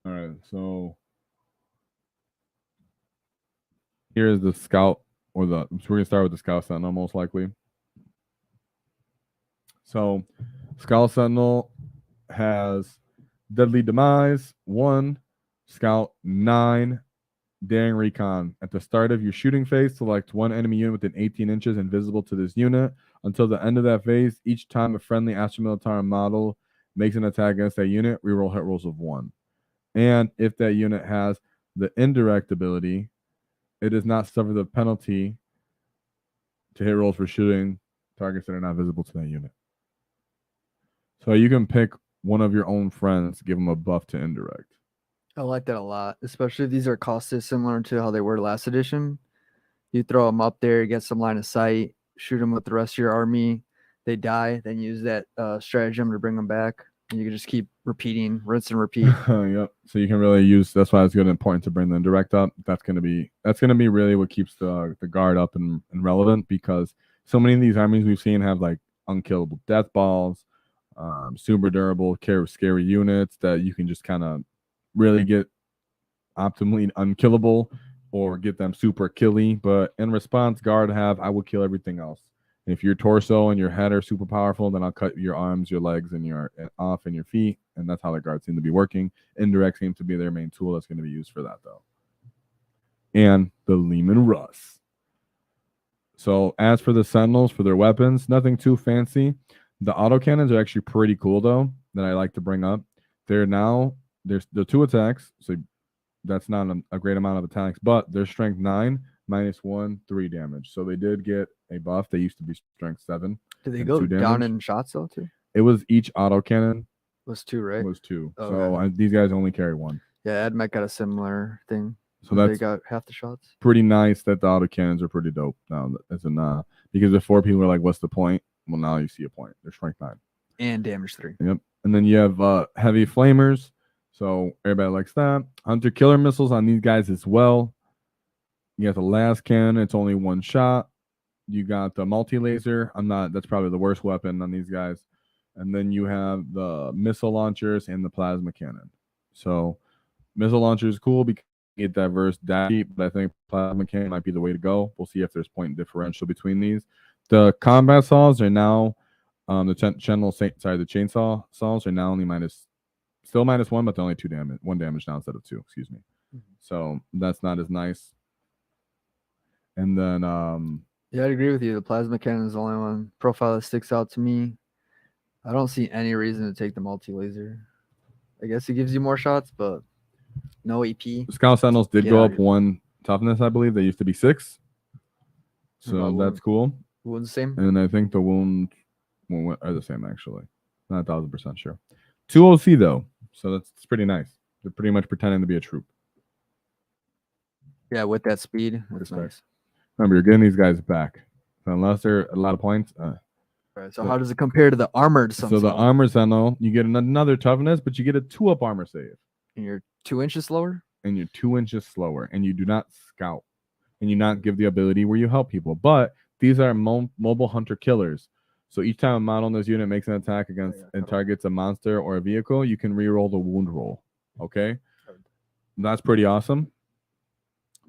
All right, so here's the scout, so we're gonna start with the scout sentinel most likely. So, scout sentinel has deadly demise 1, scout 9, daring recon. At the start of your shooting phase, select one enemy unit within 18 inches invisible to this unit. Until the end of that phase, each time a friendly Astra Militari model makes an attack against that unit, reroll hit rolls of 1. And if that unit has the indirect ability, it does not suffer the penalty to hit rolls for shooting targets that are not visible to that unit. So you can pick one of your own friends, give them a buff to indirect. I like that a lot, especially if these are costed similar to how they were last edition. You throw them up there, get some line of sight, shoot them with the rest of your army. They die, then use that stratagem to bring them back. And you can just keep repeating, rinse and repeat. Yep. So you can really use. That's why it's good and important to bring the indirect up. That's gonna be really what keeps the guard up and relevant, because so many of these armies we've seen have like unkillable death balls, super durable, scary units that you can just kind of really get optimally unkillable or get them super killy. But in response, guard have I will kill everything else. And if your torso and your head are super powerful, then I'll cut your arms, your legs, and your off and your feet. And that's how the guards seem to be working. Indirect seems to be their main tool that's going to be used for that, though. And the Lehman Russ. So as for the Sentinels, for their weapons, nothing too fancy. The autocannons are actually pretty cool, though, that I like to bring up. There's the 2 attacks, so that's not a great amount of attacks, but they're strength 9, -1, 3 damage. So they did get a buff. They used to be strength 7. Did they and go 2 down damage. in shots though too? It was each autocannon Was 2, right? was 2. Okay. So these guys only carry 1. Yeah, admech got a similar thing. So They that's got half the shots. pretty nice that the autocannons are pretty dope now. Because before people were like, what's the point? Well, now you see a point. They're strength 9. And damage 3. Yep. And then you have heavy flamers. So everybody likes that. Hunter killer missiles on these guys as well. You got the last cannon. It's only 1 shot. You got the multi-laser. That's probably the worst weapon on these guys. And then you have the missile launchers and the plasma cannon. So missile launcher is cool because you get diverse data, but I think plasma cannon might be the way to go. We'll see if there's point differential between these. The combat saws are now the chainsaw saws are now only -1, but they're only 1 damage now instead of 2. Excuse me. So that's not as nice. And then Yeah, I'd agree with you. The plasma cannon is the only one profile that sticks out to me. I don't see any reason to take the multi-laser. I guess it gives you more shots, but no EP. Scout Sentinels did Get go out up 1 toughness, I believe. They used to be 6. So About that's cool. Wound's the same. And I think the wound are the same, actually. Not 1,000% sure. 2 OC, though. So that's pretty nice. They're pretty much pretending to be a troop. Yeah, with that speed, that's Respect. nice. Remember, you're getting these guys back. So unless they're a lot of points. Right. So how does it compare to the armored So Sentinel? the armor Sentinel, you get another toughness, but you get a 2-up armor save. And you're 2 inches slower? And you're 2 inches slower. And you do not scout. And you not give the ability where you help people. But these are mobile hunter killers. So each time a model in this unit makes an attack against and targets a monster or a vehicle, you can reroll the wound roll. Okay? That's pretty awesome.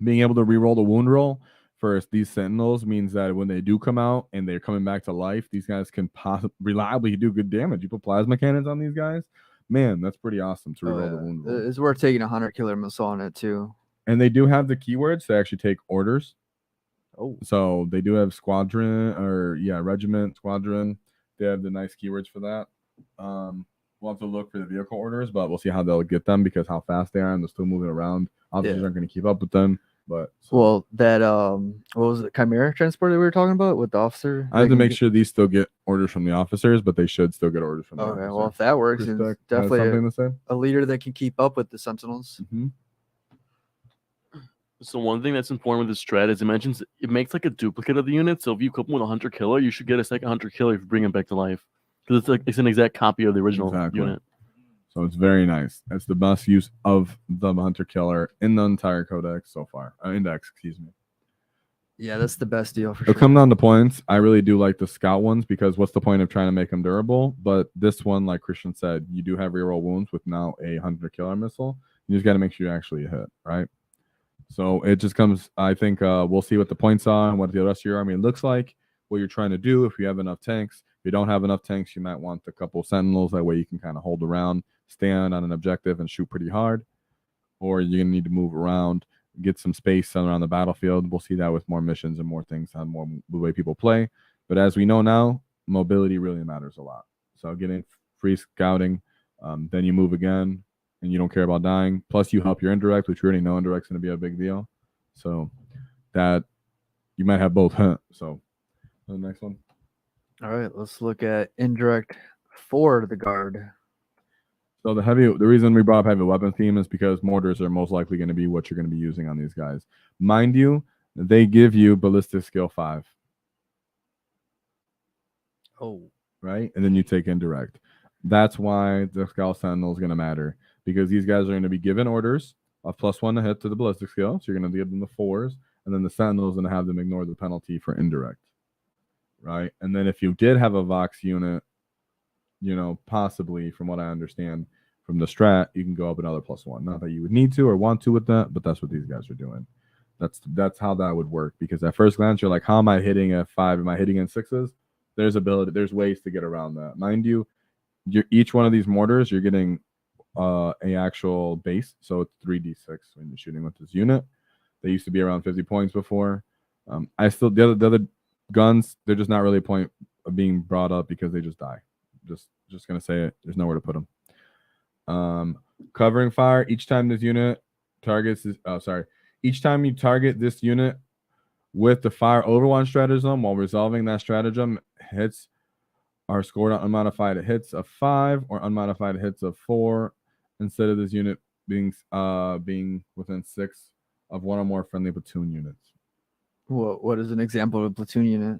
being able to reroll the wound roll for these sentinels means that when they do come out and they're coming back to life, these guys can reliably do good damage. You put plasma cannons on these guys, man, that's pretty awesome to reroll the wound roll. It's worth taking a 100 killer missile on it too. And they do have the keywords to actually take orders. Oh, So they do have squadron regiment, squadron. They have the nice keywords for that. We'll have to look for the vehicle orders, but we'll see how they'll get them because how fast they are and they're still moving around. Officers aren't going to keep up with them. But well, that what was it, Chimera transport that we were talking about with the officer? I have to make sure these still get orders from the officers, but they should still get orders from the Okay, officers. well, if that works, Chris it's Beck has definitely something to say. a leader that can keep up with the Sentinels. Mm-hmm. So one thing that's important with this strat is it makes like a duplicate of the unit. So if you couple with a hunter killer, you should get a second hunter killer if you bring him back to life, because it's an exact copy of the original unit. So it's very nice. It's the best use of the hunter killer in the entire codex so far. Index, excuse me. Yeah, that's the best deal for It'll sure. come down to points. I really do like the scout ones because what's the point of trying to make them durable? But this one, like Christian said, you do have reroll wounds with now a hunter killer missile. You just got to make sure you actually hit, right? So it just comes, I think we'll see what the points are and what the rest of your army looks like, what you're trying to do. If you have enough tanks, if you don't have enough tanks, you might want a couple sentinels. That way you can kind of hold around, stand on an objective and shoot pretty hard. Or you're going to need to move around, get some space around the battlefield. We'll see that with more missions and more things on more the way people play. But as we know now, mobility really matters a lot. So getting free scouting, then you move again, and you don't care about dying. Plus, you help your indirect, which you already know indirect's going to be a big deal. So that you might have both. So the next one. All right, let's look at indirect for the guard. So the reason we brought up heavy weapon theme is because mortars are most likely going to be what you're going to be using on these guys. Mind you, they give you ballistic skill 5. Oh, right? And then you take indirect. That's why the Scout Sentinel is going to matter, because these guys are going to be given orders of +1 to hit to the ballistic skill. So you're going to give them the 4s, and then the Sentinel is going to have them ignore the penalty for indirect, right? And then if you did have a Vox unit, possibly from what I understand from the strat, you can go up another +1. Not that you would need to or want to with that, but that's what these guys are doing. That's how that would work, because at first glance, you're like, how am I hitting at 5? Am I hitting in 6s? There's ways to get around that. Mind you, each one of these mortars, you're getting a actual base, so it's 3d6 when you're shooting with this unit. They used to be around 50 points before. The other guns, they're just not really a point of being brought up because they just die. Just gonna say it. There's nowhere to put them. Covering fire. Each time this unit targets this, each time you target this unit with the fire over one stratagem while resolving that stratagem, hits are scored on unmodified hits of 5 or unmodified hits of 4, instead of this unit being within 6 of one or more friendly platoon units. what is an example of a platoon unit?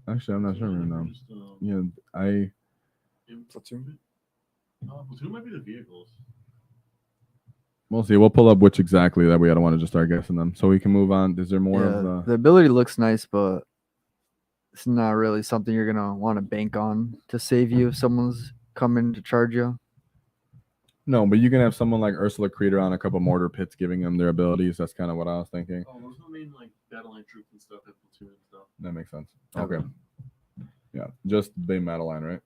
Actually, I'm not sure right now. Platoon might be the vehicles. We'll see. We'll pull up which exactly that we don't want to just start guessing them, so we can move on. Is there more of the ability looks nice, but it's not really something you're gonna want to bank on to save you if someone's coming to charge you. No, but you can have someone like Ursula Creeder on a couple mortar pits giving them their abilities. That's kind of what I was thinking. Oh, those are the main like battle line troops and stuff, and platoon and stuff. That makes sense. Okay. Yeah, just the battle line, right?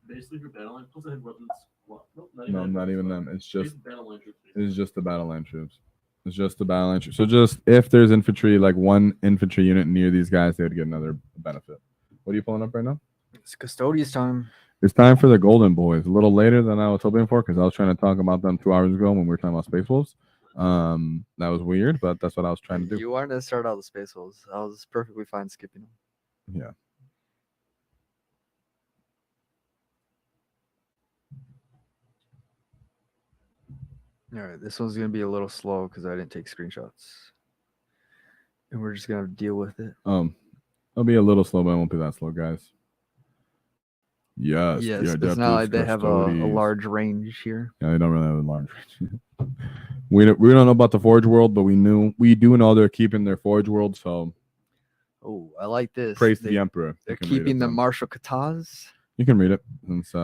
Basically for battle line, plus I had weapons. Well, nope, No, not even them. It's just battle line troops. it's just the battle line troops. It's just the battle line troops. So just if there's infantry, like one infantry unit near these guys, they would get another benefit. What are you pulling up right now? It's custodes time. It's time for the Golden Boys. A little later than I was hoping for, because I was trying to talk about them 2 hours ago when we were talking about Space Wolves. That was weird, but that's what I was trying to do. You wanted to start out the Space Wolves. I was perfectly fine skipping them. Yeah. All right, this one's gonna be a little slow because I didn't take screenshots, and we're just gonna deal with it. It'll be a little slow, but it won't be that slow, guys. Yes. Yes, it's not like they have a large range here. Yeah, they don't really have a large range. we don't know about the Forge World, but we do know they're keeping their Forge World. So, Oh, I like this. praise to the Emperor. They're You can read it keeping the then. martial katas. You can read it since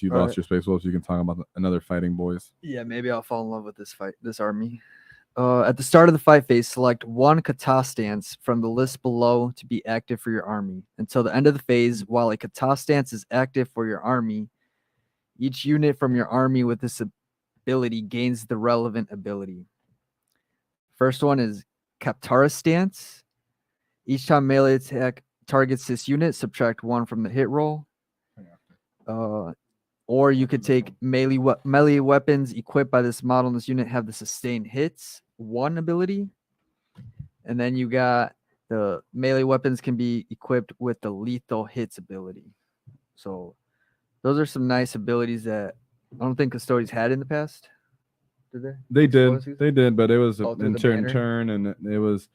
you All lost right. your Space Wolves. You can talk about another fighting boys. Yeah, maybe I'll fall in love with this army. At the start of the fight phase, select one kata stance from the list below to be active for your army. Until the end of the phase, while a kata stance is active for your army, each unit from your army with this ability gains the relevant ability. First one is Kaptara stance. Each time melee attack targets this unit, subtract 1 from the hit roll. Or you could take melee weapons equipped by this model in this unit have the sustained hits 1 ability. And then you got the melee weapons can be equipped with the lethal hits ability. So those are some nice abilities that I don't think Custodes had in the past. Did they? They did, Explosives? but it was Oh, through in the turn, banner? and it was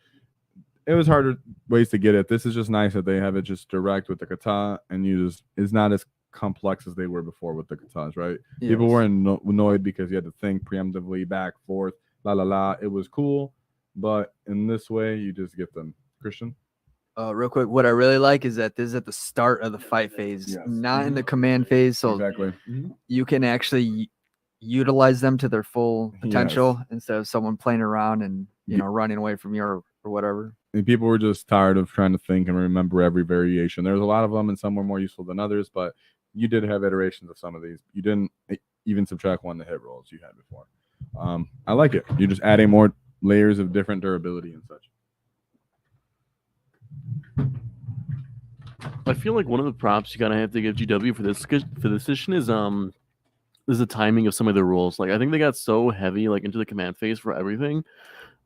harder ways to get it. This is just nice that they have it just direct with the kata, and it's not as complex as they were before with the katas, right? People were annoyed because you had to think preemptively back, forth, la la la. It was cool, but in this way, you just get them. Christian? Real quick, what I really like is that this is at the start of the fight phase, Yes. not in the command phase. So Exactly. you can actually utilize them to their full potential instead of someone playing around and running away from you or whatever. And people were just tired of trying to think and remember every variation. There's a lot of them, and some were more useful than others, but you did have iterations of some of these. You didn't even subtract 1 to hit rolls you had before. I like it. You're just adding more layers of different durability and such. I feel like one of the props you gotta have to give GW for this edition is the timing of some of their rules. Like I think they got so heavy like into the command phase for everything.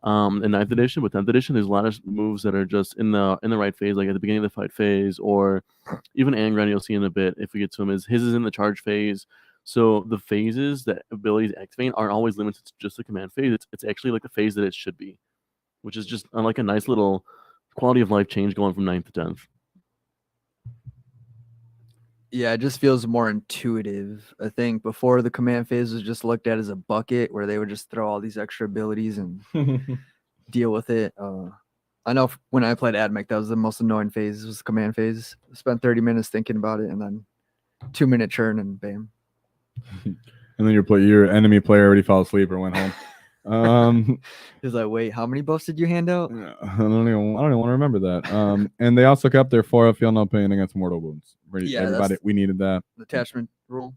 In 9th edition, but 10th edition, there's a lot of moves that are just in the right phase, like at the beginning of the fight phase, or even Angron you'll see in a bit if we get to him. His is in the charge phase. So the phases that abilities activate aren't always limited to just the command phase. It's actually like the phase that it should be, which is just like a nice little quality of life change going from 9th to 10th. Yeah, it just feels more intuitive. I think before the command phase was just looked at as a bucket where they would just throw all these extra abilities and deal with it. I know when I played admech, that was the most annoying phase, was the command phase. I spent 30 minutes thinking about it and then 2-minute churn and bam. And then your enemy player already fell asleep or went home. He's like, wait, how many buffs did you hand out? I don't even want to remember that. And they also kept their 4 feel no pain against mortal wounds. Yeah, Everybody, we needed that. Attachment rule.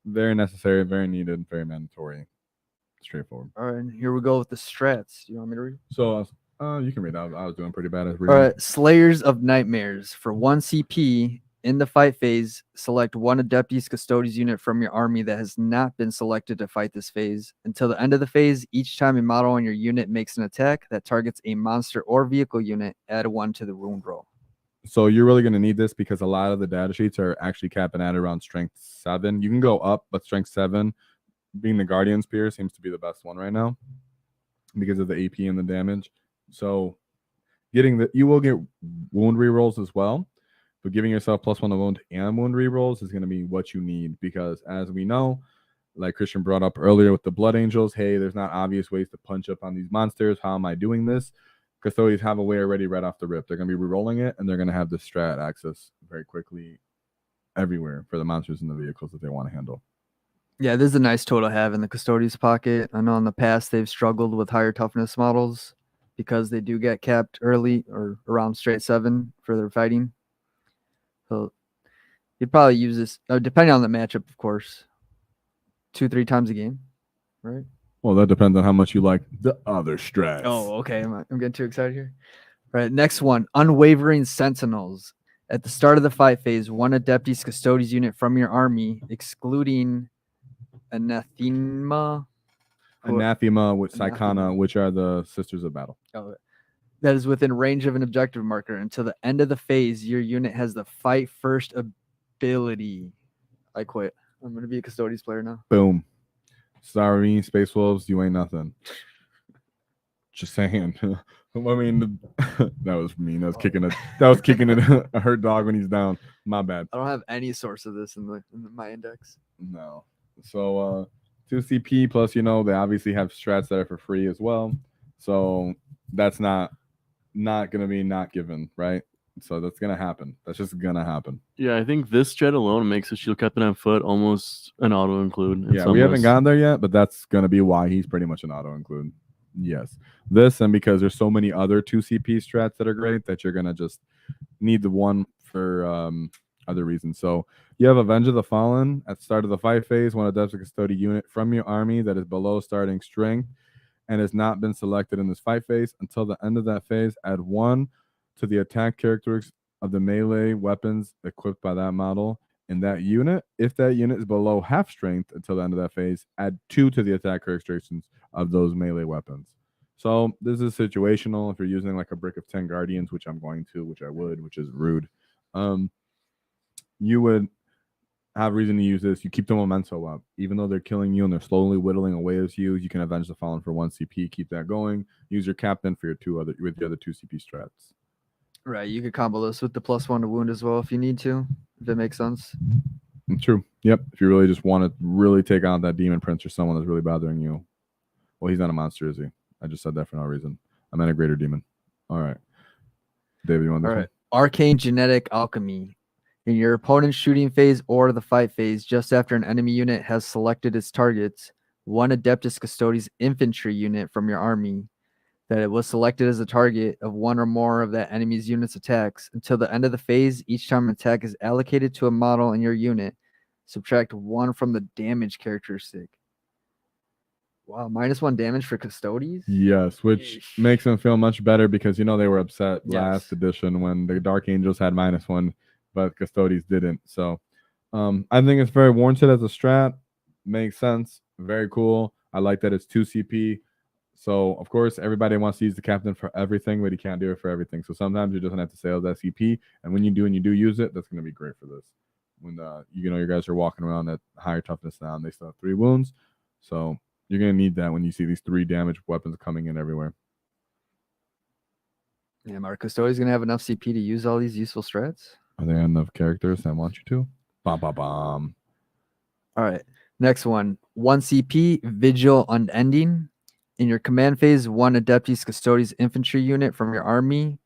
Very necessary, very needed, very mandatory. Straightforward. All right, here we go with the strats. You want me to read? So, you can read. I was doing pretty bad at reading. All right, Slayers of Nightmares. For 1 CP in the fight phase, select 1 adeptus custodes unit from your army that has not been selected to fight this phase. Until the end of the phase, each time a model on your unit makes an attack that targets a monster or vehicle unit, add 1 to the wound roll. So you're really going to need this because a lot of the data sheets are actually capping at around strength 7. You can go up, but strength 7, being the Guardian Spear, seems to be the best one right now because of the AP and the damage. So you will get wound rerolls as well, but giving yourself +1 to wound and wound rerolls is going to be what you need because, as we know, like Christian brought up earlier with the Blood Angels, hey, there's not obvious ways to punch up on these monsters. How am I doing this? Custodes have a way already right off the rip. They're going to be rerolling it, and they're going to have the strat access very quickly everywhere for the monsters and the vehicles that they want to handle. Yeah, this is a nice tool to have in the Custodes pocket. I know in the past they've struggled with higher toughness models because they do get capped early or around straight 7 for their fighting. So you'd probably use this, depending on the matchup, of course, 2-3 times a game, right? Well, that depends on how much you like the other strats. Oh, okay. I'm getting too excited here. All right, next one, Unwavering Sentinels. At the start of the fight phase, 1 adeptus custodes unit from your army, excluding Anathema. Anathema with Psychana, which are the Sisters of Battle. Oh, that is within range of an objective marker. Until the end of the phase, your unit has the fight first ability. I quit. I'm going to be a Custodes player now. Boom. Sorry, Space Wolves, you ain't nothing. Just saying. I mean, that was mean. That was kicking a hurt dog when he's down. My bad. I don't have any source of this in my index. No. So 2 CP plus, they obviously have strats that are for free as well. So that's not gonna be not given, right? So that's gonna happen. That's just gonna happen. Yeah, I think this strat alone makes a shield captain on foot almost an auto include. Yeah, we haven't gotten there yet, but that's gonna be why he's pretty much an auto include. Yes, this and because there's so many other 2CP strats that are great that you're gonna just need the one for other reasons. So you have Avenge of the Fallen at the start of the fight phase. One Adeptus Custodian unit from your army that is below starting strength and has not been selected in this fight phase until the end of that phase. Add 1 to the attack characteristics of the melee weapons equipped by that model in that unit. If that unit is below half strength until the end of that phase, add 2 to the attack characteristics of those melee weapons. So this is situational. If you're using like a brick of 10 guardians, which I'm going to, which I would, which is rude, you would have reason to use this. You keep the memento up, even though they're killing you and they're slowly whittling away as you can avenge the fallen for 1 CP. Keep that going. Use your captain for your other 2 CP strats. Right, you could combo this with the +1 to wound as well if you need to, if it makes sense. True. Yep. If you really just want to really take out that demon prince or someone that's really bothering you. Well, he's not a monster, is he? I just said that for no reason. I meant a greater demon. All right. David, you want this All one? right. Arcane Genetic Alchemy. In your opponent's shooting phase or the fight phase, just after an enemy unit has selected its targets, 1 Adeptus Custodes infantry unit from your army that it was selected as a target of 1 or more of that enemy's unit's attacks until the end of the phase. Each time an attack is allocated to a model in your unit, subtract 1 from the damage characteristic. Wow, -1 damage for Custodes? Yes, which makes them feel much better because they were upset last Yes. edition when the Dark Angels had -1, but Custodes didn't. So I think it's very warranted as a strat. Makes sense. Very cool. I like that it's 2 CP. So of course everybody wants to use the captain for everything, but he can't do it for everything. So sometimes you just have to sell that CP, and when you do and you do use it, that's going to be great for this. When your guys are walking around at higher toughness now, and they still have 3 wounds, so you're going to need that when you see these 3 damage weapons coming in everywhere. Yeah, Mark Custodes going to have enough CP to use all these useful strats? Are there enough characters that want you to? Bom, bom, bom. All right. Next one. 1 CP, Vigil Unending. In your command phase, 1 Adeptus Custodes infantry unit from your army.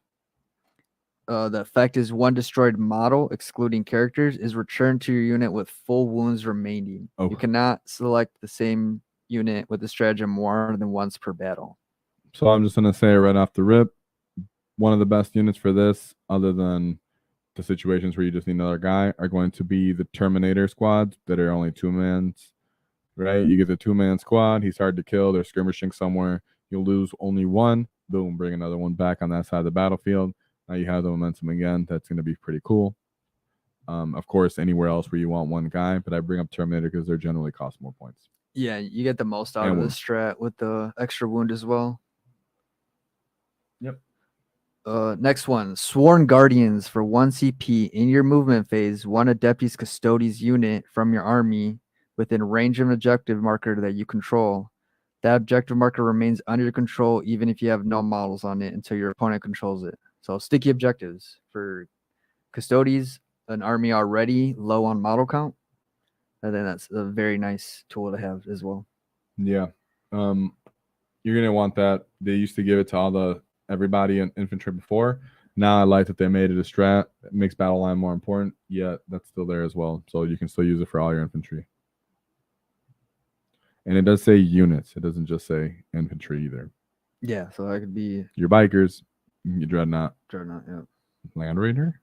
The effect is 1 destroyed model, excluding characters, is returned to your unit with full wounds remaining. Oh. You cannot select the same unit with the stratagem more than once per battle. So I'm just going to say right off the rip, one of the best units for this, other than the situations where you just need another guy, are going to be the Terminator squads that are only 2-mans, right? You get the 2-man squad. He's hard to kill. They're skirmishing somewhere. You'll lose only 1. Boom, bring another one back on that side of the battlefield. Now you have the momentum again. That's going to be pretty cool. Of course, anywhere else where you want 1 guy, but I bring up Terminator because they're generally cost more points. Yeah, you get the most out of this strat with the extra wound as well. Yep. Next one, Sworn Guardians for 1 CP. In your movement phase, 1 Adeptus Custodes unit from your army within range of an objective marker that you control. That objective marker remains under your control even if you have no models on it until your opponent controls it. So sticky objectives for Custodes, an army already low on model count. I think that's a very nice tool to have as well. Yeah. You're going to want that. They used to give it to everybody in infantry before. Now I like that they made it a strat. It makes battle line more important, yet that's still there as well. So you can still use it for all your infantry. And it does say units. It doesn't just say infantry either. Yeah, so that could be your bikers, your dreadnought. Dreadnought, yeah. Land Raider.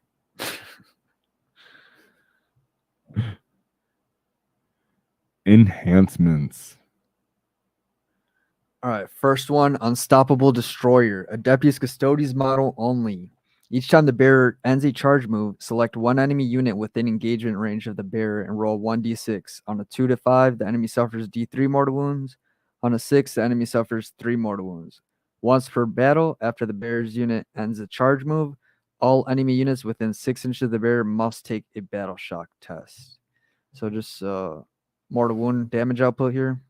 Enhancements. All right, first one, Unstoppable Destroyer. Adeptus Custodes model only. Each time the bearer ends a charge move, select 1 enemy unit within engagement range of the bearer and roll 1d6. On a 2 to 5, the enemy suffers d3 mortal wounds. On a 6, the enemy suffers 3 mortal wounds. Once per battle, after the bearer's unit ends a charge move, all enemy units within 6 inches of the bearer must take a battle shock test. So just mortal wound damage output here.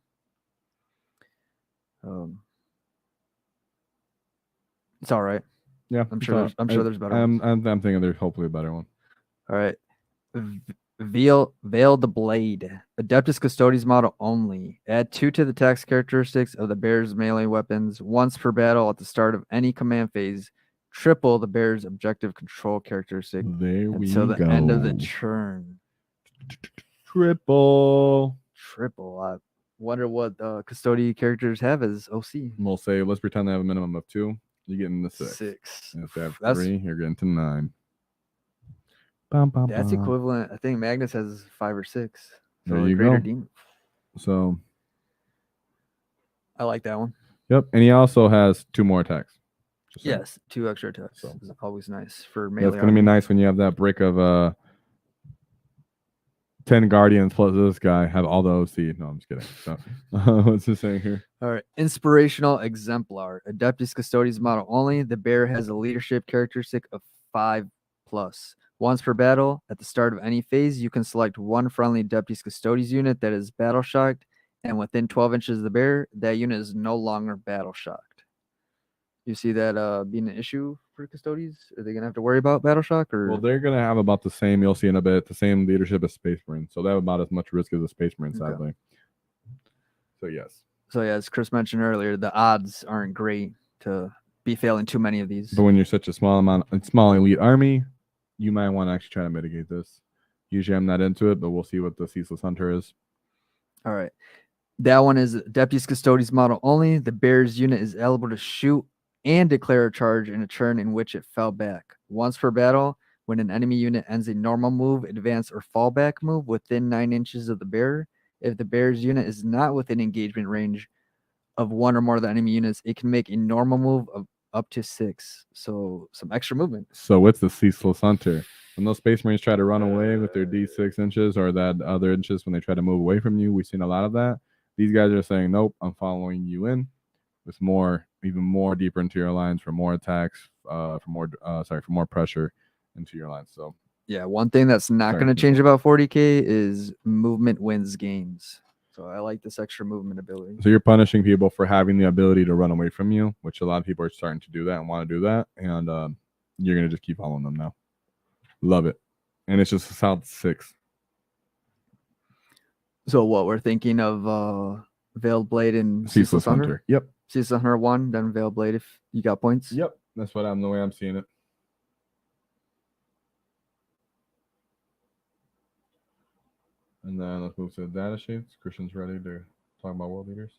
It's all right. Yeah, I'm sure there's better ones. I'm thinking there's hopefully a better one. All right. Veil the Blade. Adeptus Custodes model only. Add 2 to the tax characteristics of the bearer's melee weapons once per battle at the start of any command phase. triple the bear's objective control characteristic There we until the go. end of the turn. Triple. Triple. I wonder what custodian characters have as OC. We'll say, let's pretend they have a minimum of 2. You get into 6. 6. And if they have That's 3, you're getting to 9. Bum, bum, that's bum. equivalent. I think Magnus has 5 or 6. So There a you greater go. demon. So, I like that one. yep. And he also has 2 more attacks. Just saying. Yes, 2 extra attacks. So- Is always nice for melee. That's going to be army. nice when you have that brick of 10 guardians plus this guy have all the OC. No, I'm just kidding. So, what's this saying here? All right. Inspirational exemplar. Adeptus Custodes model only. The bear has a leadership characteristic of 5+. Once per battle, at the start of any phase, you can select one friendly Adeptus Custodes unit that is battle shocked, and within 12 inches of the bear, that unit is no longer battle shocked. You see that being an issue for Custodes? Are they gonna have to worry about battle shock or? Well, they're going to have about the same, you'll see in a bit, the same leadership as Space Marine. So they have about as much risk as a Space Marine, Okay. sadly. So, yes. So yeah, as Chris mentioned earlier, the odds aren't great to be failing too many of these. But when you're such a small elite army, you might want to actually try to mitigate this. Usually I'm not into it, but we'll see what the Ceaseless Hunter is. All right. That one is Adeptus Custodes model only. The bear's unit is eligible to shoot and declare a charge in a turn in which it fell back. Once per battle, when an enemy unit ends a normal move, advance, or fallback move within 9 inches of the bear, if the bear's unit is not within engagement range of 1 or more of the enemy units, it can make a normal move of up to 6. So some extra movement. So what's the Ceaseless Hunter? When those Space Marines try to run away with their D6 inches or that other inches when they try to move away from you, we've seen a lot of that. These guys are saying, nope, I'm following you in with more, even more deeper into your lines for more attacks, for more pressure into your lines. So Yeah, one thing that's not Sorry, going to keep change about 40k is movement wins games. So I like this extra movement ability. So you're punishing people for having the ability to run away from you, which a lot of people are starting to do that and want to do that. And you're going to just keep following them now. Love it. And it's just a solid 6. So what we're thinking of Veiled Blade and Ceaseless Hunter. Yep. Ceaseless Hunter 1, then Veiled Blade if you got points. Yep. That's what the way I'm seeing it. And then let's move to the data sheets. Christian's ready to talk about world leaders.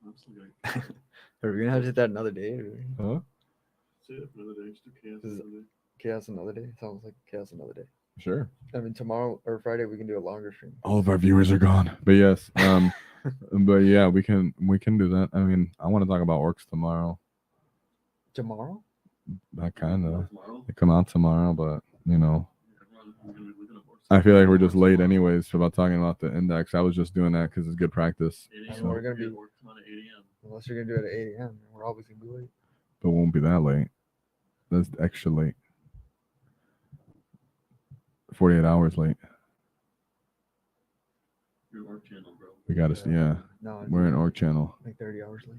I'm still going. Are we gonna have to hit that another day? Or Huh? Say it for another day. Just do chaos Is it- another day. chaos another day? Sounds like chaos another day. Sure. I mean tomorrow or Friday we can do a longer stream. All of our viewers are gone. But yes. But yeah, we can do that. I mean, I want to talk about orcs tomorrow. Tomorrow? That kind of Tomorrow. they come out tomorrow, but you know, Everyone, we're gonna be looking at works. I feel like we're just late anyways for about talking about the index. I was just doing that because it's good practice. 8 So a.m. we're gonna be- Work come on at 8 a.m. Unless you're gonna do it at 8 a.m. We're always gonna be late. But it won't be that late. That's extra late. 48 hours late. Your work channel, bro. We got to, yeah. No, We're in org channel. like 30 hours late.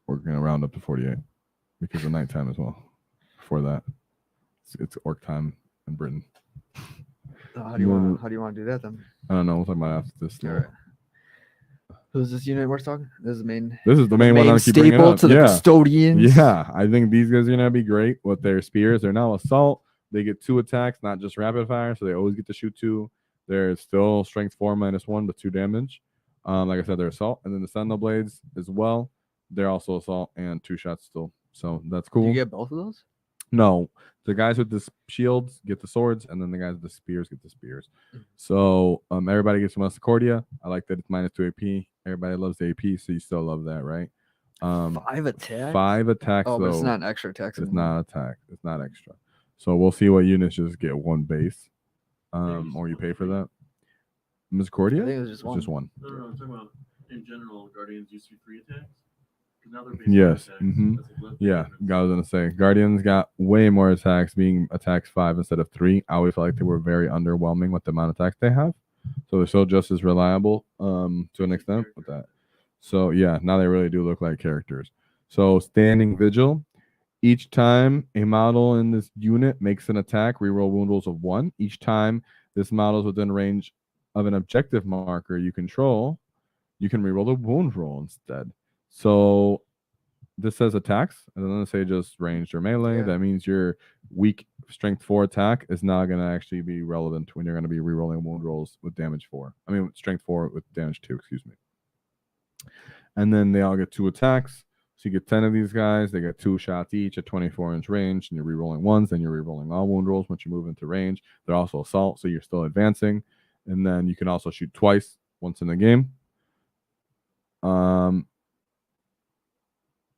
We're going to round up to 48 because of nighttime as well. Before that, it's org time in Britain. So how do you want to do that then? I don't know. We'll talk about after this. All right. Who's this unit we're talking? This is the main This is the main one I keep bringing staple up. to the Yeah. custodians. Yeah, I think these guys are gonna be great with their spears. They're now assault. They get 2 attacks, not just rapid fire, so they always get to shoot 2. They're still strength 4 -1, but 2 damage. Like I said, they're assault, and then the sentinel blades as well. They're also assault and 2 shots still. So that's Do cool. you get both of those? No, the guys with the shields get the swords, and then the guys with the spears get the spears. So everybody gets Muscordia. I like that it's -2 AP. Everybody loves the AP, so you still love that, right? 5 attacks. 5 attacks. Oh, but it's though. not an extra attacks. It's anymore. not attack. It's not extra. So we'll see what units just get 1 base. just Or you one pay for free. that. I Miscordia? think it was just It's one. just 1. No, I'm talking about in general. Guardians used to be 3 attacks. 'Cause now they're based Yes, on attacks. mhm. That's a little Yeah, difference. I was gonna say Guardians got way more attacks, being attacks 5 instead of 3. I always felt like they were very underwhelming with the amount of attacks they have. So they're still just as reliable to an extent with that. So yeah, now they really do look like characters. So standing vigil. Each time a model in this unit makes an attack, reroll wound rolls of 1. Each time this model is within range of an objective marker you control, you can reroll the wound roll instead. So this says attacks, and then say just ranged or melee. Yeah. That means your weak strength 4 attack is not going to actually be relevant when you're going to be rerolling wound rolls with damage 4. I mean, strength 4 with damage 2, excuse me. And then they all get 2 attacks. So you get 10 of these guys. They get 2 shots each at 24-inch range, and you're rerolling ones. Then you're rerolling all wound rolls once you move into range. They're also assault, so you're still advancing. And then you can also shoot twice, once in the game.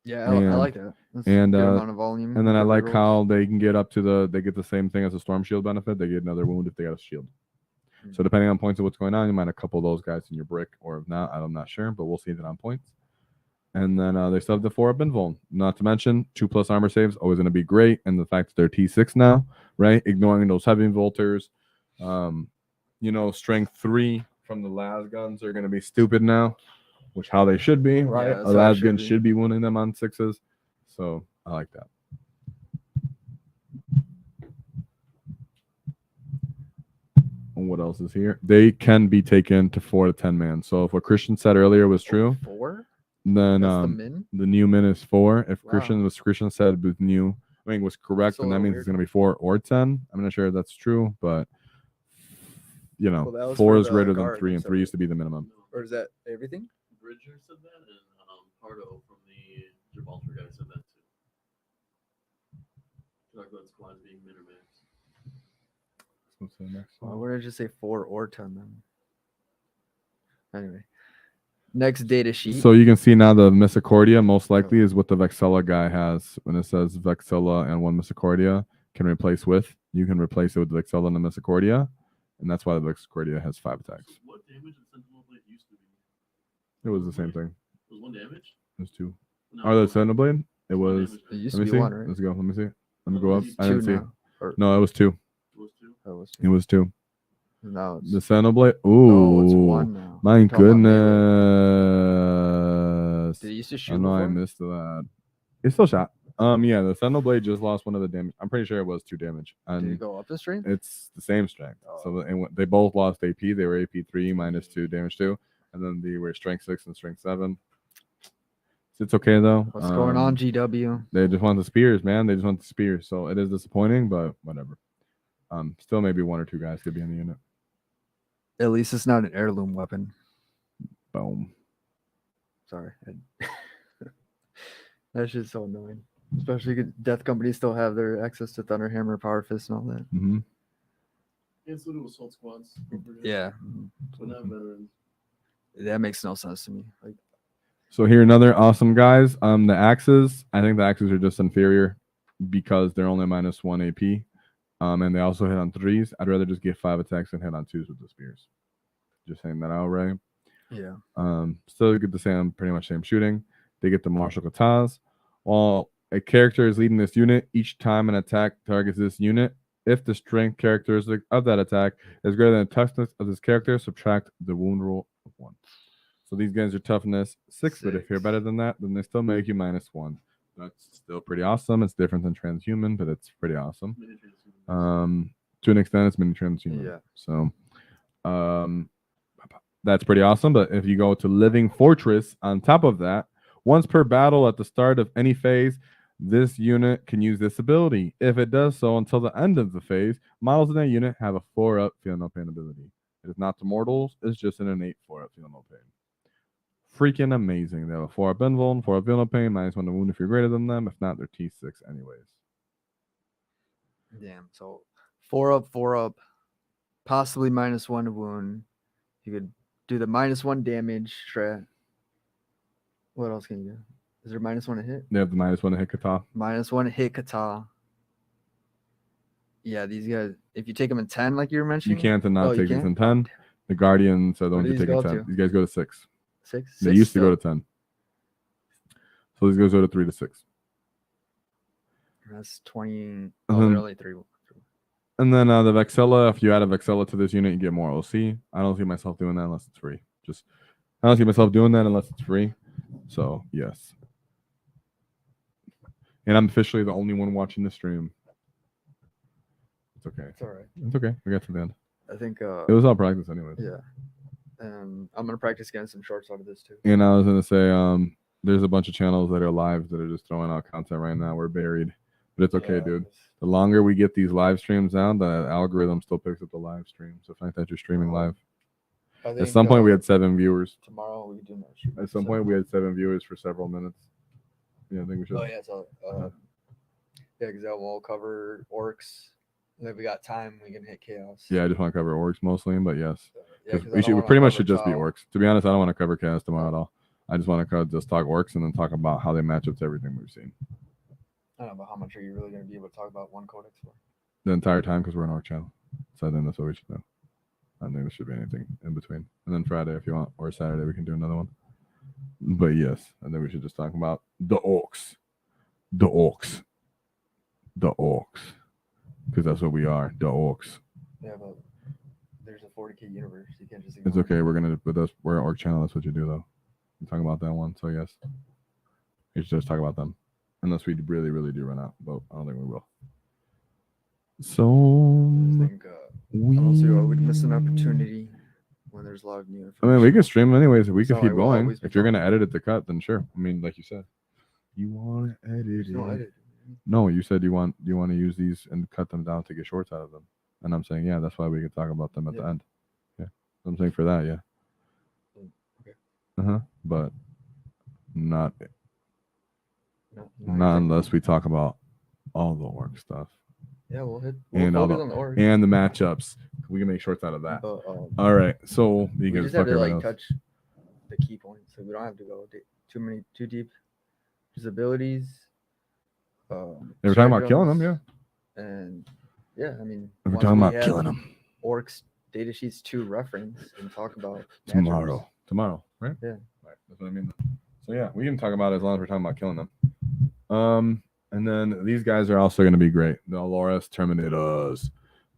Yeah, I And- like that. That's and, a good uh, amount of volume. And then I good like rerolls. how they can get up to they get the same thing as a storm shield benefit. They get another wound if they got a shield. So depending on points of what's going on, you might have a couple of those guys in your brick, or if not, I'm not sure, but we'll see that on points. And then they still have the 4-up invuln. Not to mention 2+ armor saves, always going to be great. And the fact that they're T6 now, right? Ignoring those heavy volters. Strength 3 from the las guns are going to be stupid now, which how they should be, right? Yeah, A that's how it las should gun be. should be winning them on 6s. So I like that. And what else is here? They can be taken to 4 to 10 man. So if what Christian said earlier was true, 4? then That's the min? the new min is 4. If Wow. Christian said was new, I mean was correct, That's a then that little means weird. it's gonna be 4 or 10. I'm not sure if that's true, but Well, that was 4 for is the greater than guard, 3, and so 3 used to be the minimum. Or is that everything? Bridger said that, and Pardo from the Gibraltar guy said that too. Talk about squads being min or max. What's the next Why one? would I just say 4 or 10 then? Anyway. Next data sheet. So you can see now the Misericordia most likely is what the Vexilla guy has. When it says Vexilla and 1 Misericordia can replace with, you can replace it with the Vexilla and the Misericordia, and that's why the Misericordia has 5 attacks. So what damage did Sentinel Blade used to be? It was the same thing. It was 1 damage? It was 2. No, Oh, the Sentinel Blade? It one was. damage, It right? used Let to me be see. 1, right? Let's go. Let me see. Let me Oh, go up. it's I didn't 2 see. now. Or, No, it was 2. It was 2. oh, it was It 2. was 2. Now it's, The Sentinel Blade. Ooh. no, it's 1 now. My I'm talking about melee. goodness. Did it used to I shoot know I before? missed that. It still shot. Yeah, the Sentinel Blade just lost 1 of the damage. I'm pretty sure it was 2 damage. Did And it go up the strength? it's the same strength. Oh. So they both lost AP. They were AP 3 minus 2 damage 2. And then they were strength 6 and strength 7. It's okay though. What's going on, GW? They just want the spears, man. They just want the spears. So it is disappointing, but whatever. Still maybe 1 or 2 guys could be in the unit. At least it's not an heirloom weapon. Boom. Sorry. That shit's so annoying. Especially 'cause Death Company still have their access to Thunderhammer, Power Fist, and all that. Mm-hmm. And so do assault squads. don't forget. Yeah. But not veterans. That makes no sense to me. Like, So here another awesome guys. The axes. I think the axes are just inferior because they're only minus 1 AP. And they also hit on 3s. I'd rather just get 5 attacks and hit on 2s with the spears. Just saying that out, right? yeah. Still get the same, pretty much same shooting. They get the martial katas. While a character is leading this unit, each time an attack targets this unit, if the strength characteristic of that attack is greater than the toughness of this character, subtract the wound roll of 1. So these guys are toughness 6, but if you're 6. better than that, then they still make you -1. That's still pretty awesome. It's different than transhuman, but it's pretty awesome. Mini transhuman. To an extent, it's mini transhuman. Yeah. So, that's pretty awesome. But if you go to Living Fortress on top of that, once per battle at the start of any phase, this unit can use this ability. If it does so until the end of the phase, models in that unit have a 4-up feel no pain ability. It is not to mortals, it's just an innate 4-up feel no pain. Freaking amazing. They have a 4-up invuln, 4-up feel no pain, -1 to wound if you're greater than them. If not, they're T6 anyways. Damn. So 4 up, possibly -1 to wound. You could do the -1 damage strat. What else can you do? Is there -1 to hit? They have the -1 to hit kata. -1 to hit kata. Yeah, these guys. If you take them in 10, like you were You mentioning, can't and not Oh, you take these can't? in 10. The Guardians are the What ones do that these take in go 10. to? These guys go to 6. 6. They used to go to 10. So these guys go to 3 to 6. That's 20. Uh-huh. Oh, they're only 3. And then the Vexilla, if you add a Vexilla to this unit, you get more OC. I don't see myself doing that unless it's free. I don't see myself doing that unless it's free. So, yes. And I'm officially the only one watching the stream. It's okay. It's all right. It's okay. We got to the end. I think. It was all practice anyways. Yeah. I'm gonna practice getting some shorts out of this too. And I was gonna say, there's a bunch of channels that are live that are just throwing out content right now. We're buried, but it's okay, Yeah, dude. The longer we get these live streams down, the algorithm still picks up the live stream. So the fact that you're streaming live. I At think, some point, we had 7 viewers. tomorrow we do another stream. At some point, we had 7 viewers for several minutes. Yeah, I think we should. Oh yeah, so yeah, because that will cover orcs. And if we got time, we can hit chaos. Yeah, I just want to cover orcs mostly, but yes. Yeah, 'Cause we pretty much should just be orcs. To be honest, I don't want to cover chaos tomorrow at all. I just want to just talk orcs and then talk about how they match up to everything we've seen I don't know, but how much are you really going to be able to talk about one codex for? the entire time because we're an orc channel. So I think that's what we should do. I don't think there should be anything in between. And then Friday, if you want, or Saturday, we can do another one. But yes, I think we should just talk about the orcs. The orcs. The orcs. Because that's what we are. The orcs. Yeah, but there's a 40k universe. You can't just. It's okay. We're an orc channel. That's what you do, though. You talk about that one. So yes, you should just talk about them, unless we really, really do run out. But I don't think we will. So I think, I don't see why we'd miss an opportunity when there's a lot of new information. I mean, we can stream anyways. If we It's could not keep like we'll going. always be If you're going. gonna edit it to cut, then sure. I mean, like you said, you want to edit There's it. no edit. No, you said you want to use these and cut them down to get shorts out of them. And I'm saying, yeah, that's why we can talk about them at the Yeah. end. Yeah, I'm saying for that, yeah. Okay. But not No, not unless we talk about all the orc stuff Yeah, we'll hit. and all focus the on the orcs. and the matchups. We can make shorts out of that. But, All right, so we you guys just have fuck to everybody like else. touch the key points, so we don't have to go too deep. His abilities. They were talking about killing them, yeah. And yeah, I mean, We're once talking we about have killing them orcs datasheets to reference and talk about tomorrow. matchups. Tomorrow, right? Yeah. Right. That's what I mean. So yeah, we can talk about it as long as we're talking about killing them. And then these guys are also going to be great. The Aloras Terminators.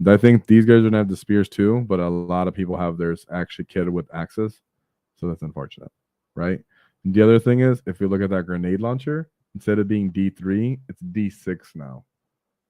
I think these guys are going to have the spears too, but a lot of people have theirs actually kitted with axes. So that's unfortunate, right? And the other thing is, if you look at that grenade launcher, instead of being D3, it's D6 now.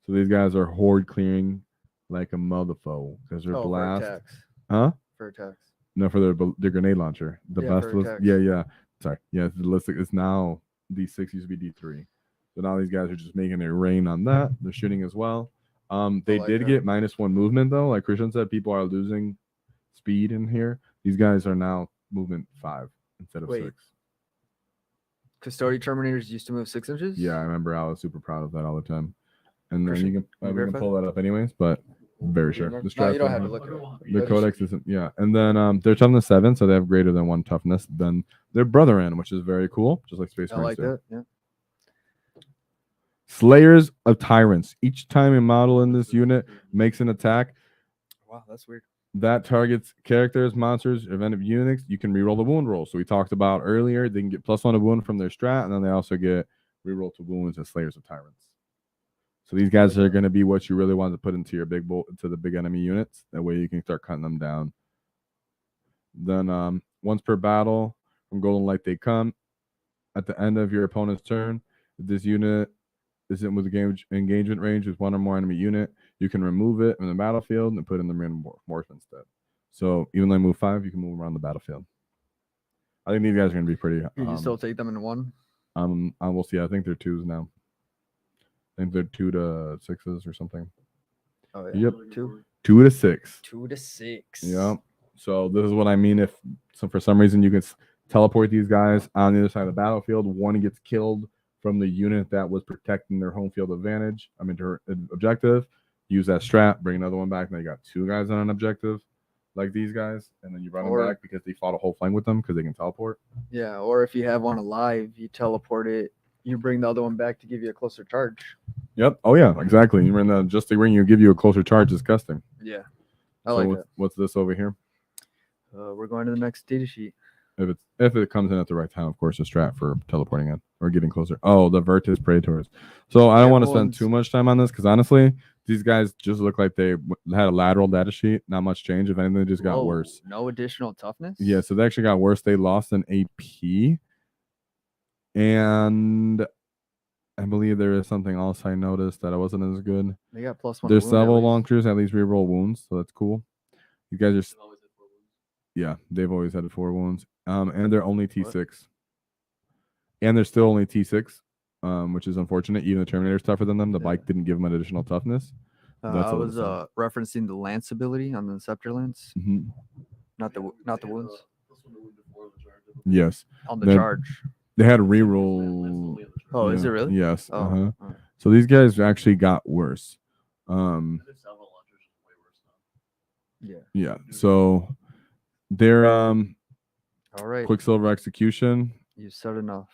So these guys are horde clearing like a motherfucker because they're For blast. attacks. Huh? For attacks. No, for their grenade launcher. The Yeah, best for list. attacks. Yeah. Sorry. Yeah, the list is now D6 used to be D3. So now these guys are just making it rain on that. They're shooting as well. They like did that. get -1 movement though. Like Christian said, people are losing speed in here. These guys are now movement 5 instead of Wait. 6. Custodian Terminators used to move 6 inches? Yeah, I remember I was super proud of that all the time. And then Christian, you can can you we can verify pull that up anyways, but very sure. No, The you strats don't are have to on- look at it. The But codex isn't, yeah. And then they're toughness 7, so they have greater than 1 toughness than their brethren, which is very cool, just like Space I Marines like do. that. Yeah. Slayers of Tyrants. Each time a model in this unit makes an attack Wow, that's weird. that targets characters, monsters, event of units, you can reroll the wound roll. So we talked about earlier, they can get +1 to wound from their strat, and then they also get reroll to wounds as Slayers of Tyrants. So these guys are going to be what you really want to put into your to the big enemy units. That way you can start cutting them down. Then once per battle, from Golden Light they come. At the end of your opponent's turn, if this unit isn't with engagement range with 1 or more enemy unit, you can remove it from the battlefield and put it in the random morph instead. So even though I move 5, you can move around the battlefield. I think these guys are going to be pretty. You can still take them in 1. I will see. I think they're 2s now. I think they're 2 to 6s or something. Oh, Yep. 2. 2 to 6. 2 to 6. Yep. So this is what I mean. If for some reason you can teleport these guys on the other side of the battlefield, one gets killed from the unit that was protecting their home field advantage. I mean, their objective. Use that strat, bring another one back, and they got 2 guys on an objective, like these guys, and then you run them back because they fought a whole flank with them because they can teleport. Yeah, or if you have one alive, you teleport it. You bring the other one back to give you a closer charge. Yep. Oh yeah, exactly. You bring the just to bring you give you a closer charge disgusting. Yeah, I like that. What's this over here? We're going to the next data sheet. If it comes in at the right time, of course, a strat for teleporting in or getting closer. Oh, the Virtus Praetors. So I don't want to spend too much time on this because honestly, these guys just look like they had a lateral data sheet. Not much change. If anything, they just got worse. No additional toughness? Yeah, so they actually got worse. They lost an AP. And I believe there is something else I noticed that I wasn't as good. They got +1. There's wound at several least. launchers, at least reroll wounds, so that's cool. You guys are yeah, they've always had 4 wounds. And they're only T6. and they're still only T6, which is unfortunate. Even the Terminator's tougher than them. The bike didn't give them additional toughness. That's I a little was sad. referencing the lance ability on the scepter lance, Mhm. not the wounds Yes, on the That- charge. they had reroll. Oh, is yeah, it really? Yes. Oh, Uh-huh. alright. So these guys actually got worse. Yeah. Yeah. So they're All right. Quicksilver Execution. You said enough.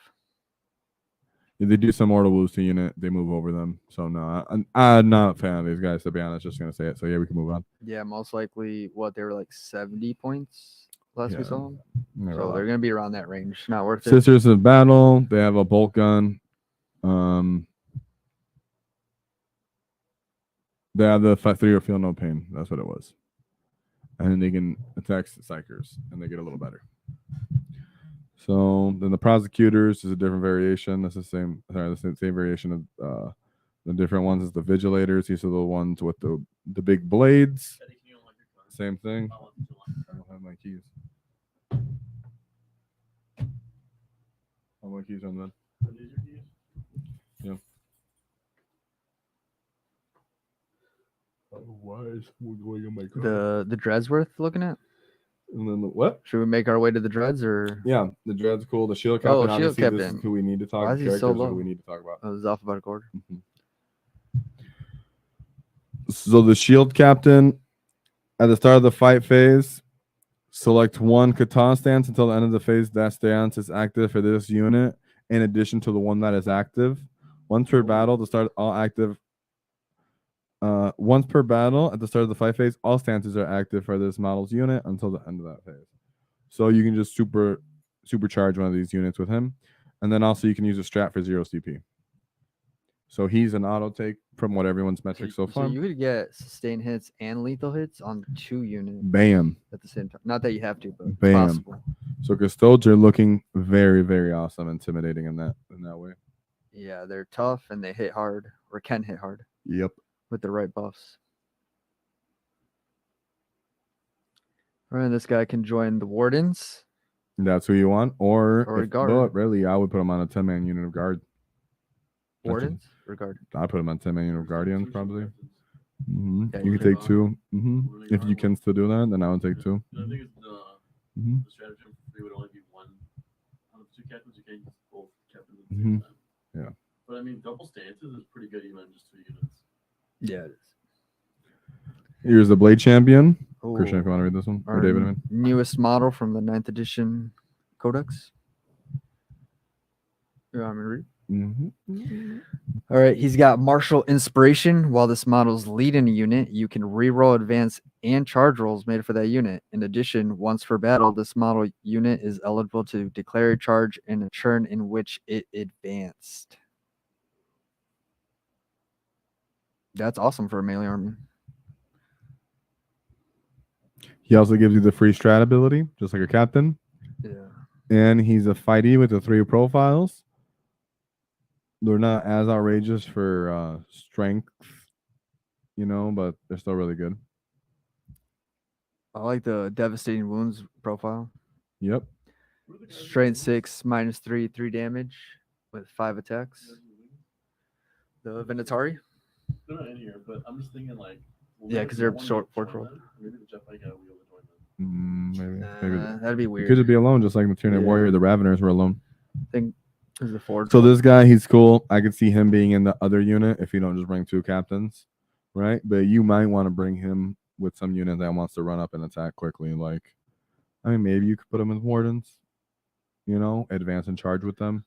If they do some mortal wounds to unit, they move over them. So no, I'm not a fan of these guys, to be honest. Just gonna say it. So yeah, we can move on. Yeah, most likely. What they were like 70 points last we Yeah. saw them. Never So lie. they're gonna be around that range. Not worth it. Sisters of Battle. They have a bolt gun. They have the 3 or feel no pain. That's what it was. And then they can attack psychers, and they get a little better. So then the prosecutors is a different variation. That's the same. Sorry, the same variation of the different ones is the vigilators. These are the ones with the big blades. Same thing. I don't have my keys. How my keys on that? Yeah. Otherwise, we're going on my car. The dreads worth looking at. And then the what? Should we make our way to the dreads or? Yeah, the dread's cool. The shield Oh, captain. shield Obviously, this captain. is who we need to talk. Why is he so Characters are who low? we need to talk about. I was off about a quarter. So the shield captain, at the start of the fight phase, select one Catan stance until the end of the phase. That stance is active for this unit, in addition to the one that is active. Once per battle, to start all active. Once per battle at the start of the fight phase, all stances are active for this model's unit until the end of that phase. So you can just supercharge one of these units with him, and then also you can use a strat for 0 CP. So he's an auto take from what everyone's metrics so far. So you could get sustained hits and lethal hits on 2 units Bam. at the same time. Not that you have to, but it's Bam. possible. So custodes are looking very, very awesome, intimidating in that way. Yeah, they're tough and they hit hard or can hit hard Yep. with the right buffs. All right, this guy can join the wardens. That's who you want, or Or if, guard. but really, I would put him on a 10-man unit of guard. Wardens or guard? I put him on 10-man unit of guardians probably. Yeah, You you can could. take 2. If you can still do that, then I would take 2. I think it's Mhm. the strategy it would only be one out of 2 captains. You can't use both captains at the Mhm. same time. Yeah. But I mean, double stances is pretty good even on just 2 units. Yeah, it is. Here's the Blade Champion. Oh, Christian, if you want to read this one, or our David, I mean. newest model from the 9th edition Codex. You want me to read? All right, he's got martial inspiration. While this model's leading a unit, you can reroll advance and charge rolls made for that unit. In addition, once per battle, this model unit is eligible to declare a charge in a turn in which it advanced. That's awesome for a melee army. He also gives you the free strat ability, just like a captain. Yeah. And he's a fighty with the 3 profiles. They're not as outrageous for strength, but they're still really good. I like the devastating wounds profile. Yep. Strength 6, -3, 3 damage with 5 attacks. The Venatari. They're not in here, but I'm just thinking like. Yeah, 'cause they're short forge roll. Maybe the Jet Bike guy will be able to join them. Maybe. That'd be He weird. could just be alone, just like the Tyranid Yeah. Warrior. The Raveners were alone. I think is the forge. So roll. this guy, he's cool. I could see him being in the other unit if you don't just bring 2 captains, right? But you might want to bring him with some unit that wants to run up and attack quickly. Like, I mean, maybe you could put him with Wardens, advance and charge with them.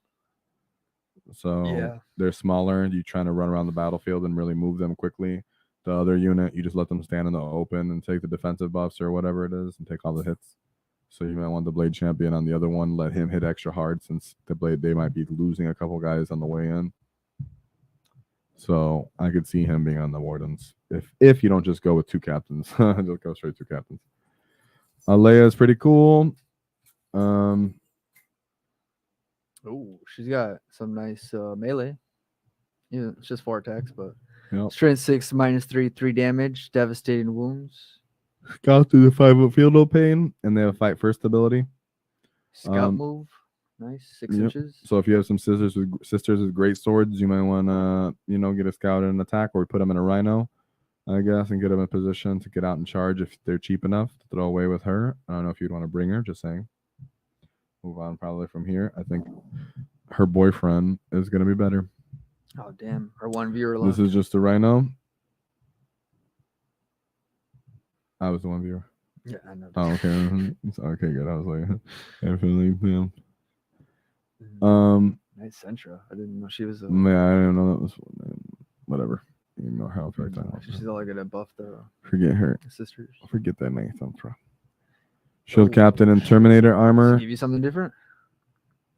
So Yeah. they're smaller. You trying to run around the battlefield and really move them quickly. The other unit, you just let them stand in the open and take the defensive buffs or whatever it is and take all the hits. So you might want the Blade Champion on the other one, let him hit extra hard since the Blade, they might be losing a couple guys on the way in. So I could see him being on the Wardens if you don't just go with 2 captains. Just go straight 2 captains. Leia is pretty cool. Oh, she's got some nice melee. Yeah, it's just 4 attacks, but Yep. strength 6, -3, 3 damage, devastating wounds. Got through the 5 of field no pain, and they have a fight first ability. Scout move. Nice. 6 Yep. inches. So if you have some sisters with great swords, you might want to get a scout and an attack, or put them in a rhino, I guess, and get them in position to get out and charge if they're cheap enough to throw away with her. I don't know if you'd want to bring her. Just saying. Move on probably from here. I think her boyfriend is going to be better. Oh, damn. Our one viewer left. This is just a rhino. I was the one viewer. Yeah, I know. Oh, okay. Okay, good. I was like, definitely, yeah. Nice Sentra. I didn't know she was a. Yeah, I didn't know that was whatever. You know how it's right now. She's all gonna buff the Forget her. sisters. Forget that name. Shield Captain and Terminator Does armor. he give you something different?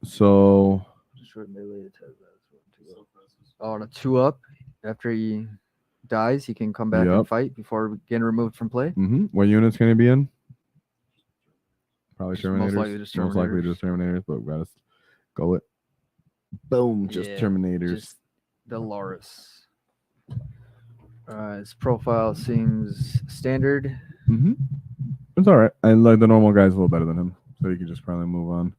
So Short melee attack. Oh, on a 2-up. After he dies, he can come back and Yep. fight before getting removed from play. what unit's gonna be in? Probably Just Terminators. most likely just Terminators, but we gotta go it. Boom, just Yeah, Terminators. Just the Loris. His profile seems standard. It's all right. I like the normal guys a little better than him, so you can just probably move on.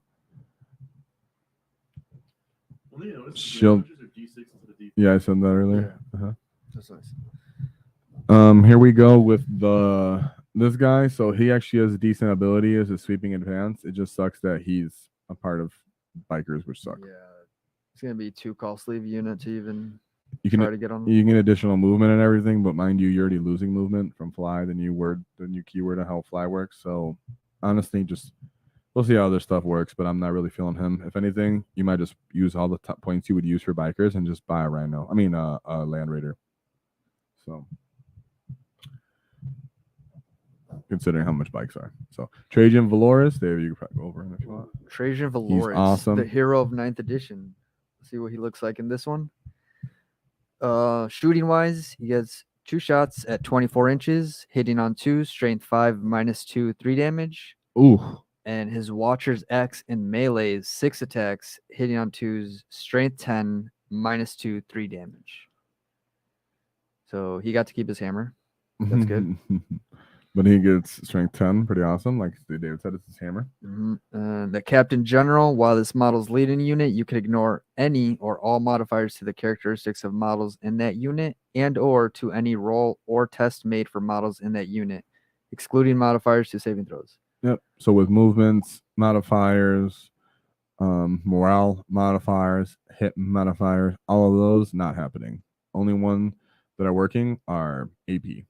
Well, you notice the Shield. damages are D6 instead of D4. Yeah, I said that earlier. That's nice. Here we go with this guy. So he actually has a decent ability as a sweeping advance. It just sucks that he's a part of bikers, which suck. Yeah, it's gonna be 2 call sleeve unit to even You try can to get on. you can get additional movement and everything, but mind you, you're already losing movement from fly, the new keyword of how fly works. So honestly, just we'll see how this stuff works, but I'm not really feeling him. If anything, you might just use all the top points you would use for bikers and just buy a rhino. I mean, a land raider. So considering how much bikes are. So Trajan Valoris, Dave, you can probably go over him if you want. Trajan Valoris, awesome. the hero of 9th edition. Let's see what he looks like in this one. Shooting wise, he gets 2 shots at 24 inches, hitting on 2, strength 5, -2, 3 damage. Ooh. And his Watcher's X in melee is 6 attacks, hitting on 2s, strength 10, -2, 3 damage. So he got to keep his hammer. That's good. But he gets strength 10, pretty awesome. Like David said, it's his hammer. The Captain General, while this model's leading unit, you can ignore any or all modifiers to the characteristics of models in that unit and or to any roll or test made for models in that unit, excluding modifiers to saving throws. Yep. So with movements, modifiers, morale modifiers, hit modifiers, all of those not happening. Only one that are working are AP,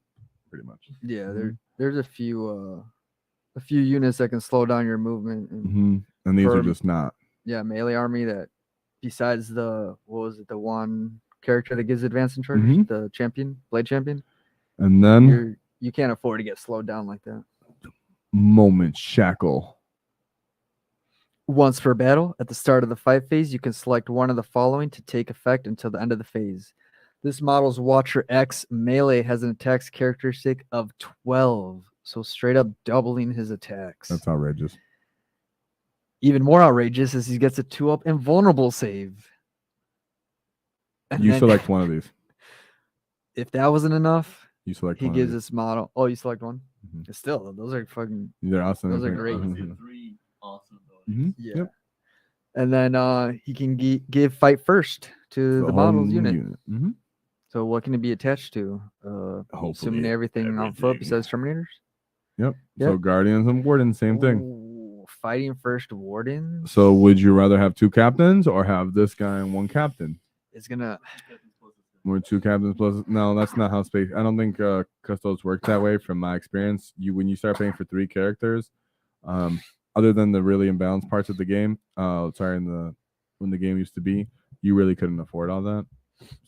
pretty much. Yeah, there's a few units that can slow down your movement. And these are for- just not. Yeah, melee army that besides the one character that gives advance and charge, the champion, blade champion. And then You can't afford to get slowed down like that. moment shackle. Once per battle, at the start of the fight phase, you can select one of the following to take effect until the end of the phase. This model's Watcher X melee has an attacks characteristic of 12, so straight up doubling his attacks. That's outrageous. Even more outrageous is he gets a 2-up invulnerable save. And You then select one of these. If that wasn't enough, You select he one gives of these. this model. Oh, you select one? Mhm. Still, those are fucking They're awesome. those are great. Obviously, 3 awesome abilities. yeah. Yep. And then he can give fight first to the model's whole unit. So what can it be attached to? Hopefully Assuming everything on foot besides Terminators. Yep. Yep. So Guardians and Wardens, same thing. Ooh, fighting first Wardens. So would you rather have 2 captains or have this guy and 1 captain? It's gonna. Or 2 captains plus? No, that's not how space. I don't think custodes work that way. From my experience, when you start paying for 3 characters, other than the really imbalanced parts of the game, when the game used to be, you really couldn't afford all that.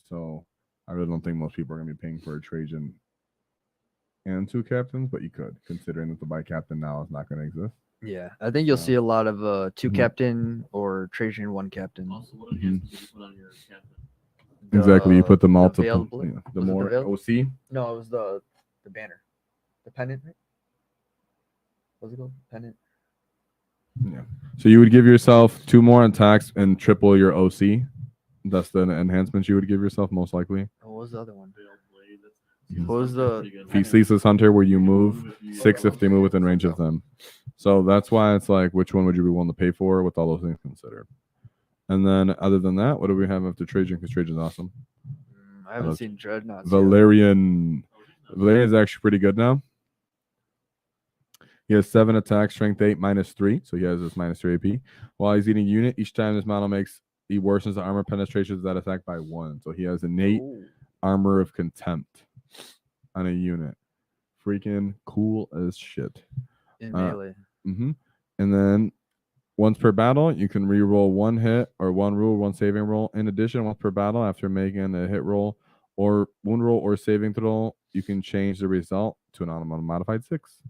So I really don't think most people are gonna be paying for a Trajan and 2 captains, but you could, considering that the bike captain now is not gonna exist. Yeah, I think you'll So- see a lot of 2 Mhm. captain or Trajan 1 captain. Also, what enhancements did you put on your captain? Exactly. You put the multiple, veiled blade? the Was it more veiled? OC. No, it was the banner, the pennant. Right? What's it called? Pennant. Yeah. So you would give yourself 2 more attacks and triple your OC. That's the enhancements you would give yourself most likely. Oh, what was the other one? Veiled blade. Season What was Hunter's the- pretty good. Ceaseless Hunter, where you move if you 6 if they move within range of Yeah. them. So that's why it's like, which one would you be willing to pay for with all those things considered? And then other than that, what do we have after Trajan? Because Trajan's awesome. I haven't Those- seen Dreadnoughts. yet. Valerian. Valerian's actually pretty good now. He has 7 attack, strength 8, -3. So he has this -3 AP. While he's eating unit, each time this model makes, he worsens the armor penetration of that attack by 1. So he has innate Ooh. armor of contempt on a unit. Freaking cool as shit. In Uh, melee. And then once per battle, you can re-roll 1 hit or 1 rule, 1 saving roll. In addition, once per battle, after making a hit roll or wound roll or saving throw, you can change the result to an modified 6.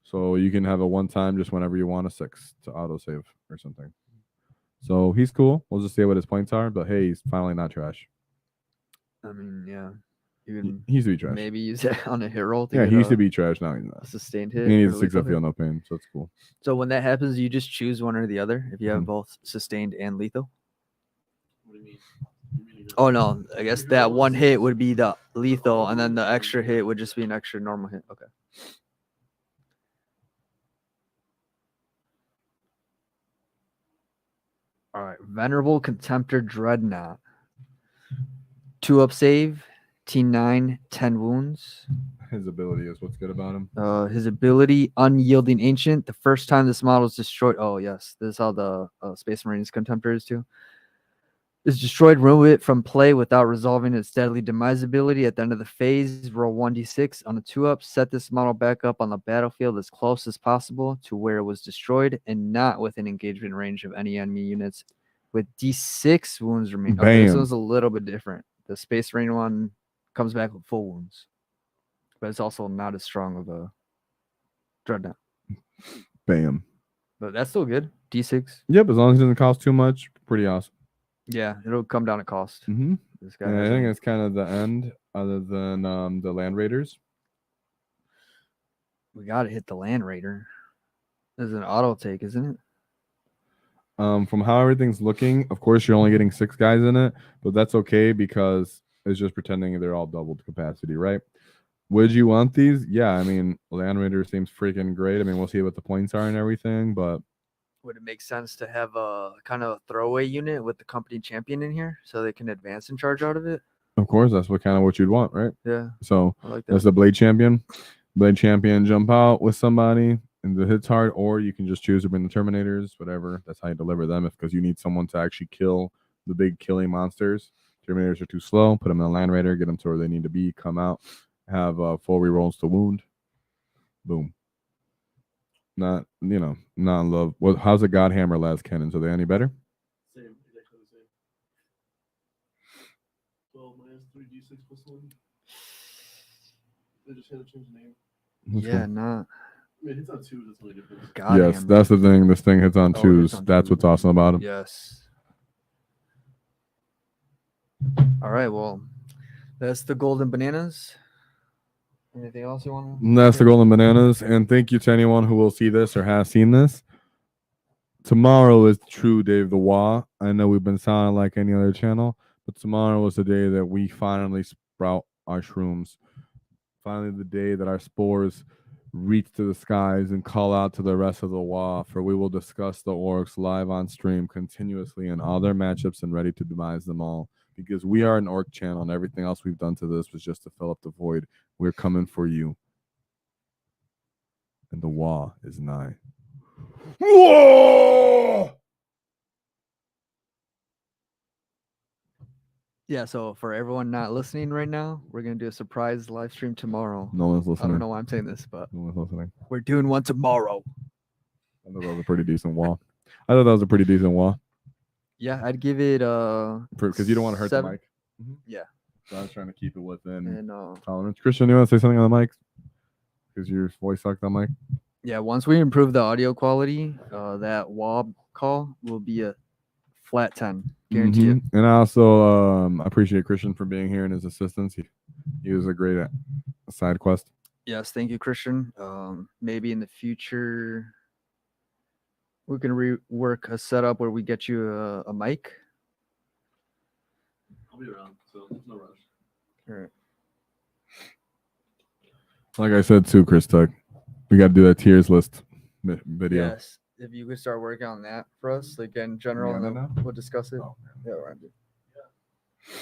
So you can have a one-time just whenever you want a 6 to autosave or something. So he's cool. We'll just see what his points are. But hey, he's finally not trash. I mean, yeah. You He can used to be trash. maybe use it on a hit roll to Yeah, get he used a, to be trash. Now he's a not. sustained He hit. needs or a 6 lethal up, feel hit. no pain. So it's cool. So when that happens, you just choose one or the other if you have Mhm. both sustained and lethal. What do you mean? Oh no, I guess that one hit would be the lethal, and then the extra hit would just be an extra normal hit. Okay. All right, Venerable Contemptor Dreadnought. 2 up save, T9, 10 wounds. His ability is what's good about him. His ability, Unyielding Ancient. The first time this model is destroyed. Oh yes, this is how the Space Marines Contemptor is too. Is destroyed, remove it from play without resolving its deadly demise ability. At the end of the phase, roll 1d6 on a 2-up. Set this model back up on the battlefield as close as possible to where it was destroyed and not within engagement range of any enemy units with d6 wounds remaining. Okay, this Bam. one's a little bit different. The Space Marine one comes back with full wounds, but it's also not as strong of a Dreadnought. Bam. But that's still good. D6. Yep, as long as it doesn't cost too much, pretty awesome. Yeah, it'll come down to cost. Mm-hmm. This guy And I has think a- it's kind of the end, other than the Land Raiders. we got to hit the Land Raider. This is an auto take, isn't it? From how everything's looking, of course, you're only getting 6 guys in it, but that's okay because it's just pretending they're all doubled capacity, right? Would you want these? Yeah, I mean, Land Raider seems freaking great. I mean, we'll see what the points are and everything, but Would it make sense to have a kind of throwaway unit with the company champion in here so they can advance and charge out of it? of course, that's what you'd want, right? Yeah, So I like that's that. the Blade Champion. Blade Champion jump out with somebody and the hits hard, or you can just choose to bring the Terminators, whatever. That's how you deliver them, because you need someone to actually kill the big killing monsters. Terminators are too slow. Put them in a Land Raider, get them to where they need to be, come out, have full rerolls to wound. Boom. Not in love. Well, how's the God Hammer last cannons? Are they any better? Same, exactly the same. 12 minus 3d6 plus 1. They just had to change the name. That's Yeah, cool. not I mean, it's on 2, that's really different. God. Yes, Hammer. that's the thing. This thing hits on Oh, it twos. hits on That's twos. what's awesome about him. Yes. All right, well, that's the golden bananas. Anything else you want to? And that's the Golden Bananas. And thank you to anyone who will see this or has seen this. Tomorrow is the true day of the Wa. I know we've been sounding like any other channel, but tomorrow is the day that we finally sprout our shrooms. Finally, the day that our spores reach to the skies and call out to the rest of the Wa, for we will discuss the orcs live on stream continuously in all their matchups and ready to demise them all. Because we are an orc channel and everything else we've done to this was just to fill up the void. We're coming for you. And the Wa is nigh. Whoa! Yeah, so for everyone not listening right now, we're gonna do a surprise live stream tomorrow. No one's I listening. don't know why I'm saying this, but No one's listening. we're doing one tomorrow. I thought that was a pretty decent wall. I thought that was a pretty decent wall. Yeah, I'd give it Because you don't want to hurt 7. the mic. Yeah. So I was trying to keep it within And tolerance. Christian, you want to say something on the mic? Because your voice sucked on mic. yeah, once we improve the audio quality, that WAB call will be a flat 10. Guarantee it. And I also appreciate Christian for being here and his assistance. He was a great side quest. Yes, thank you, Christian. Maybe in the future we can rework a setup where we get you a mic. I'll be around, so there's no rush. All right. Like I said too, Chris Tuck, we got to do that tiers list video. Yes. If you could start working on that for us, like in general, on and that then now? we'll discuss it. Oh, Yeah, we're on it.